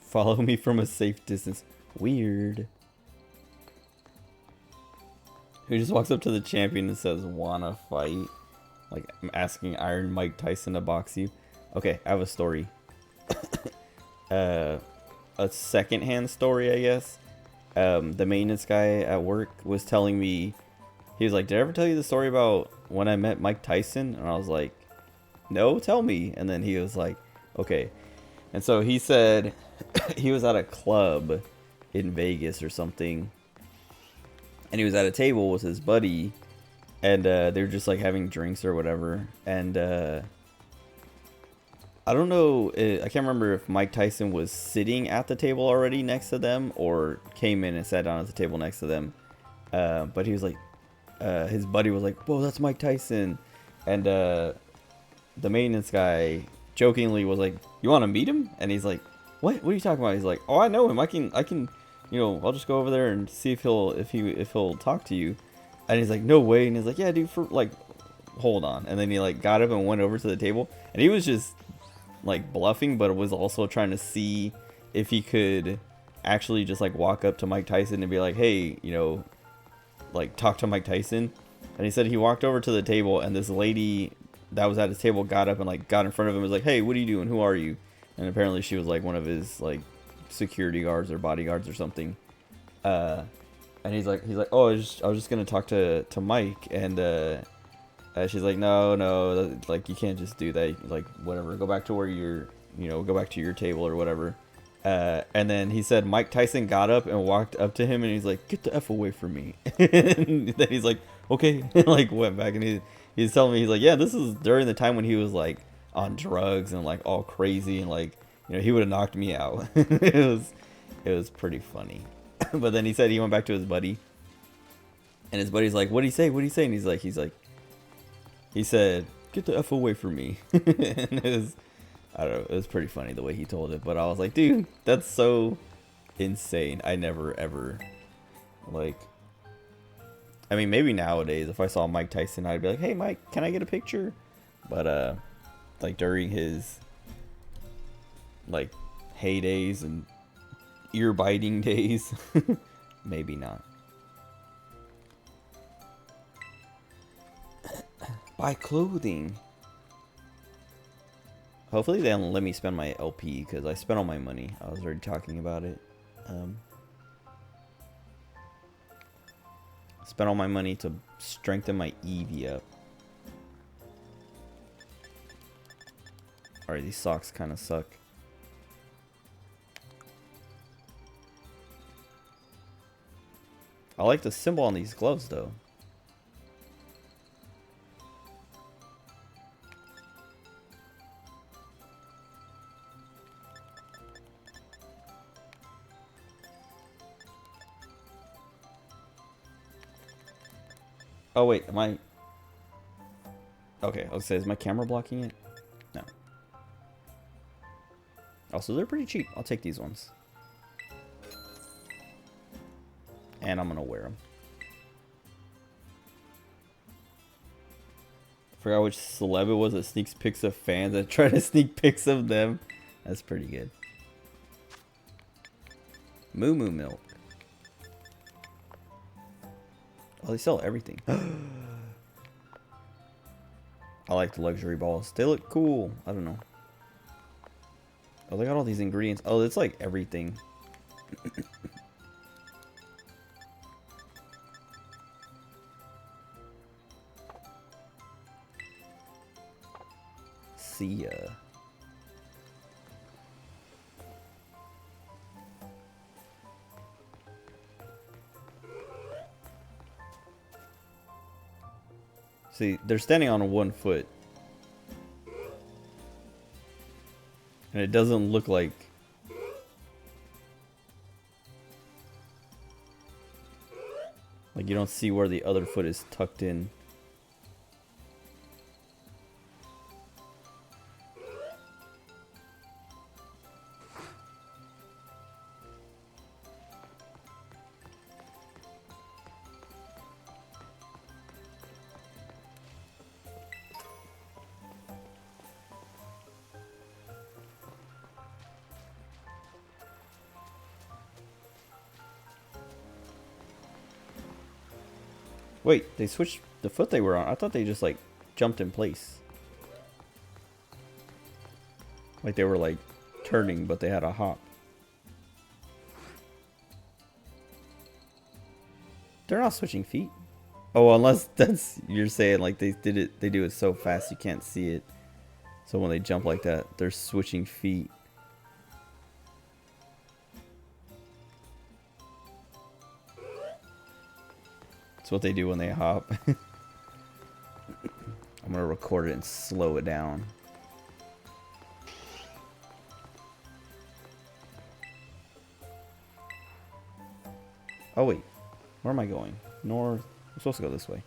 Follow me from a safe distance. Weird. Who just walks up to the champion and says, "Wanna fight?" Like, I'm asking Iron Mike Tyson to box you. Okay, I have a story. A secondhand story, I guess. The maintenance guy at work was telling me, he was like, "Did I ever tell you the story about when I met Mike Tyson?" And I was like, "No, tell me." And then he was like, "Okay." And so he said he was at a club in Vegas or something, and he was at a table with his buddy, and they were just like having drinks or whatever, and I don't know. I can't remember if Mike Tyson was sitting at the table already next to them or came in and sat down at the table next to them. But he was like, his buddy was like, "Whoa, that's Mike Tyson," and the maintenance guy jokingly was like, "You want to meet him?" And he's like, "What? What are you talking about?" He's like, "Oh, I know him. I can, you know, I'll just go over there and see if he'll talk to you." And he's like, "No way." And he's like, "Yeah, dude, for like, hold on." And then he like got up and went over to the table, and he was just like bluffing, but was also trying to see if he could actually just like walk up to Mike Tyson and be like, "Hey, you know, like talk to Mike Tyson." And he said he walked over to the table, and this lady that was at his table got up and like got in front of him and was like, "Hey, what are you doing? Who are you?" And apparently she was like one of his like security guards or bodyguards or something. And he's like, "Oh, I was just gonna talk to Mike." And she's like, no, like you can't just do that. Like whatever, go back to where go back to your table or whatever. And then he said Mike Tyson got up and walked up to him and he's like, "Get the F away from me." And then he's like, "Okay," and like went back and he's telling me, he's like, "Yeah, this is during the time when he was like on drugs and like all crazy and like, you know, he would have knocked me out." It was pretty funny. But then he said he went back to his buddy and his buddy's like, "What'd he say? What'd he say?" And he said, "Get the F away from me." And it was, I don't know, it was pretty funny the way he told it, but I was like, dude, that's so insane. I never ever, like, I mean, maybe nowadays if I saw Mike Tyson, I'd be like, "Hey Mike, can I get a picture?" But like during his like heydays and ear biting days, maybe not. Buy clothing. Hopefully they don't let me spend my LP because I spent all my money. I was already talking about it. Spent all my money to strengthen my Eevee up. Alright, these socks kind of suck. I like the symbol on these gloves though. Oh wait, am I... Okay, I was say, is my camera blocking it? No. Also, they're pretty cheap. I'll take these ones. And I'm gonna wear them. Forgot which celeb it was that sneaks pics of fans that try to sneak pics of them. That's pretty good. Moo Moo Milk. Oh, they sell everything. I like the luxury balls. They look cool. I don't know. Oh, they got all these ingredients. Oh, it's like everything. See ya. See, they're standing on one foot. And it doesn't look like... Like you don't see where the other foot is tucked in. Wait, they switched the foot they were on. I thought they just like jumped in place. Like they were like turning, but they had a hop. They're not switching feet. Oh, unless that's, you're saying like they do it so fast you can't see it. So when they jump like that, they're switching feet. That's what they do when they hop. I'm gonna record it and slow it down. Oh wait, where am I going? North. I'm supposed to go this way.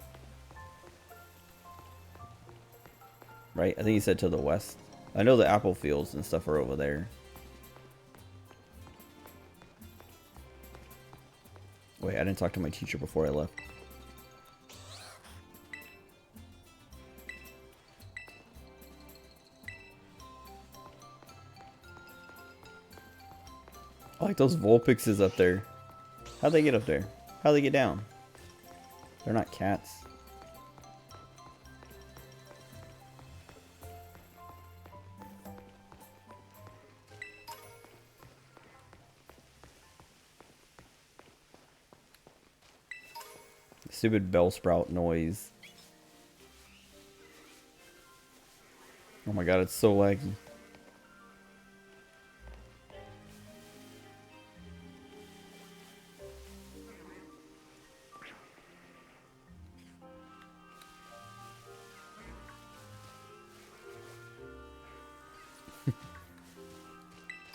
Right? I think he said to the west. I know the apple fields and stuff are over there. Wait, I didn't talk to my teacher before I left. I like those Vulpixes up there. How'd they get up there? How'd they get down? They're not cats. Stupid Bellsprout noise. Oh my god, it's so laggy.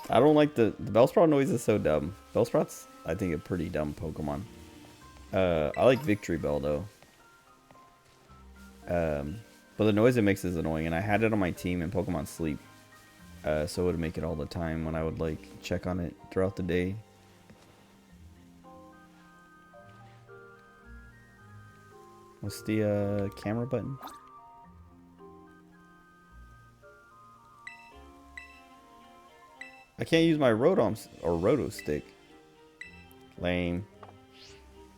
I don't like the Bellsprout noise is so dumb. Bellsprout's, I think, a pretty dumb Pokemon. I like Victory Bell though. But the noise it makes is annoying, and I had it on my team in Pokemon Sleep. So it would make it all the time when I would like check on it throughout the day. What's the camera button? I can't use my Rotom or Roto Stick. Lame.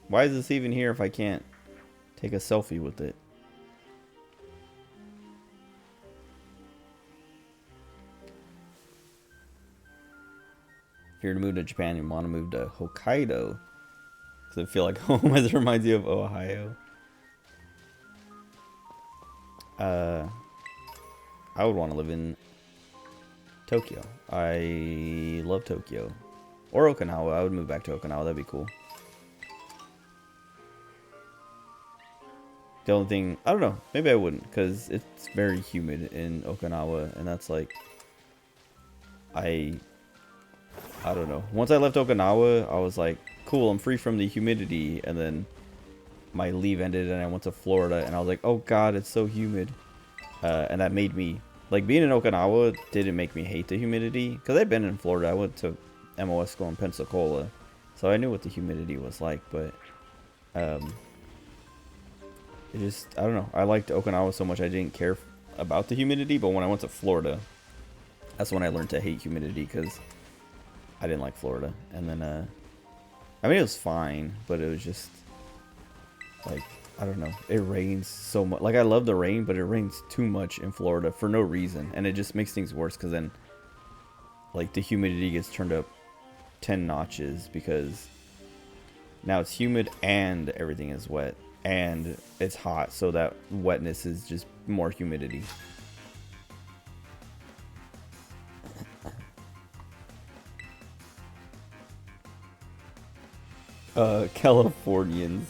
Why is this even here if I can't take a selfie with it? If you're to move to Japan, you want to move to Hokkaido. Because I feel like home as it reminds you of Ohio. I would want to live in Tokyo. I love Tokyo. Or Okinawa. I would move back to Okinawa. That'd be cool. The only thing, I don't know. Maybe I wouldn't, because it's very humid in Okinawa, and that's like, I don't know. Once I left Okinawa, I was like, cool, I'm free from the humidity, and then my leave ended, and I went to Florida, and I was like, oh god, it's so humid, and that made me, like, being in Okinawa didn't make me hate the humidity, because I'd been in Florida. I went to MOS school in Pensacola, so I knew what the humidity was like, but, it just, I don't know. I liked Okinawa so much I didn't care about the humidity, but when I went to Florida, that's when I learned to hate humidity, because I didn't like Florida. And then, I mean, it was fine, but it was just, like, I don't know. It rains so much. Like, I love the rain, but it rains too much in Florida for no reason. And it just makes things worse, because then, like, the humidity gets turned up 10 notches, because now it's humid and everything is wet. And it's hot, so that wetness is just more humidity. Californians.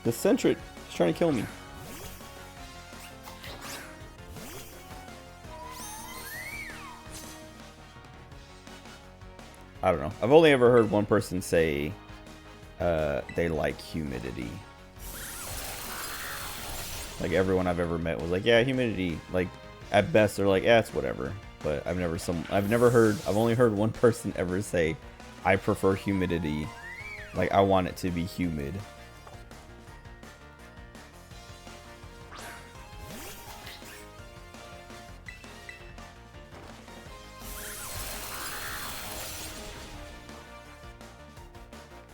The Centret is trying to kill me. I don't know. I've only ever heard one person say they like humidity. Like, everyone I've ever met was like, yeah, humidity. Like, at best they're like, yeah, it's whatever. But I've only heard one person ever say, I prefer humidity. Like, I want it to be humid.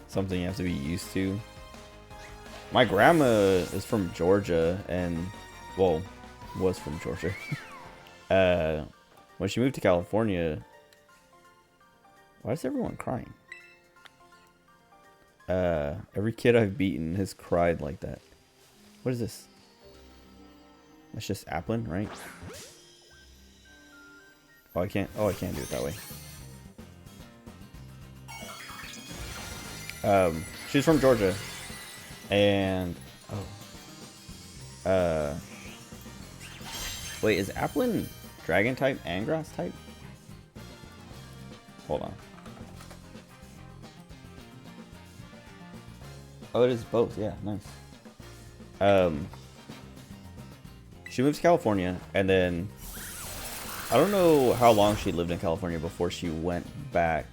Something you have to be used to. My grandma is from Georgia, and, well, was from Georgia. When she moved to California, why is everyone crying? Every kid I've beaten has cried like that. What is this? That's just Applin, right? Oh, I can't do it that way. She's from Georgia, and wait, is Applin dragon type and grass type? Hold on. Oh, it is both. Yeah, nice. She moved to California, and then I don't know how long she lived in California before she went back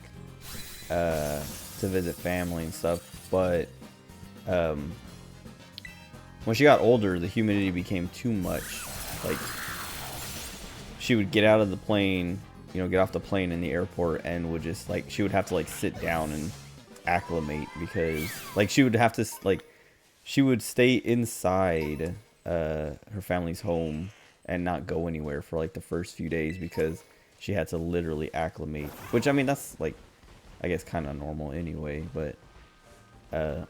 to visit family and stuff. But when she got older, the humidity became too much. Like, she would get out of the plane, you know, get off the plane in the airport, and would just like, she would have to like sit down and acclimate, because like she would have to like, she would stay inside her family's home and not go anywhere for like the first few days, because she had to literally acclimate. Which, I mean, that's like, I guess kind of normal anyway, but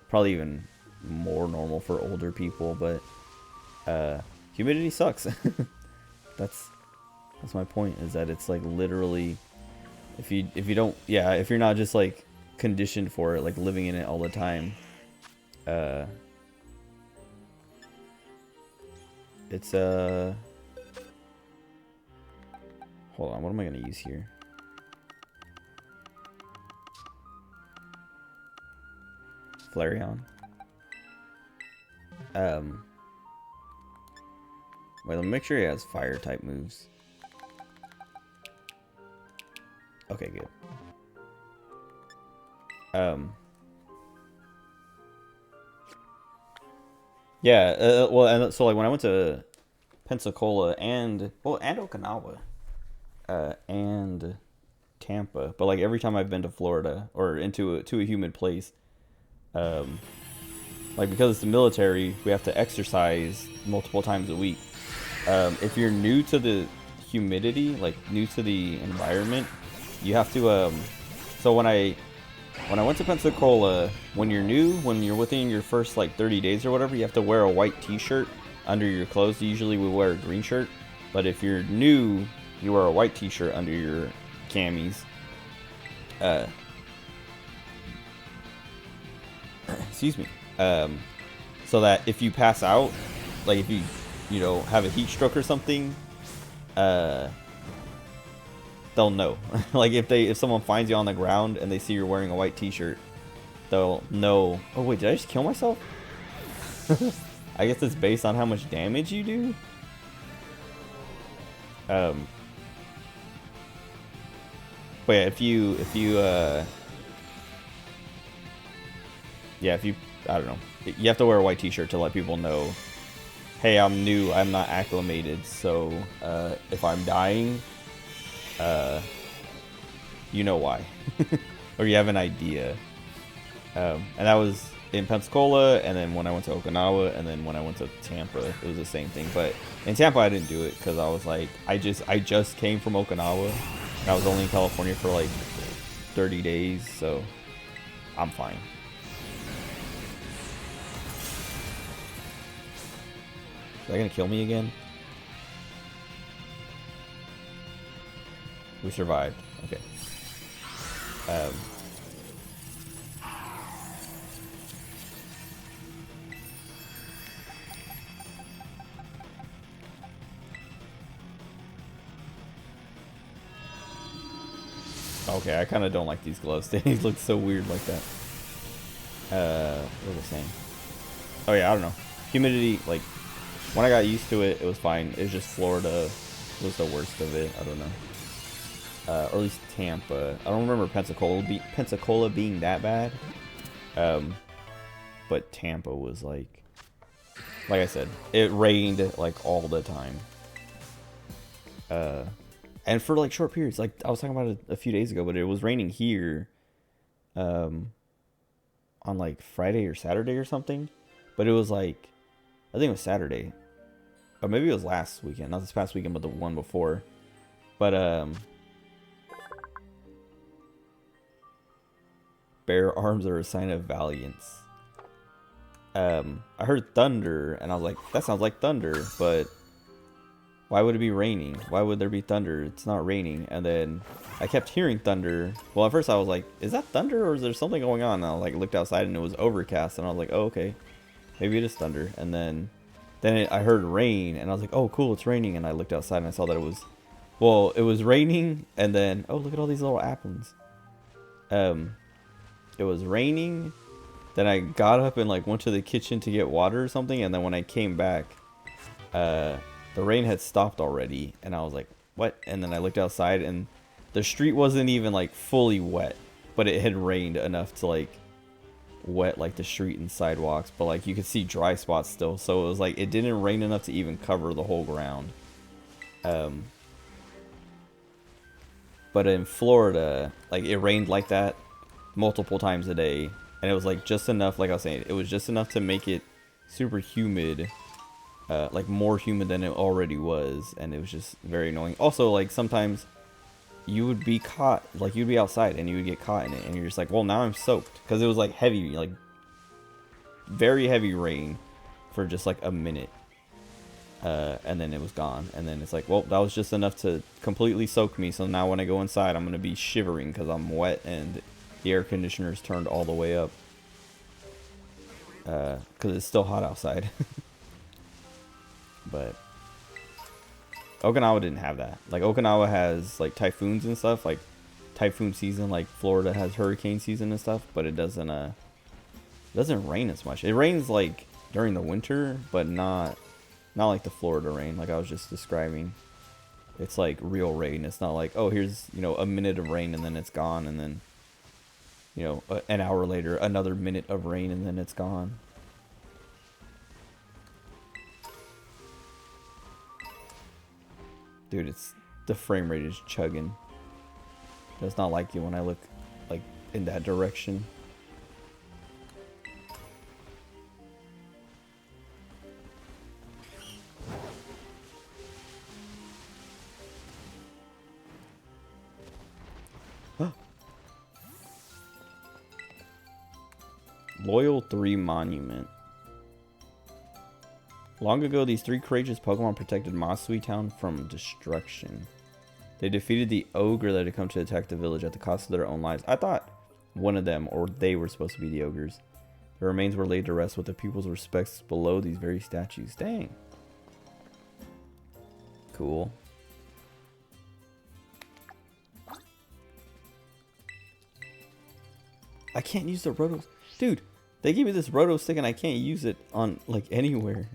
probably even more normal for older people. But humidity sucks. that's my point, is that it's like literally, if you don't, yeah, if you're not just like conditioned for it, like living in it all the time, it's hold on, what am I gonna use here? Flareon. Wait, let me make sure he has fire type moves. Okay, good. Yeah, well, and so like when I went to Pensacola and Okinawa, and Tampa, but like every time I've been to Florida or into a humid place, like because it's the military, we have to exercise multiple times a week. If you're new to the humidity, like new to the environment, you have to. So when I went to Pensacola, when you're new, when you're within your first like 30 days or whatever, you have to wear a white T-shirt under your clothes. Usually we wear a green shirt, but if you're new, you wear a white T-shirt under your camis. Excuse me. So that if you pass out, like if you know, have a heat stroke or something, they'll know. Like if someone finds you on the ground and they see you're wearing a white T-shirt, they'll know. Oh wait, did I just kill myself? I guess it's based on how much damage you do. But yeah, if you I don't know, you have to wear a white T-shirt to let people know, hey, I'm new, I'm not acclimated, so if I'm dying, you know why. Or you have an idea. And that was in Pensacola, and then when I went to Okinawa, and then when I went to Tampa, it was the same thing. But in Tampa, I didn't do it because I was like, I just came from Okinawa, and I was only in California for like 30 days, so I'm fine. Is that gonna kill me again? We survived. Okay. Okay, I kind of don't like these gloves. They look so weird like that. What was I saying? Oh yeah, I don't know. Humidity, like, when I got used to it, it was fine. It was just Florida was the worst of it. I don't know. Or at least Tampa. I don't remember Pensacola being that bad. But Tampa was like I said, it rained like all the time. And for like short periods, like I was talking about it a few days ago, but it was raining here, on like Friday or Saturday or something. But it was like, I think it was Saturday, or maybe it was last weekend, not this past weekend, but the one before. But bare arms are a sign of valiance. I heard thunder, and I was like, that sounds like thunder, but why would it be raining? Why would there be thunder? It's not raining. And then I kept hearing thunder. Well, at first I was like, is that thunder, or is there something going on? And I like looked outside, and it was overcast, and I was like, oh, okay, maybe it is thunder. And then I heard rain, and I was like, oh, cool, it's raining. And I looked outside, and I saw that it was, well, it was raining, and then, oh, look at all these little apples. It was raining, Then I got up and like went to the kitchen to get water or something, and then when I came back, the rain had stopped already, and I was like, what? And then I looked outside, and the street wasn't even like fully wet, but it had rained enough to like wet like the street and sidewalks, but like you could see dry spots still, so it was like it didn't rain enough to even cover the whole ground. But in Florida, like it rained like that multiple times a day, and it was like just enough, like I was saying, it was just enough to make it super humid, like more humid than it already was, and it was just very annoying. Also, like sometimes you would be caught, like you'd be outside and you would get caught in it, and you're just like, well, now I'm soaked, because it was like heavy, like very heavy rain for just like a minute, and then it was gone, and then it's like, well, that was just enough to completely soak me, so now when I go inside I'm gonna be shivering because I'm wet and the air conditioner's turned all the way up, because it's still hot outside. But Okinawa didn't have that. Like Okinawa has like typhoons and stuff, like typhoon season, like Florida has hurricane season and stuff, but it doesn't rain as much. It rains like during the winter, but not like the Florida rain like I was just describing. It's like real rain. It's not like, oh, here's, you know, a minute of rain and then it's gone, and then, you know, an hour later another minute of rain and then it's gone. Dude, it's the frame rate is chugging. It's not like it when I look like in that direction. Loyal 3 Monument. Long ago, these 3 courageous Pokemon protected Masui Town from destruction. They defeated the ogre that had come to attack the village at the cost of their own lives. I thought one of them, or they, were supposed to be the ogres. Their remains were laid to rest with the people's respects below these very statues. Dang. Cool. I can't use the Roto... Dude, they gave me this Roto stick and I can't use it on, like, anywhere.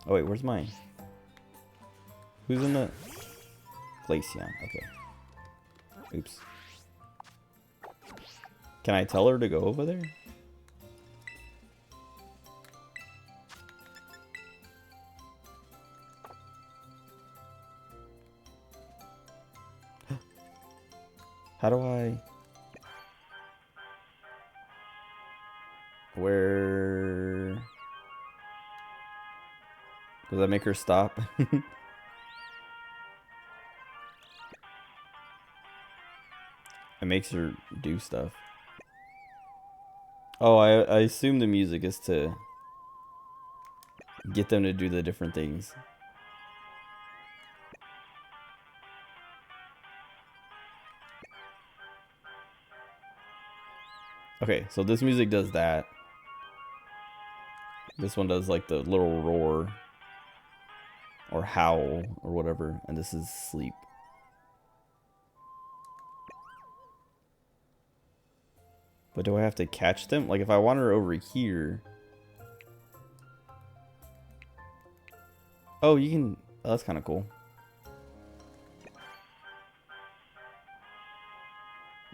Oh, wait, where's mine? Who's in the... Glaceon, okay. Oops. Can I tell her to go over there? How do I... Where... Does that make her stop? It makes her do stuff. Oh, I assume the music is to get them to do the different things. Okay, so this music does that. This one does like the little roar or howl or whatever, and this is sleep. But do I have to catch them? Like if I want her over here. Oh, you can... Oh, that's kind of cool.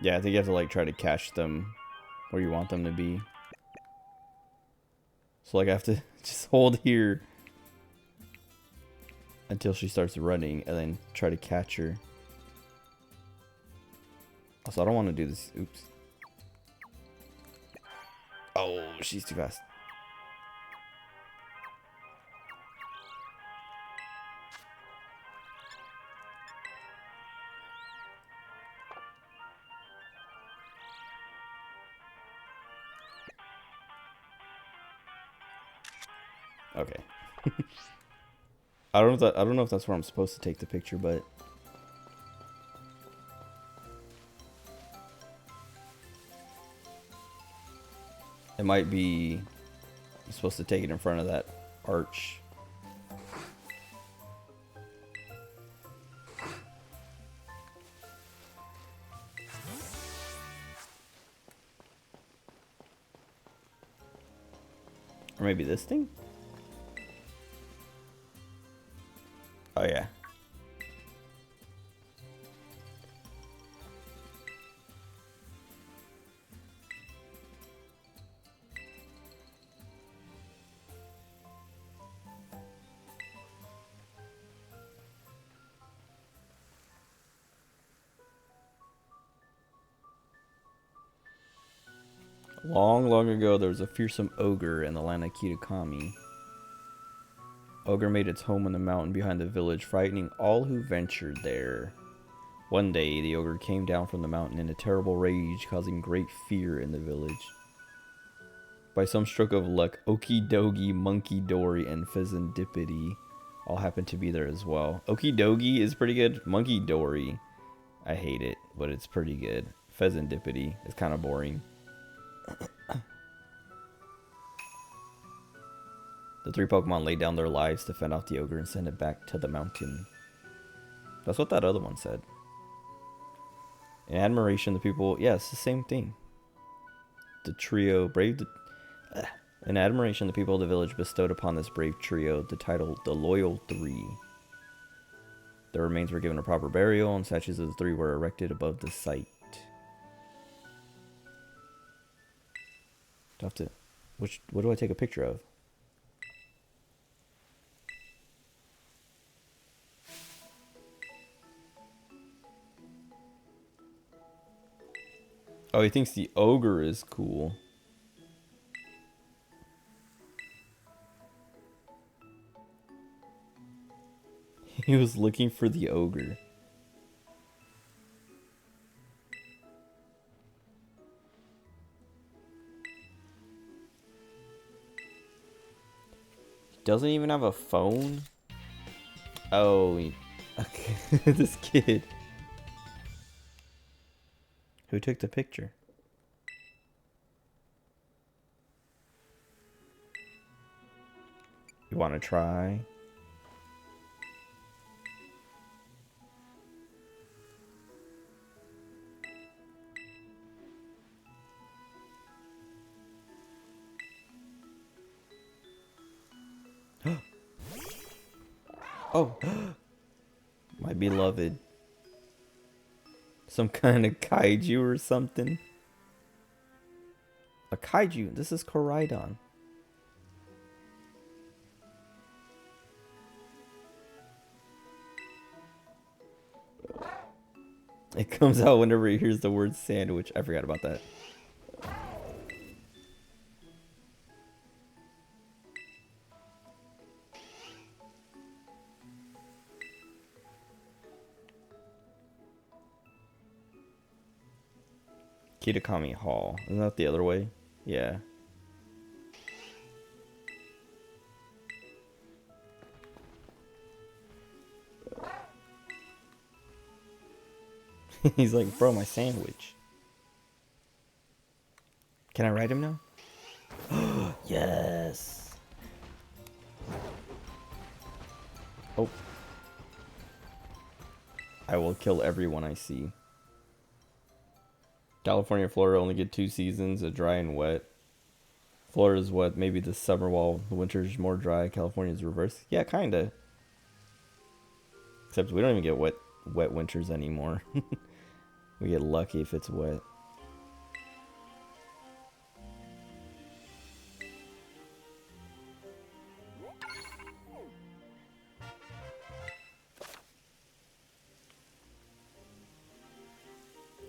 Yeah, I think you have to like try to catch them where you want them to be. So like I have to just hold here until she starts running and then try to catch her. Also, I don't want to do this. Oops. Oh, she's too fast. Okay. I don't know if that's where I'm supposed to take the picture, but it might be I'm supposed to take it in front of that arch. Or maybe this thing? Oh yeah. Long, long ago, there was a fearsome ogre in the land of Kitakami. Ogre made its home in the mountain behind the village, frightening all who ventured there. One day, the ogre came down from the mountain in a terrible rage, causing great fear in the village. By some stroke of luck, Okie Dogie, Monkey Dory, and Pheasantipity all happened to be there as well. Okie Dogie is pretty good. Monkey Dory, I hate it, but it's pretty good. Pheasantipity is kind of boring. The three Pokemon laid down their lives to fend off the ogre and send it back to the mountain. That's what that other one said. In admiration, the people... Yeah, it's the same thing. The trio braved... In admiration, the people of the village bestowed upon this brave trio the title the Loyal Three. Their remains were given a proper burial, and statues of the three were erected above the site. Do I have to... What do I take a picture of? Oh, he thinks the ogre is cool. He was looking for the ogre. He doesn't even have a phone? Oh, okay. This kid. Who took the picture? You want to try? Oh, my beloved. Some kind of kaiju or something. A kaiju. This is Koraidon. It comes out whenever he hears the word sandwich. I forgot about that. Kitakami Hall. Isn't that the other way? Yeah. He's like, bro, my sandwich. Can I ride him now? Yes. Oh. I will kill everyone I see. California and Florida only get 2 seasons, a dry and wet. Florida's wet, maybe the summer while the winter's more dry. California's reverse. Yeah, kinda. Except we don't even get wet winters anymore. We get lucky if it's wet.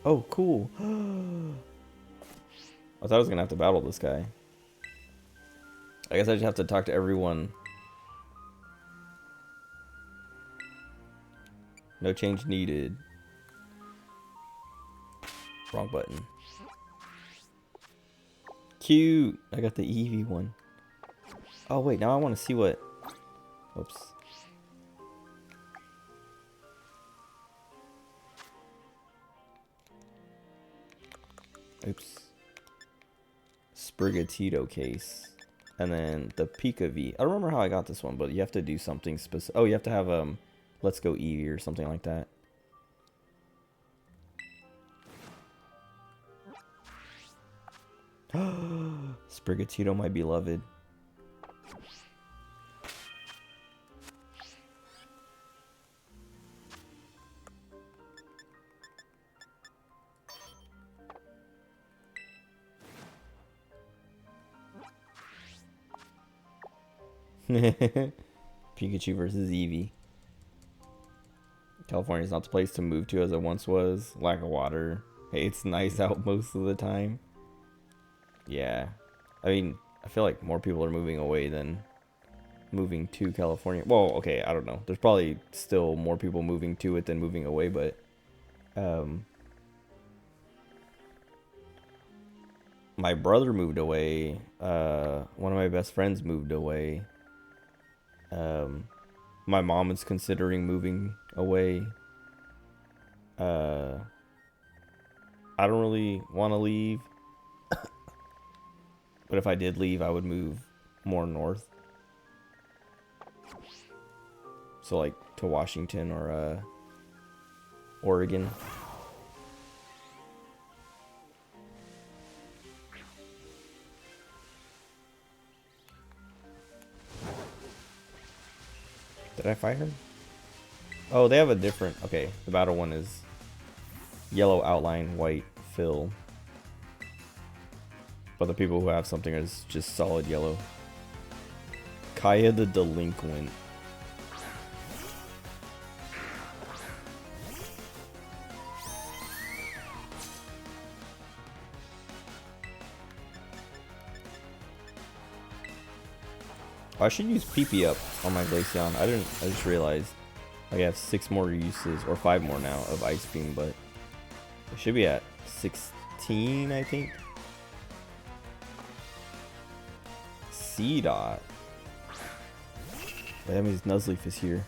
Oh, cool. I thought I was gonna have to battle this guy. I guess I just have to talk to everyone. No change needed. Wrong button. Cute. I got the Eevee one. Oh wait, now I want to see what... Oops. Oops. Sprigatito case. And then the Pika V. I don't remember how I got this one, but you have to do something specific. Oh, you have to have Let's Go Eevee or something like that. Sprigatito, my beloved. Pikachu versus Eevee. California's not the place to move to as it once was. Lack of water. Hey, it's nice out most of the time. Yeah. I mean, I feel like more people are moving away than moving to California. Well, okay, I don't know. There's probably still more people moving to it than moving away, but my brother moved away. One of my best friends moved away. My mom is considering moving away. I don't really want to leave. But if I did leave, I would move more north. So like to Washington or Oregon. Did I fight her? Oh, they have a different... Okay, the battle one is yellow outline, white fill. But the people who have something is just solid yellow. Kaya the Delinquent. I should use PP up on my Glaceon. I just realized I have 6 more uses, or 5 more now, of Ice Beam, but it should be at 16, I think. C-Dot. That means Nuzleaf is here.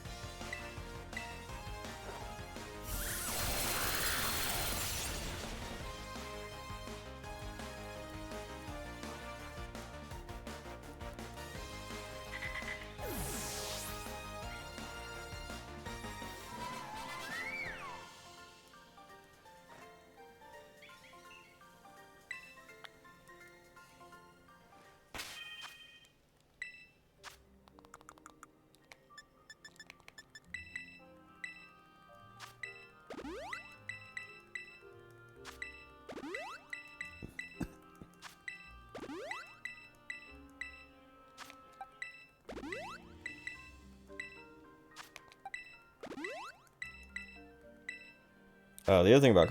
The other thing about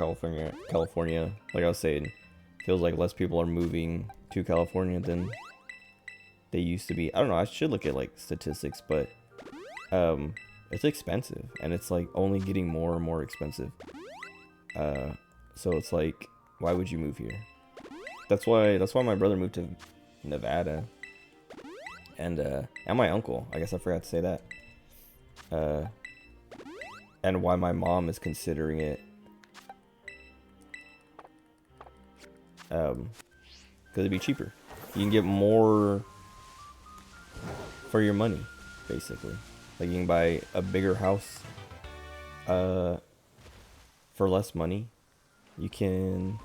California, like I was saying, feels like less people are moving to California than they used to be. I don't know, I should look at like statistics, but it's expensive, and it's like only getting more and more expensive. So it's like, why would you move here? That's why my brother moved to Nevada, and my uncle. I guess I forgot to say that. And why my mom is considering it. Because it'd be cheaper. You can get more for your money, basically. Like you can buy a bigger house for less money. You can...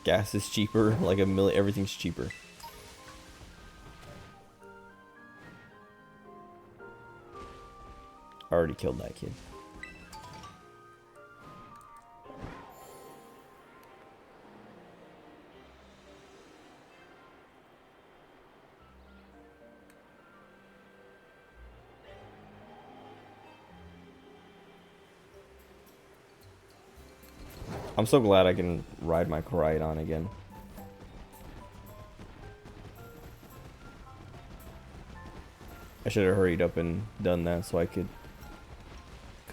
Gas is cheaper, like everything's cheaper. I already killed that kid. I'm so glad I can ride my Koraidon again. I should have hurried up and done that so I could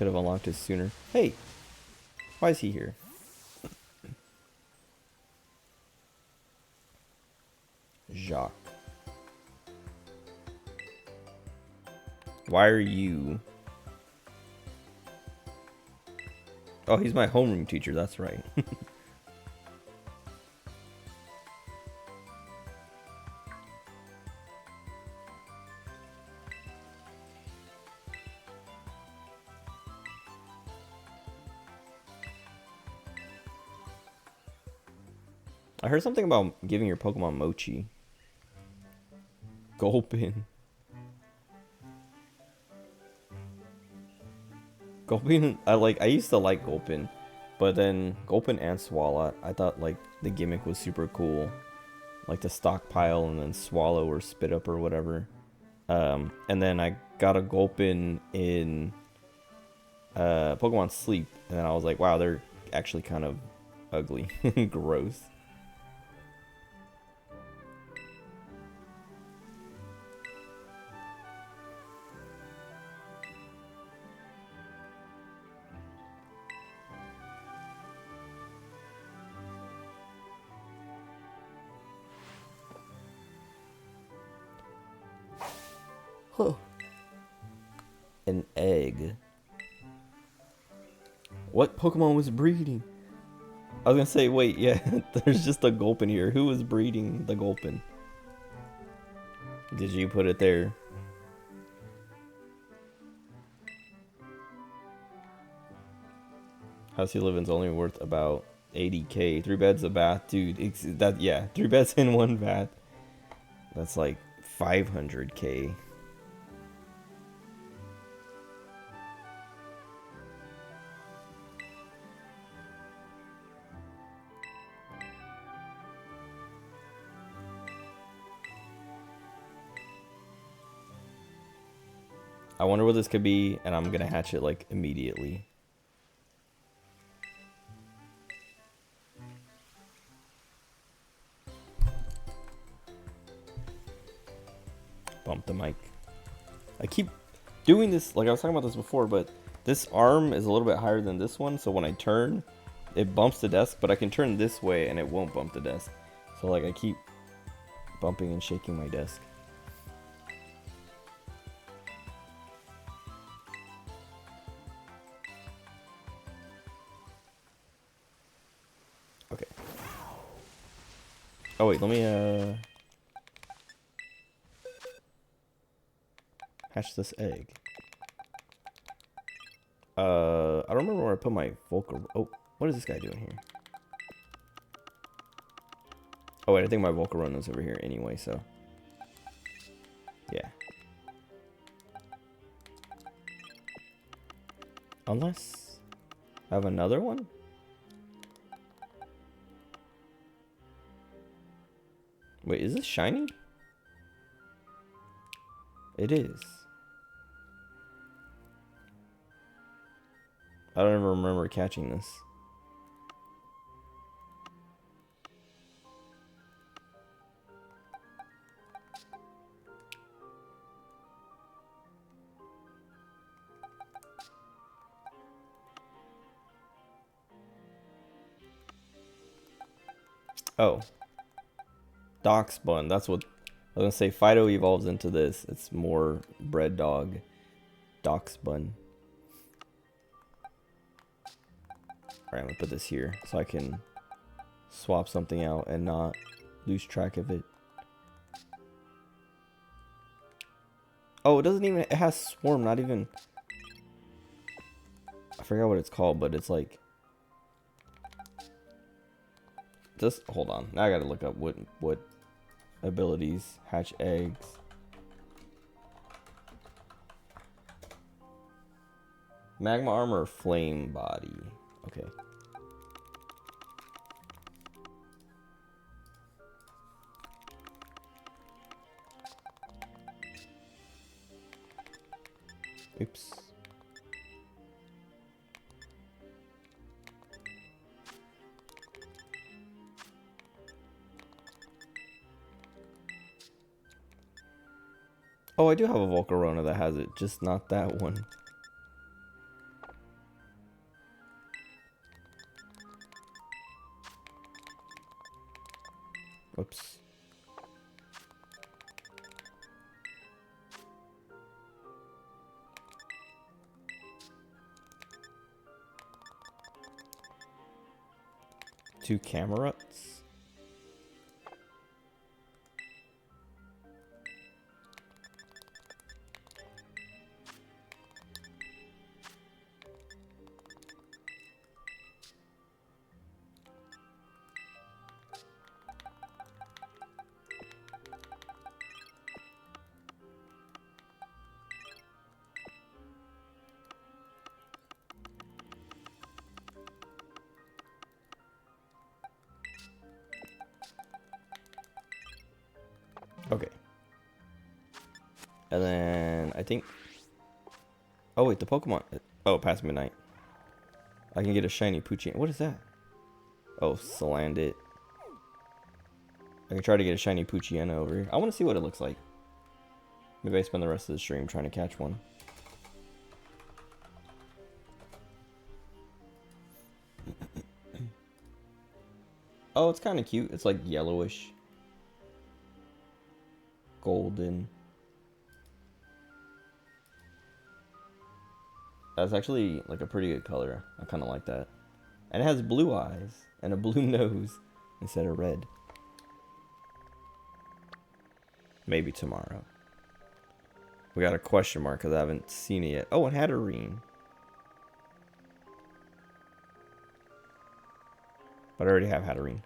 have unlocked it sooner. Hey! Why is he here? Jacques. Why are you... Oh, he's my homeroom teacher, that's right. I heard something about giving your Pokemon Mochi. Gulpin. Gulpin, I used to like Gulpin, but then Gulpin and Swallow, I thought like the gimmick was super cool, like to stockpile and then swallow or spit up or whatever. And then I got a Gulpin in Pokemon Sleep, and then I was like, wow, they're actually kind of ugly, gross. Huh. An egg. What Pokemon was breeding? I was gonna say, wait, yeah, there's just a Gulpin here. Who was breeding the Gulpin? Did you put it there? House you live in's only worth about 80k. 3 beds a bath, dude. Yeah, 3 beds in 1 bath. That's like 500k. I wonder what this could be, and I'm gonna hatch it like immediately. Bump the mic. I keep doing this, like I was talking about this before, but this arm is a little bit higher than this one, so when I turn, it bumps the desk, but I can turn this way and it won't bump the desk. So like I keep bumping and shaking my desk. Okay. Oh wait, let me hatch this egg. I don't remember where I put my Volcar. Oh, what is this guy doing here? Oh wait, I think my Volcarona is over here anyway, so yeah. Unless I have another one? Wait, is this shiny? It is. I don't even remember catching this. Oh. Doxbun, that's what I was gonna say. Fido evolves into this. It's more bred dog. Doxbun. Alright, I'm gonna put this here so I can swap something out and not lose track of it. Oh, it doesn't even, it has Swarm, not even, I forgot what it's called, but it's like, just, hold on, now I gotta look up what abilities, hatch eggs. Magma armor, flame body, okay. Oops. Oh, I do have a Volcarona that has it, just not that one. Whoops. Two Cameruts. And then I think... Oh, wait, the Pokemon... Oh, past midnight. I can get a shiny Poochie. What is that? Oh, Salandit. I can try to get a shiny Poochyena over here. I want to see what it looks like. Maybe I spend the rest of the stream trying to catch one. Oh, it's kind of cute. It's like yellowish. Golden. That's actually like a pretty good color. I kind of like that. And it has blue eyes and a blue nose instead of red. Maybe tomorrow. We got a question mark because I haven't seen it yet. Oh, it had a Hatterene. But I already have Hatterene.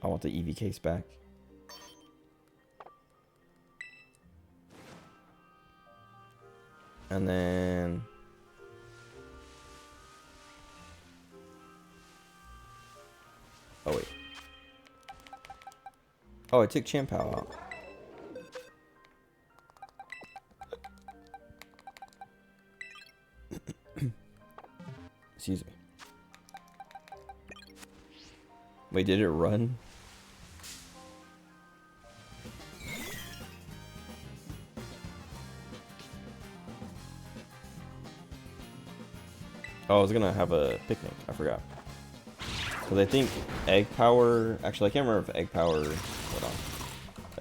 I want the EV case back. And then... Oh, wait. Oh, I took Champao out. Excuse me. Wait, did it run? Oh, I was gonna have a picnic. I forgot. Because I think egg power... Actually, I can't remember if egg power... Hold on.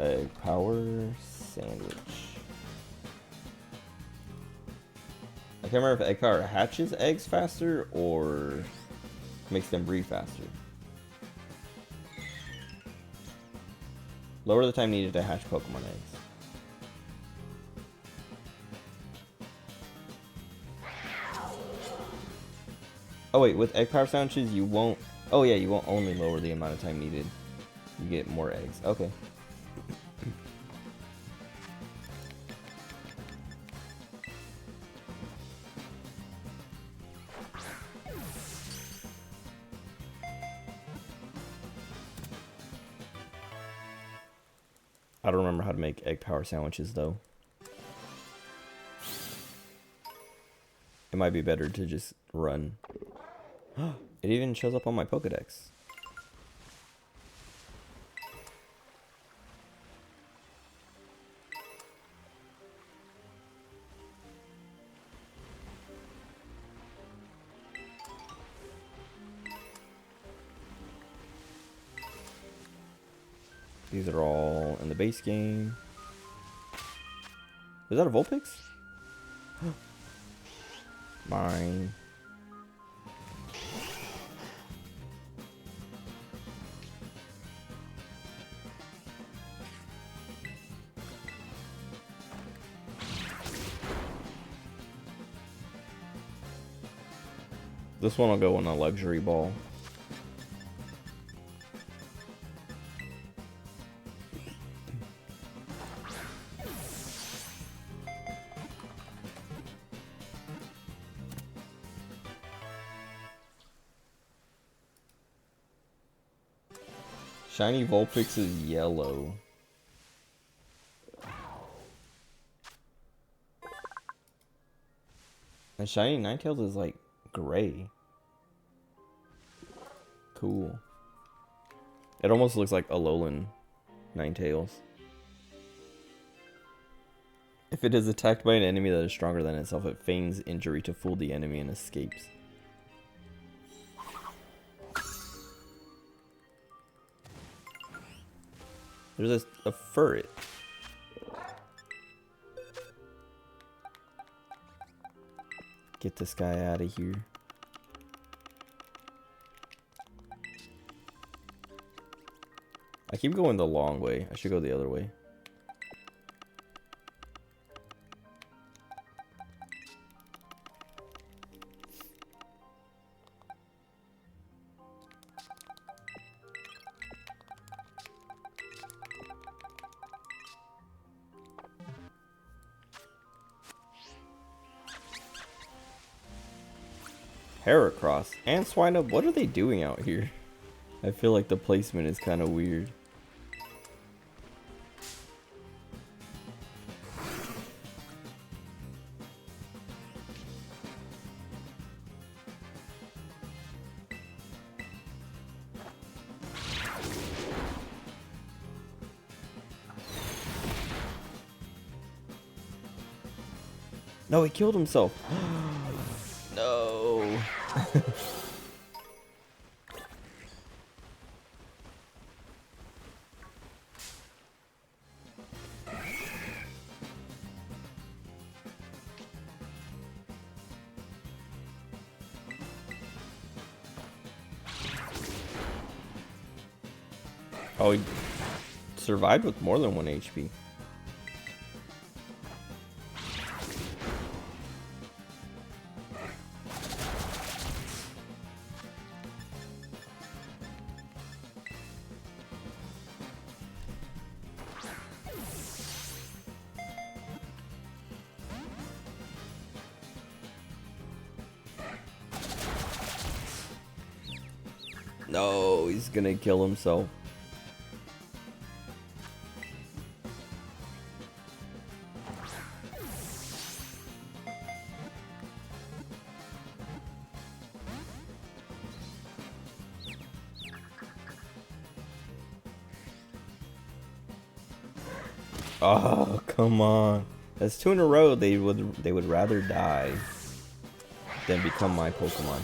Egg power sandwich. I can't remember if egg power hatches eggs faster or makes them breed faster. Lower the time needed to hatch Pokemon eggs. Oh wait, with egg power sandwiches you won't... Oh yeah, you won't only lower the amount of time needed. You get more eggs. Okay. I don't remember how to make egg power sandwiches though. It might be better to just run. It even shows up on my Pokedex. These are all in the base game. Is that a Vulpix? Mine. This one will go on a luxury ball. Shiny Vulpix is yellow. And Shiny Ninetales is like gray. Cool. It almost looks like Alolan Ninetales. If it is attacked by an enemy that is stronger than itself, it feigns injury to fool the enemy and escapes. There's a Furret. Get this guy out of here. I keep going the long way. I should go the other way. Heracross and Swinub, what are they doing out here? I feel like the placement is kind of weird. No, he killed himself. No. Oh, he survived with more than 1 HP. No, he's gonna kill himself. Oh, come on. That's 2 in a row. They would rather die than become my Pokemon.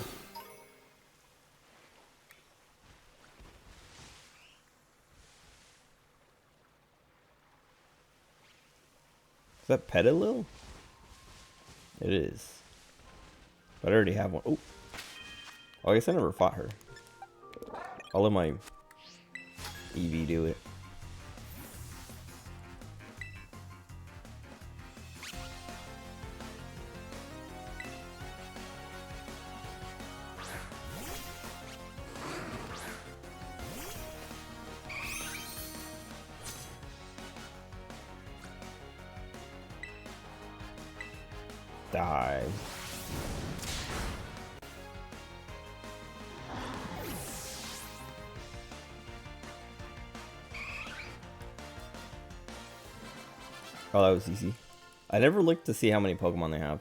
Is that Petilil? It is. But I already have one. Oh, I guess I never fought her. I'll let my Eevee do it. Die. Oh, that was easy. I never looked to see how many Pokemon they have.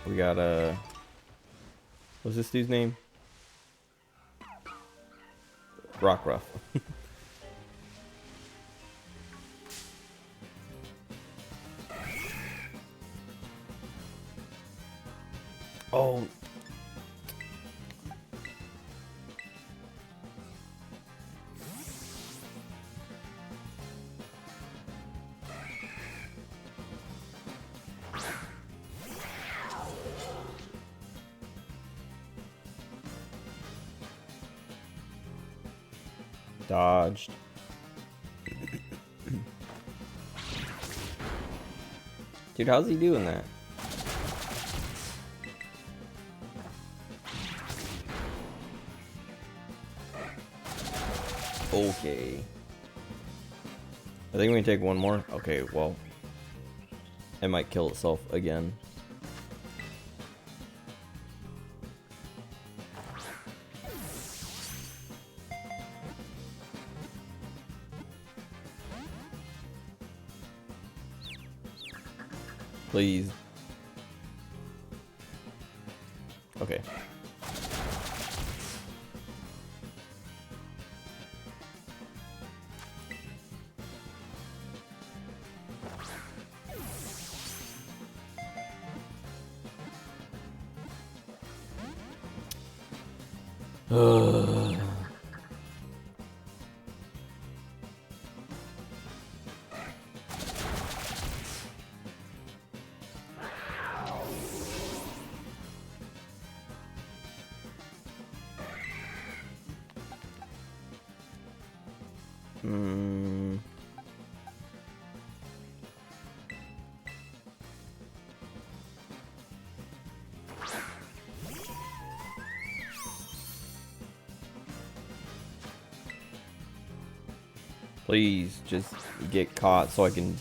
We got what's this dude's name? Rockruff. Oh. Dodged. Dude, how's he doing that? Okay. I think we can take one more. Okay, well. It might kill itself again. Please. Okay. Please just get caught so I can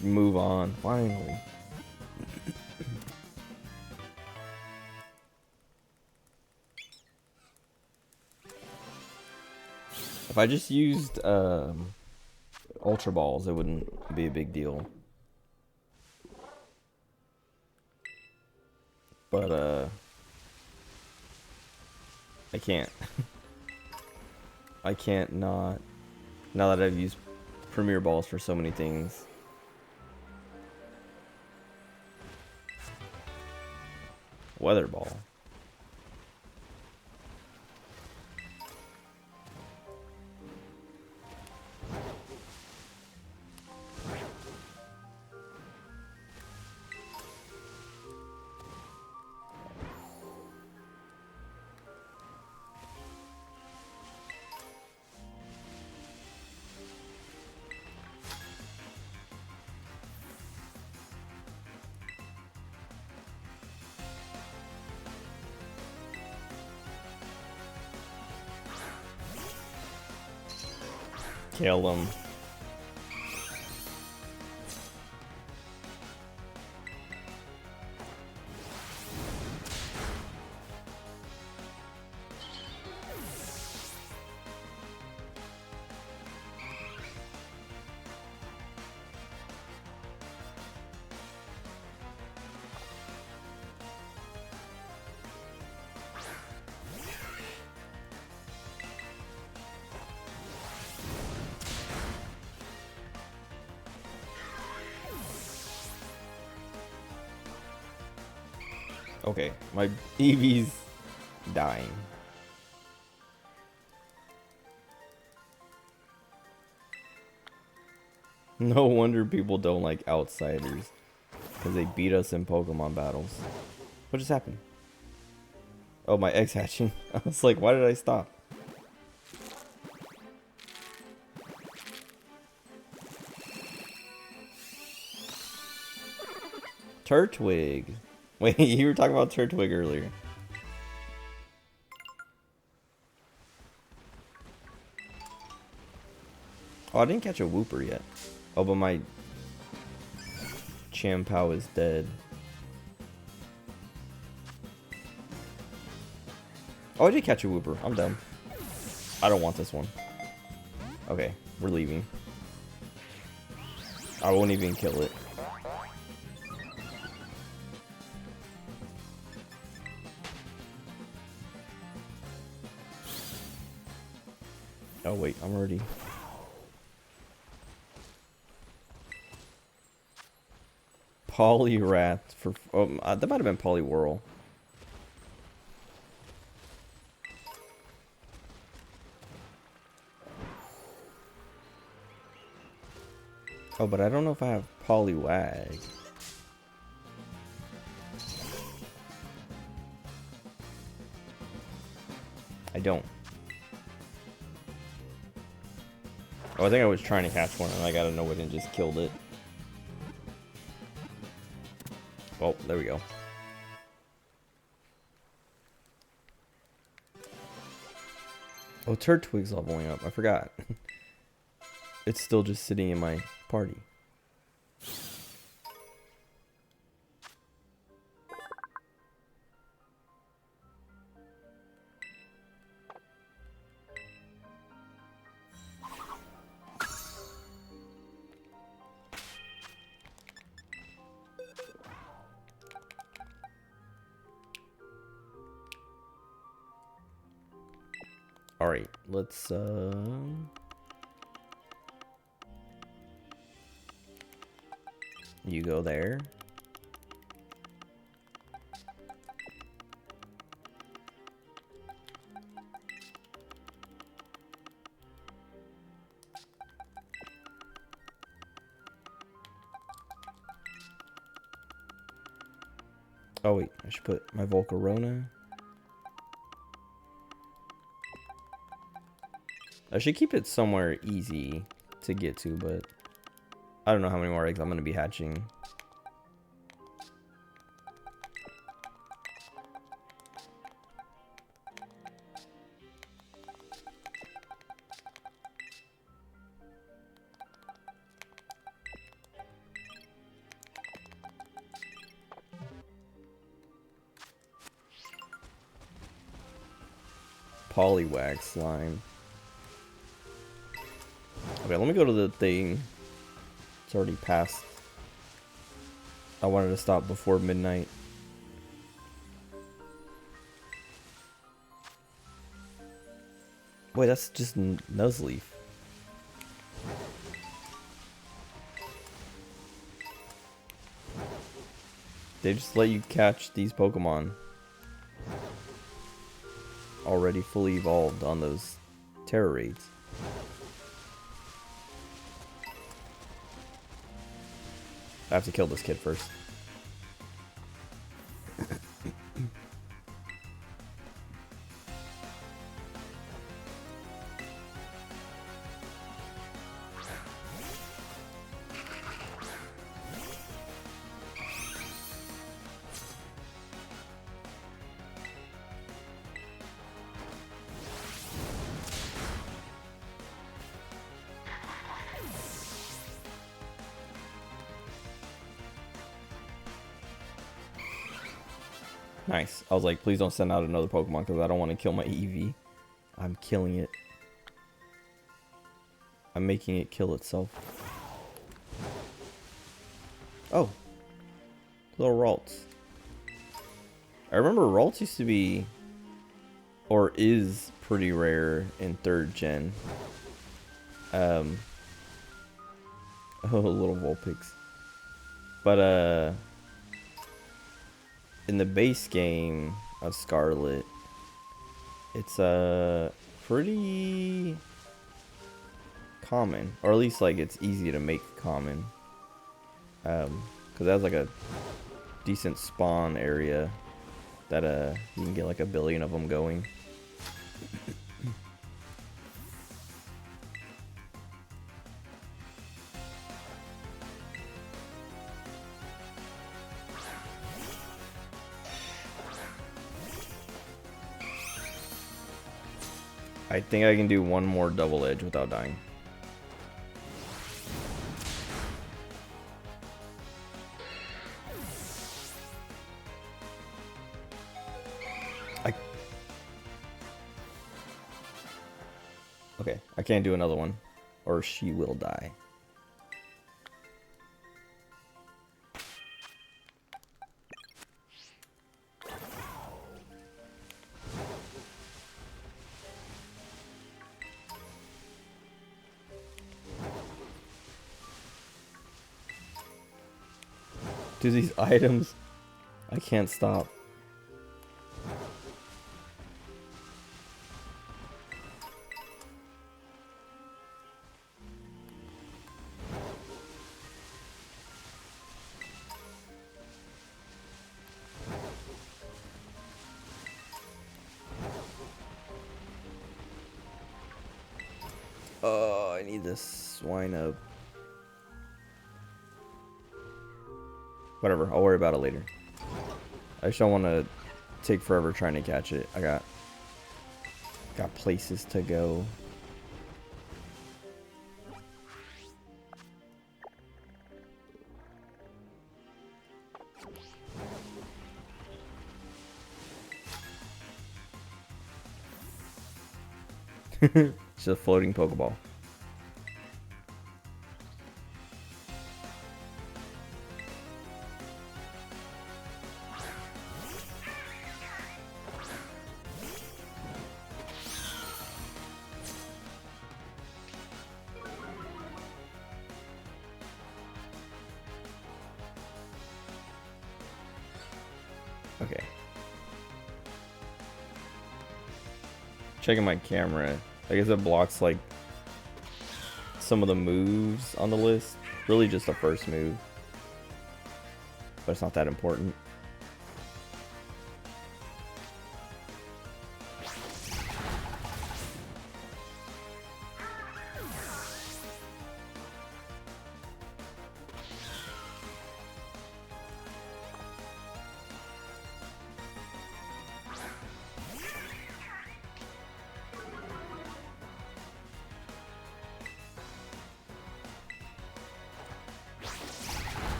move on. Finally. If I just used Ultra Balls, it wouldn't be a big deal. But I can't. I can't not. Now that I've used Premier Balls for so many things. Weather Ball. Kill them. Okay, my Eevee's dying. No wonder people don't like outsiders, because they beat us in Pokemon battles. What just happened? Oh, my egg's hatching. I was like, why did I stop? Turtwig. Wait, you were talking about Turtwig earlier. Oh, I didn't catch a Wooper yet. Oh, but my Champao is dead. Oh, I did catch a Wooper. I'm dumb. I don't want this one. Okay, we're leaving. I won't even kill it. Oh wait, I'm already... Poliwrath for... Oh, that might have been Poliwhirl. Oh, but I don't know if I have Poliwag. I don't. Oh, I think I was trying to catch one and I got to know it and just killed it. Oh, there we go. Oh, Turtwig's leveling up. I forgot. It's still just sitting in my party. All right, let's you go there. Oh wait, I should put my Volcarona. I should keep it somewhere easy to get to, but I don't know how many more eggs I'm going to be hatching. Poliwag slime. Okay, let me go to the thing. It's already past. I wanted to stop before midnight. Wait, that's just Nuzleaf. They just let you catch these Pokemon already fully evolved on those Terra raids. I have to kill this kid first. Nice. I was like, please don't send out another Pokemon because I don't want to kill my Eevee. I'm killing it. I'm making it kill itself. Oh. Little Ralts. I remember Ralts used to be, or is pretty rare in 3rd gen. Oh, little Vulpix. But, in the base game of Scarlet, it's pretty common, or at least like it's easy to make common, because it has like a decent spawn area that you can get like 1 billion of them going. I think I can do one more double edge without dying. Okay, I can't do another one, or she will die. Do these items, I can't stop. Oh, I need this swine up. Whatever, I'll worry about it later. I just don't want to take forever trying to catch it. I got places to go. It's a floating Pokeball. Okay. Checking my camera. I guess it blocks like some of the moves on the list. Really just the first move. But it's not that important.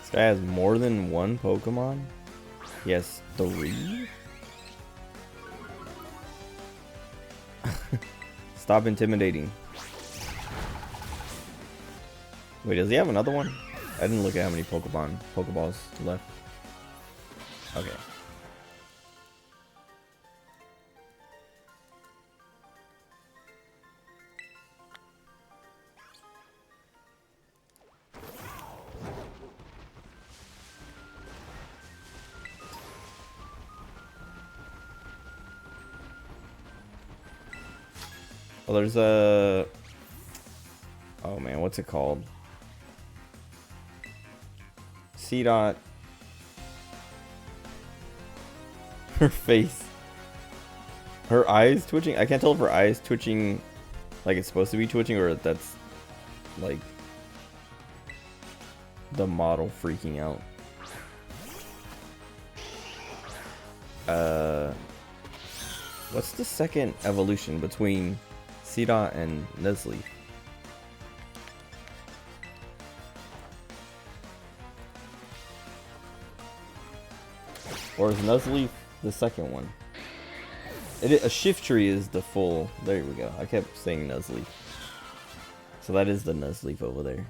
This guy has more than one Pokemon? He has 3? Stop intimidating. Wait, does he have another one? I didn't look at how many Pokeballs left. Okay. Well, there's a... Oh man, what's it called? C-Dot. Her face. Her eyes twitching. I can't tell if her eyes twitching like it's supposed to be twitching or that's like the model freaking out. What's the second evolution between C-Dot and Nuzleaf? Or is Nuzleaf the second one? A Shiftry is the full. There we go. I kept saying Nuzleaf. So that is the Nuzleaf over there.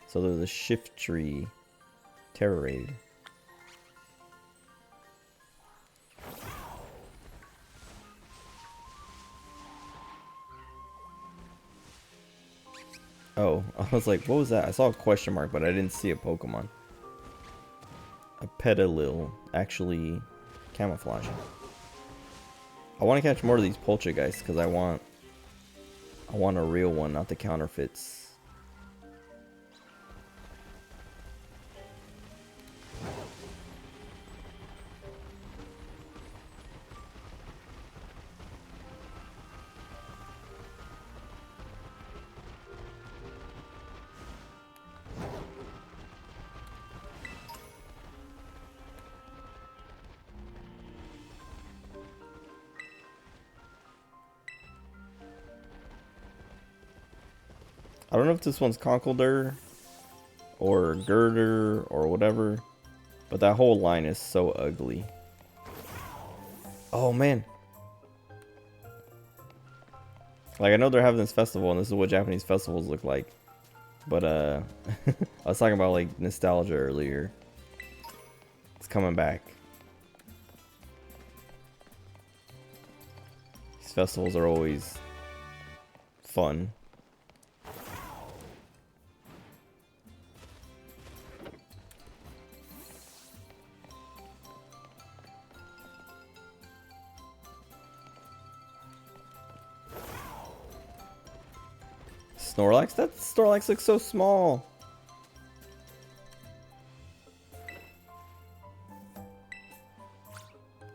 So there's the Shiftry Terror Raid. Oh, I was like, what was that? I saw a question mark, but I didn't see a Pokemon. A Petalil actually camouflaging. I want to catch more of these Poltergeists because I want a real one, not the counterfeits. I don't know if this one's Conkeldurr or Girder or whatever, but that whole line is so ugly. Oh man. Like, I know they're having this festival and this is what Japanese festivals look like. But I was talking about like nostalgia earlier. It's coming back. These festivals are always fun. Snorlax? That Snorlax looks so small.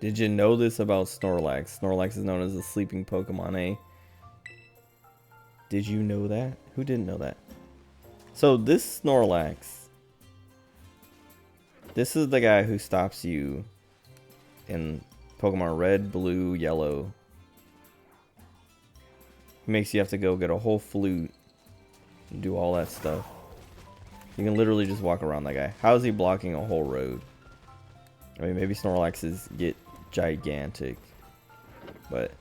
Did you know this about Snorlax? Snorlax is known as the sleeping Pokemon, eh? Did you know that? Who didn't know that? So this Snorlax, this is the guy who stops you in Pokemon Red, Blue, Yellow. He makes you have to go get a whole flute and do all that stuff. You can literally just walk around that guy. How is he blocking a whole road? I mean, maybe Snorlaxes get gigantic, but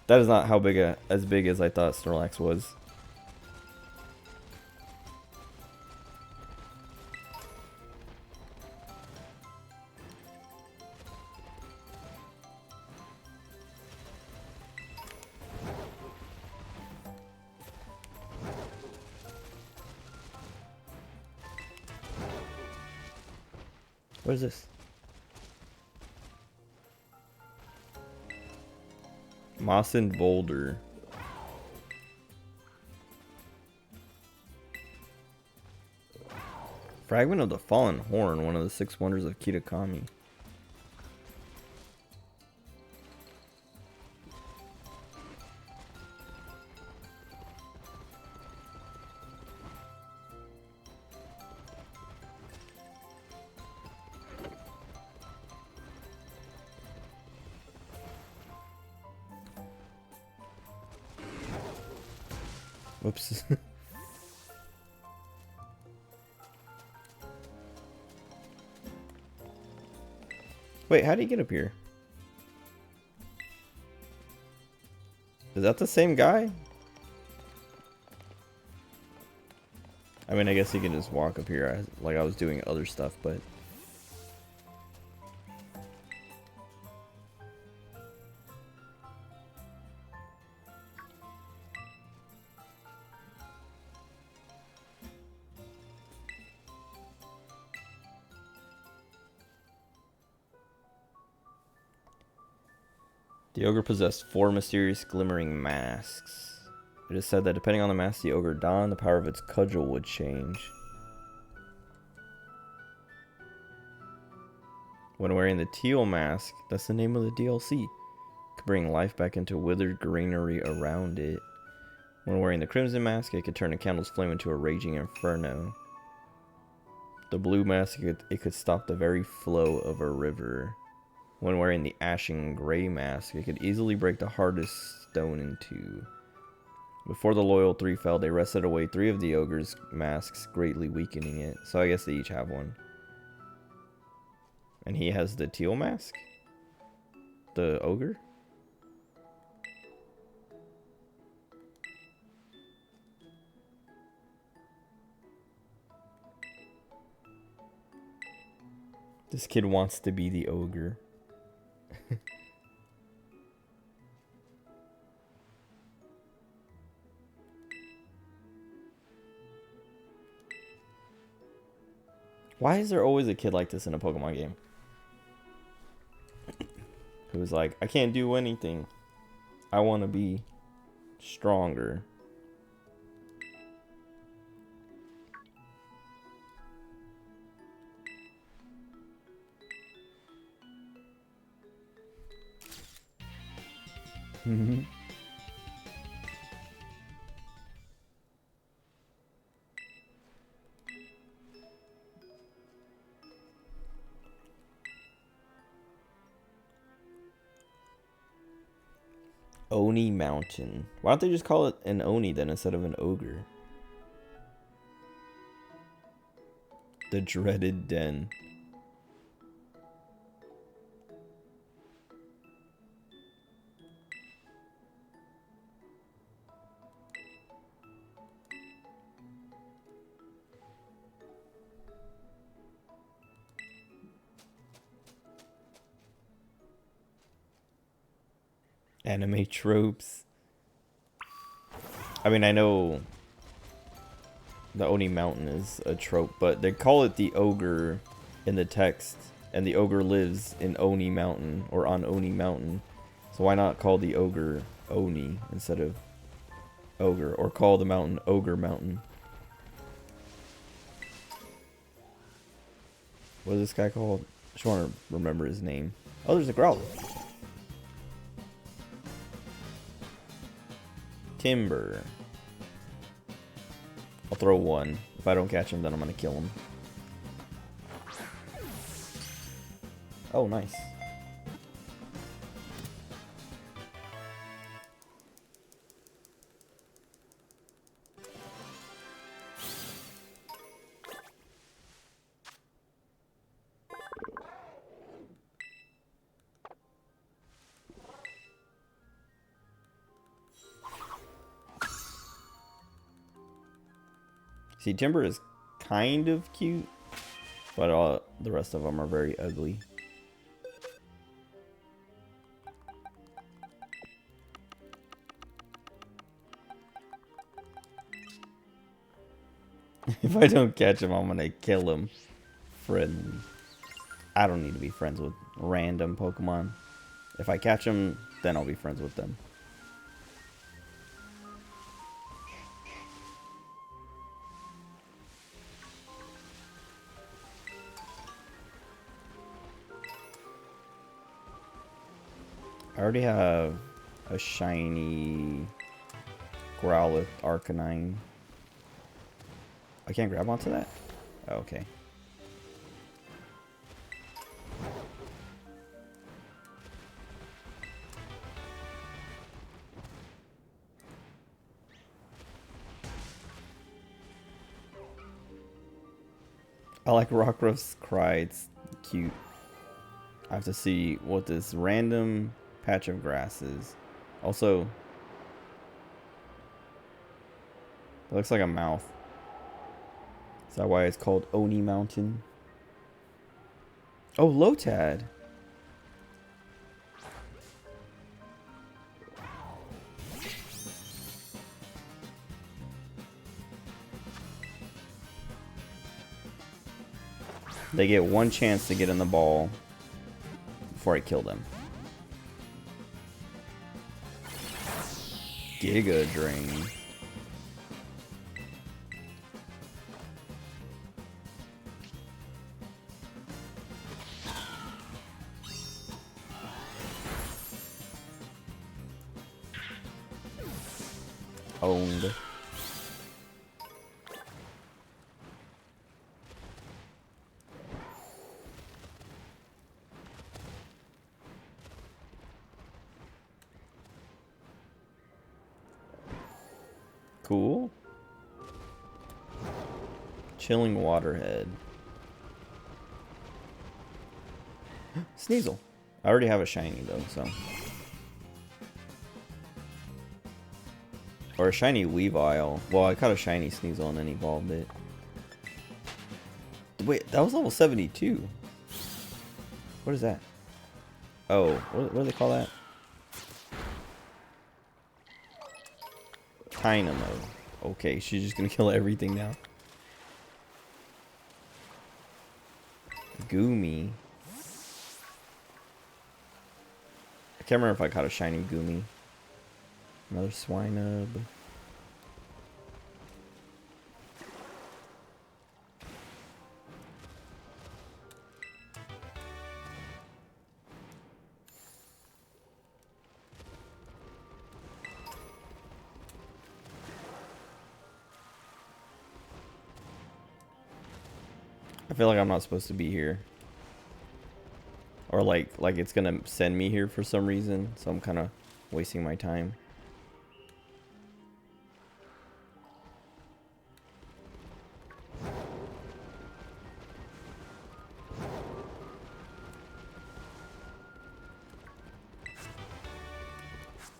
that is not how big as big as I thought Snorlax was. What is this? Moss and Boulder. Fragment of the Fallen Horn, one of the 6 wonders of Kitakami. Whoops. Wait, how do you get up here? Is that the same guy? I mean, I guess you can just walk up here like I was doing other stuff, but... The ogre possessed 4 mysterious glimmering masks. It is said that depending on the mask the ogre donned, the power of its cudgel would change. When wearing the Teal mask, that's the name of the DLC, could bring life back into withered greenery around it. When wearing the Crimson mask, it could turn a candle's flame into a raging inferno. The blue mask, it could stop the very flow of a river. When wearing the Ashen Grey mask, it could easily break the hardest stone in 2. Before the Loyal 3 fell, they wrested away 3 of the ogre's masks, greatly weakening it. So I guess they each have one. And he has the Teal mask? The ogre? This kid wants to be the ogre. Why is there always a kid like this in a Pokemon game? Who's like, I can't do anything. I want to be stronger. Oni Mountain. Why don't they just call it an Oni then instead of an ogre? The dreaded den. Anime tropes. I mean, I know the Oni Mountain is a trope, but they call it the ogre in the text, and the ogre lives in Oni Mountain, or on Oni Mountain. So why not call the ogre Oni instead of ogre, or call the mountain Ogre Mountain? What is this guy called? I just want to remember his name. Oh, there's a Growlithe. Timber. I'll throw 1. If I don't catch him, then I'm gonna kill him. Oh, nice. See, Timber is kind of cute, but all the rest of them are very ugly. If I don't catch him, I'm gonna kill him. Friendly. I don't need to be friends with random Pokemon. If I catch them, then I'll be friends with them. I already have a shiny Growlithe Arcanine. I can't grab onto that? Oh, okay. I like Rockruff's cry, it's cute. I have to see what this random patch of grass is. Also, it looks like a mouth. Is that why it's called Oni Mountain? Oh, Lotad. They get one chance to get in the ball before I kill them. Giga Drain. Owned. Cool. Chilling Waterhead. Sneasel. I already have a shiny though, so. Or a shiny Weavile. Well, I caught a shiny Sneasel and then evolved it. Wait, that was level 72. What is that? Oh, what do they call that? Dynamo. Okay, she's just gonna kill everything now. Goomy. I can't remember if I caught a shiny Goomy. Another Swinub. I feel like I'm not supposed to be here. Or like it's gonna send me here for some reason, so I'm kind of wasting my time.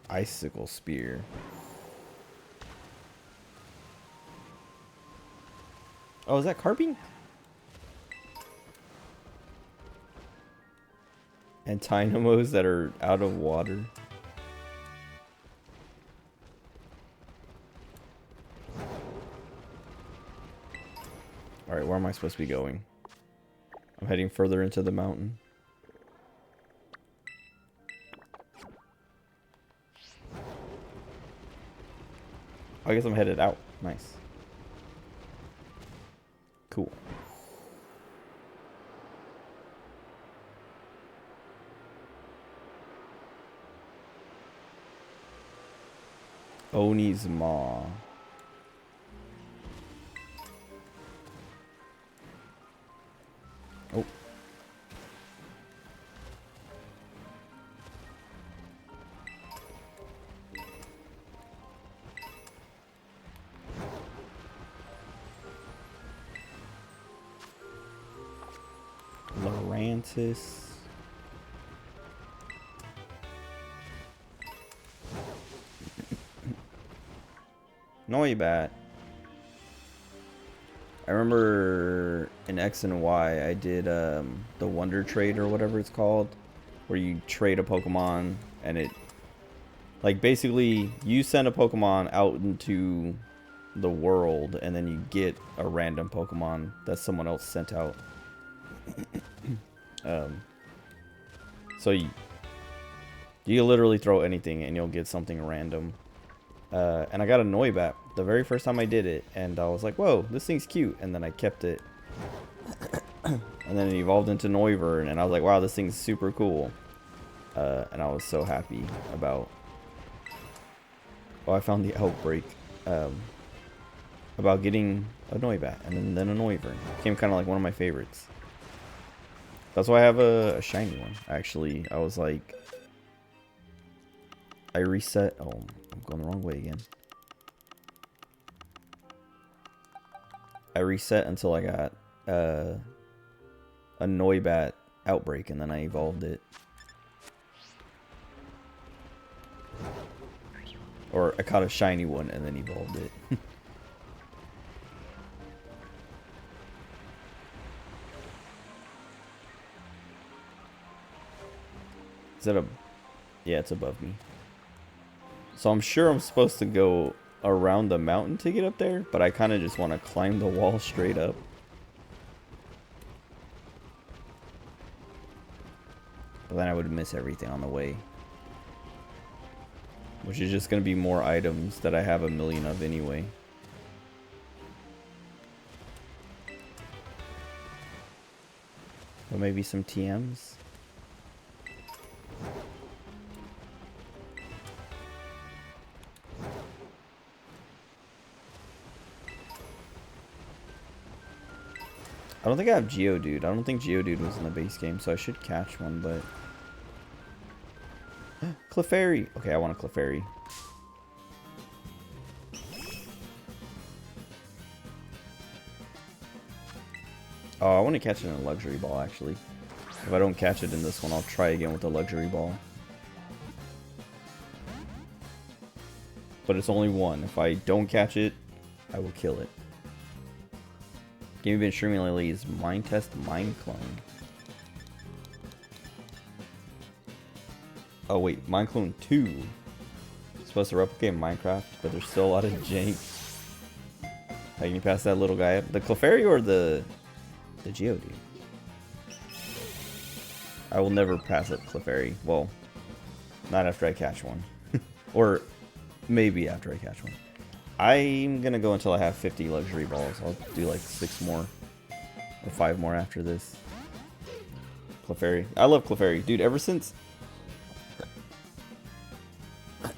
Icicle Spear. Oh, is that Carping? And Dynamos that are out of water. Alright, where am I supposed to be going? I'm heading further into the mountain. I guess I'm headed out. Nice. Cool. Oni's Maw. Oh. Lorantis. Noibat. I remember in X and Y I did the Wonder Trade or whatever it's called, where you trade a Pokemon and it, like, basically you send a Pokemon out into the world and then you get a random Pokemon that someone else sent out. So you literally throw anything and you'll get something random. And I got a Noibat the very first time I did it, and I was like, whoa, this thing's cute, and then I kept it. And then it evolved into Noivern, and I was like, wow, this thing's super cool. And I was so happy about... Oh, I found the outbreak. About getting a Noibat, and then a Noivern. Became kind of like one of my favorites. That's why I have a shiny one. Actually, I was like... I reset... Oh, I'm going the wrong way again. I reset until I got a Noibat Outbreak, and then I evolved it. Or I caught a shiny one and then evolved it. Is that a... Yeah, it's above me. So I'm sure I'm supposed to go around the mountain to get up there, but I kind of just want to climb the wall straight up. But then I would miss everything on the way. Which is just going to be more items that I have a million of anyway. But maybe some TMs? I don't think I have Geodude. I don't think Geodude was in the base game, so I should catch one, but... Clefairy! Okay, I want a Clefairy. Oh, I want to catch it in a Luxury Ball, actually. If I don't catch it in this one, I'll try again with a Luxury Ball. But it's only one. If I don't catch it, I will kill it. Game you've been streaming lately is Mind Test Mind Clone. Oh wait, Mind Clone 2. It's supposed to replicate Minecraft, but there's still a lot of jank. How can you pass that little guy up? The Clefairy or the Geodude? I will never pass up Clefairy. Well, not after I catch one. Or maybe after I catch one. I'm gonna go until I have 50 luxury balls. I'll do like 6 more. Or 5 more after this. Clefairy. I love Clefairy. Dude, ever since...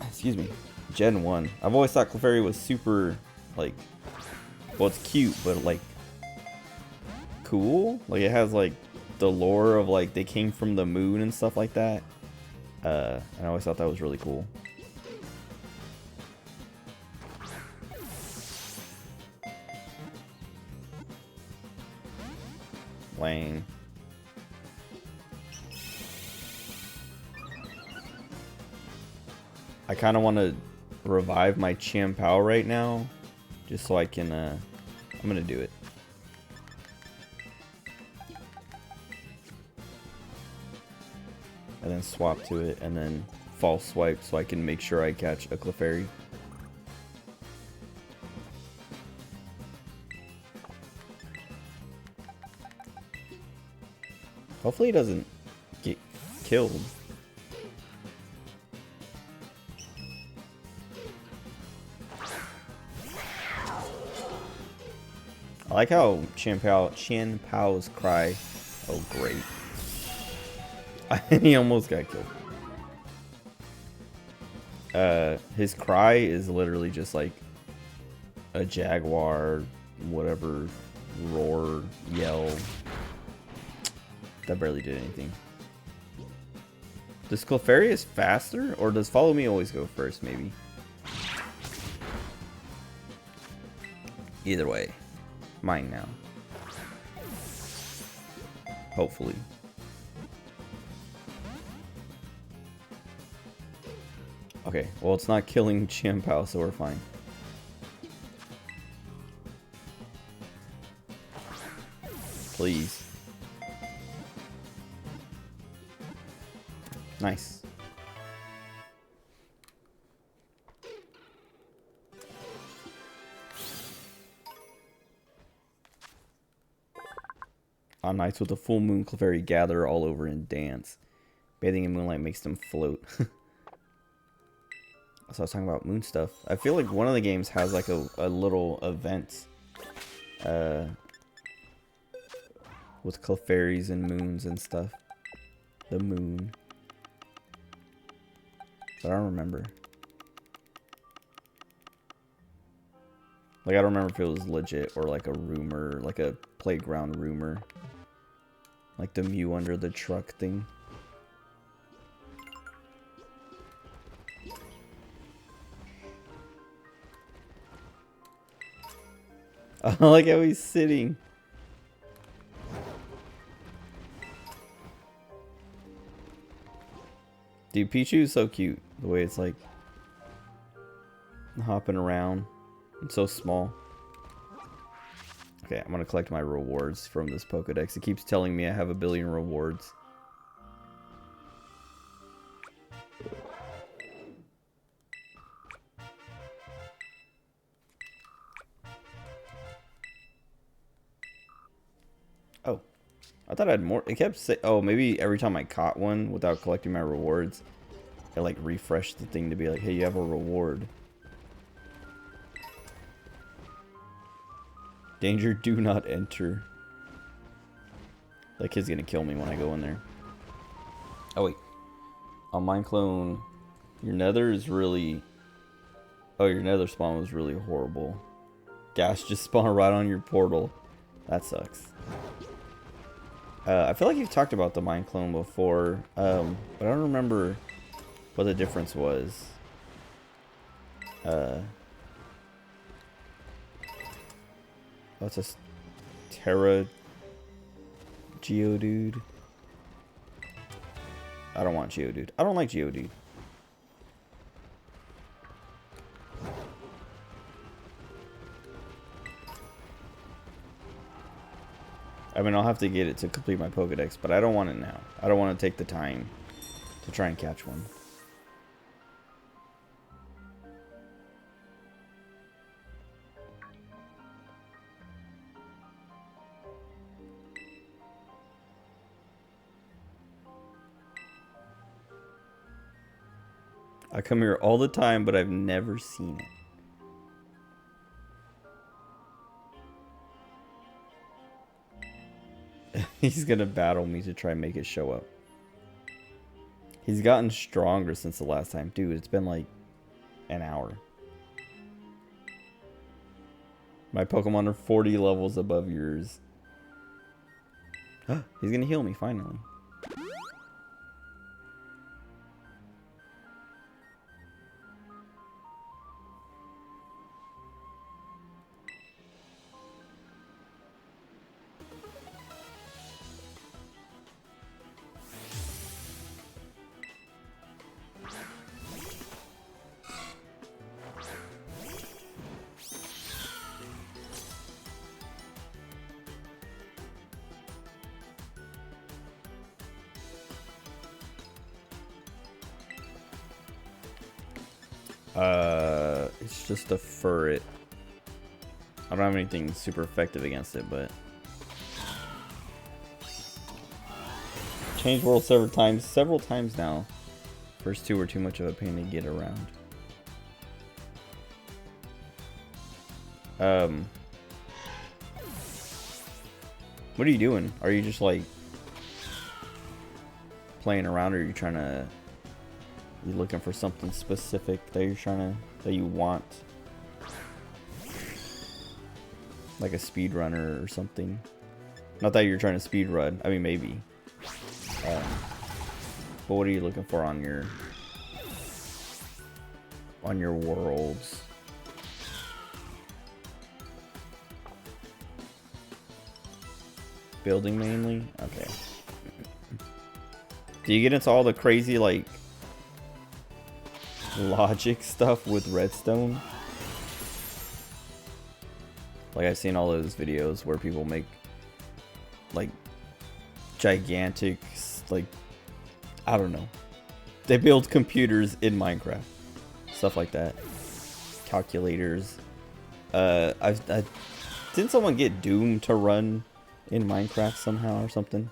Excuse me. Gen 1. I've always thought Clefairy was super, like... Well, it's cute, but like... cool? Like, it has like the lore of like they came from the moon and stuff like that. And I always thought that was really cool. Lane. I kind of want to revive my Champao right now, just so I can, I'm going to do it. And then swap to it, and then false swipe so I can make sure I catch a Clefairy. Hopefully he doesn't get killed. I like how Champao's cry. Oh, great. He almost got killed. His cry is literally just like a jaguar, whatever, roar, yell. That barely did anything. Does Clefairy is faster, or does Follow Me always go first, maybe? Either way. Mine now. Hopefully. Okay, well, it's not killing Champao, so we're fine. Please. Nice. On nights with a full moon, Clefairy gather all over and dance. Bathing in moonlight makes them float. So I was talking about moon stuff. I feel like one of the games has like a little event with Clefairies and moons and stuff. The moon. But I don't remember. Like, I don't remember if it was legit or like a rumor, like a playground rumor. Like the Mew under the truck thing. I like how he's sitting. Dude, Pichu is so cute. The way it's like hopping around. It's so small. Okay, I'm gonna collect my rewards from this Pokedex. It keeps telling me I have 1 billion rewards. Oh, I thought I had more. It kept saying, oh, maybe every time I caught one without collecting my rewards, I like refreshed the thing to be like, hey, you have a reward. Danger, do not enter. That kid's gonna kill me when I go in there. Oh wait, on Mind Clone, your nether is really... Oh, your nether spawn was really horrible. Gas just spawned right on your portal. That sucks. I feel like you've talked about the Mind Clone before, but I don't remember what the difference was. That's a Terra Geodude. I don't want Geodude. I don't like Geodude. I mean, I'll have to get it to complete my Pokedex, but I don't want it now. I don't want to take the time to try and catch one. I come here all the time, but I've never seen it. He's gonna battle me to try and make it show up. He's gotten stronger since the last time. Dude, it's been like an hour. My Pokemon are 40 levels above yours. He's gonna heal me finally. It's just a furret. I don't have anything super effective against it, but changed world several times now. First two were too much of a pain to get around. What are you doing? Are you just like playing around, or are you trying to... You looking for something specific that you're trying to, that you want? Like a speed runner or something. Not that you're trying to speed run. I mean, maybe. But what are you looking for on your worlds? Building mainly? Okay. Do you get into all the crazy like logic stuff with redstone? Like, I've seen all those videos where people make like gigantic, like, I don't know, they build computers in Minecraft, stuff like that, calculators. Didn't someone get Doom to run in Minecraft somehow or something?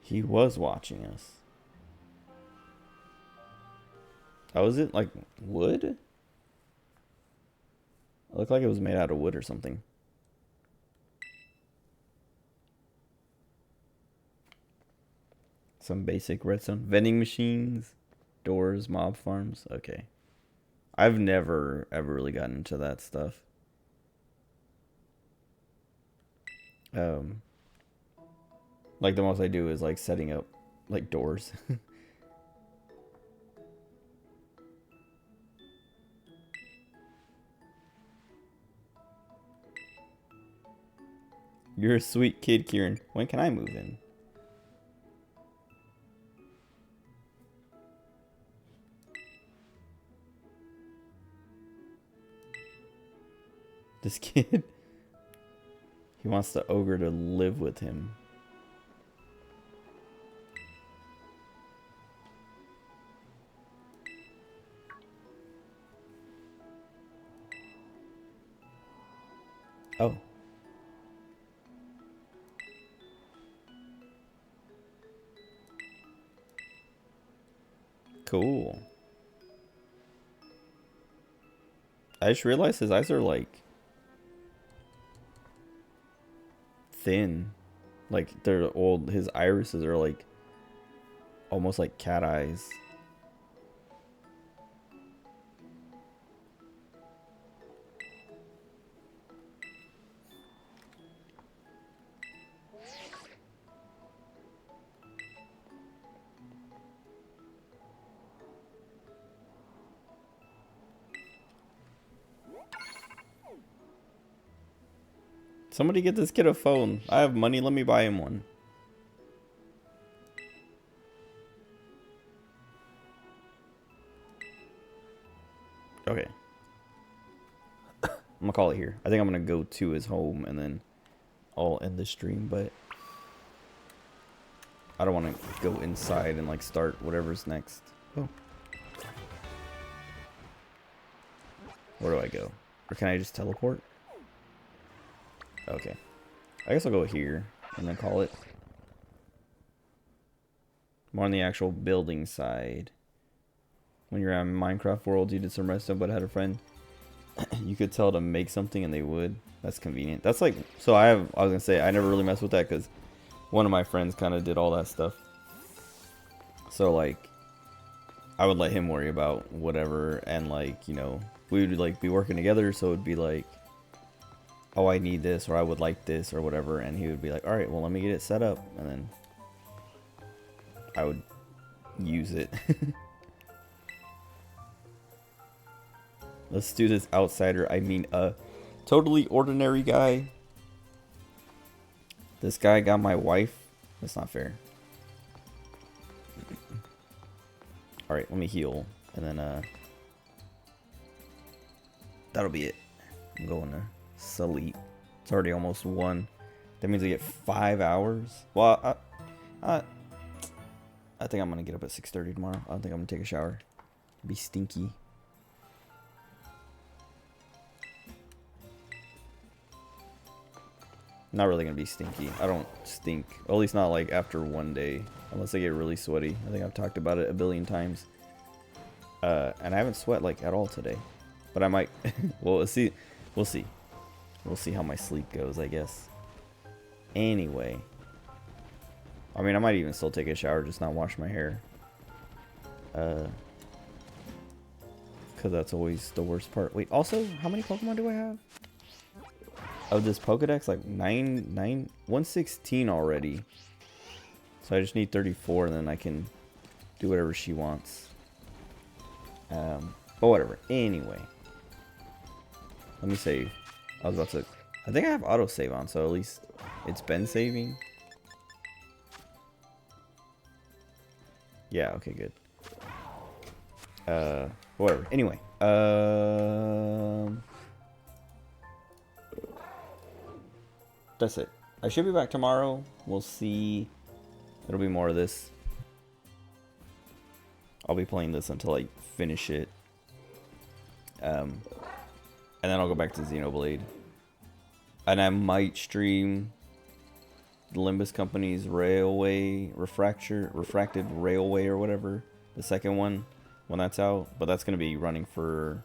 He was watching us. Oh, is it like wood? It looked like it was made out of wood or something. Some basic redstone vending machines. Doors, mob farms. Okay. I've never ever really gotten into that stuff. Like the most I do is like setting up like doors. You're a sweet kid, Kieran. When can I move in? This kid, he wants the ogre to live with him. Oh. Cool. I just realized his eyes are like thin. Like they're old. His irises are like almost like cat eyes. Somebody get this kid a phone. I have money, let me buy him one. Okay. I'm gonna call it here. I think I'm gonna go to his home and then I'll end the stream, but I don't want to go inside and like start whatever's next. Oh. Where do I go? Or can I just teleport? Okay. I guess I'll go here and then call it. More on the actual building side. When you're on Minecraft Worlds, you did some redstone but had a friend. You could tell to make something and they would. That's convenient. That's like, so I was gonna say, I never really messed with that because one of my friends kind of did all that stuff. So like, I would let him worry about whatever, and like, you know, we would like be working together, so it'd be like, oh, I need this, or I would like this, or whatever, and he would be like, all right, well, let me get it set up, and then I would use it. Let's do this outsider. I mean, a totally ordinary guy. This guy got my wife. That's not fair. All right, let me heal, and then that'll be it. I'm going to sleep. It's already almost 1. That means I get 5 hours. Well, I think I'm gonna get up at 6:30 tomorrow. I don't think I'm gonna take a shower. Be stinky. Not really gonna be stinky. I don't stink. At least not like after 1 day. Unless I get really sweaty. I think I've talked about it a billion times. And I haven't sweat like at all today. But I might. Well, we'll see. We'll see. We'll see how my sleep goes, I guess. Anyway. I mean, I might even still take a shower, just not wash my hair. Because that's always the worst part. Wait, also, how many Pokemon do I have? Of this Pokedex, like 116 already. So I just need 34 and then I can do whatever she wants. But whatever. Anyway. Let me save. I was about to... I think I have autosave on, so at least it's been saving. Yeah, okay, good. Whatever. Anyway. That's it. I should be back tomorrow. We'll see. It'll be more of this. I'll be playing this until I finish it. And then I'll go back to Xenoblade. And I might stream the Limbus Company's Railway Refracted Railway or whatever. The second one when that's out. But that's going to be running for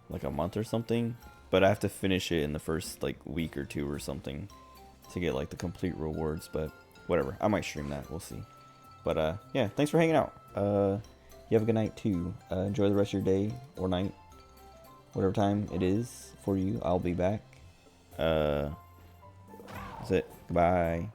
like a month or something. But I have to finish it in the first like week or 2 or something to get like the complete rewards. But whatever, I might stream that. We'll see. But yeah, thanks for hanging out. Yeah, you have a good night too. Enjoy the rest of your day or night, whatever time it is for you. I'll be back. That's it. Goodbye.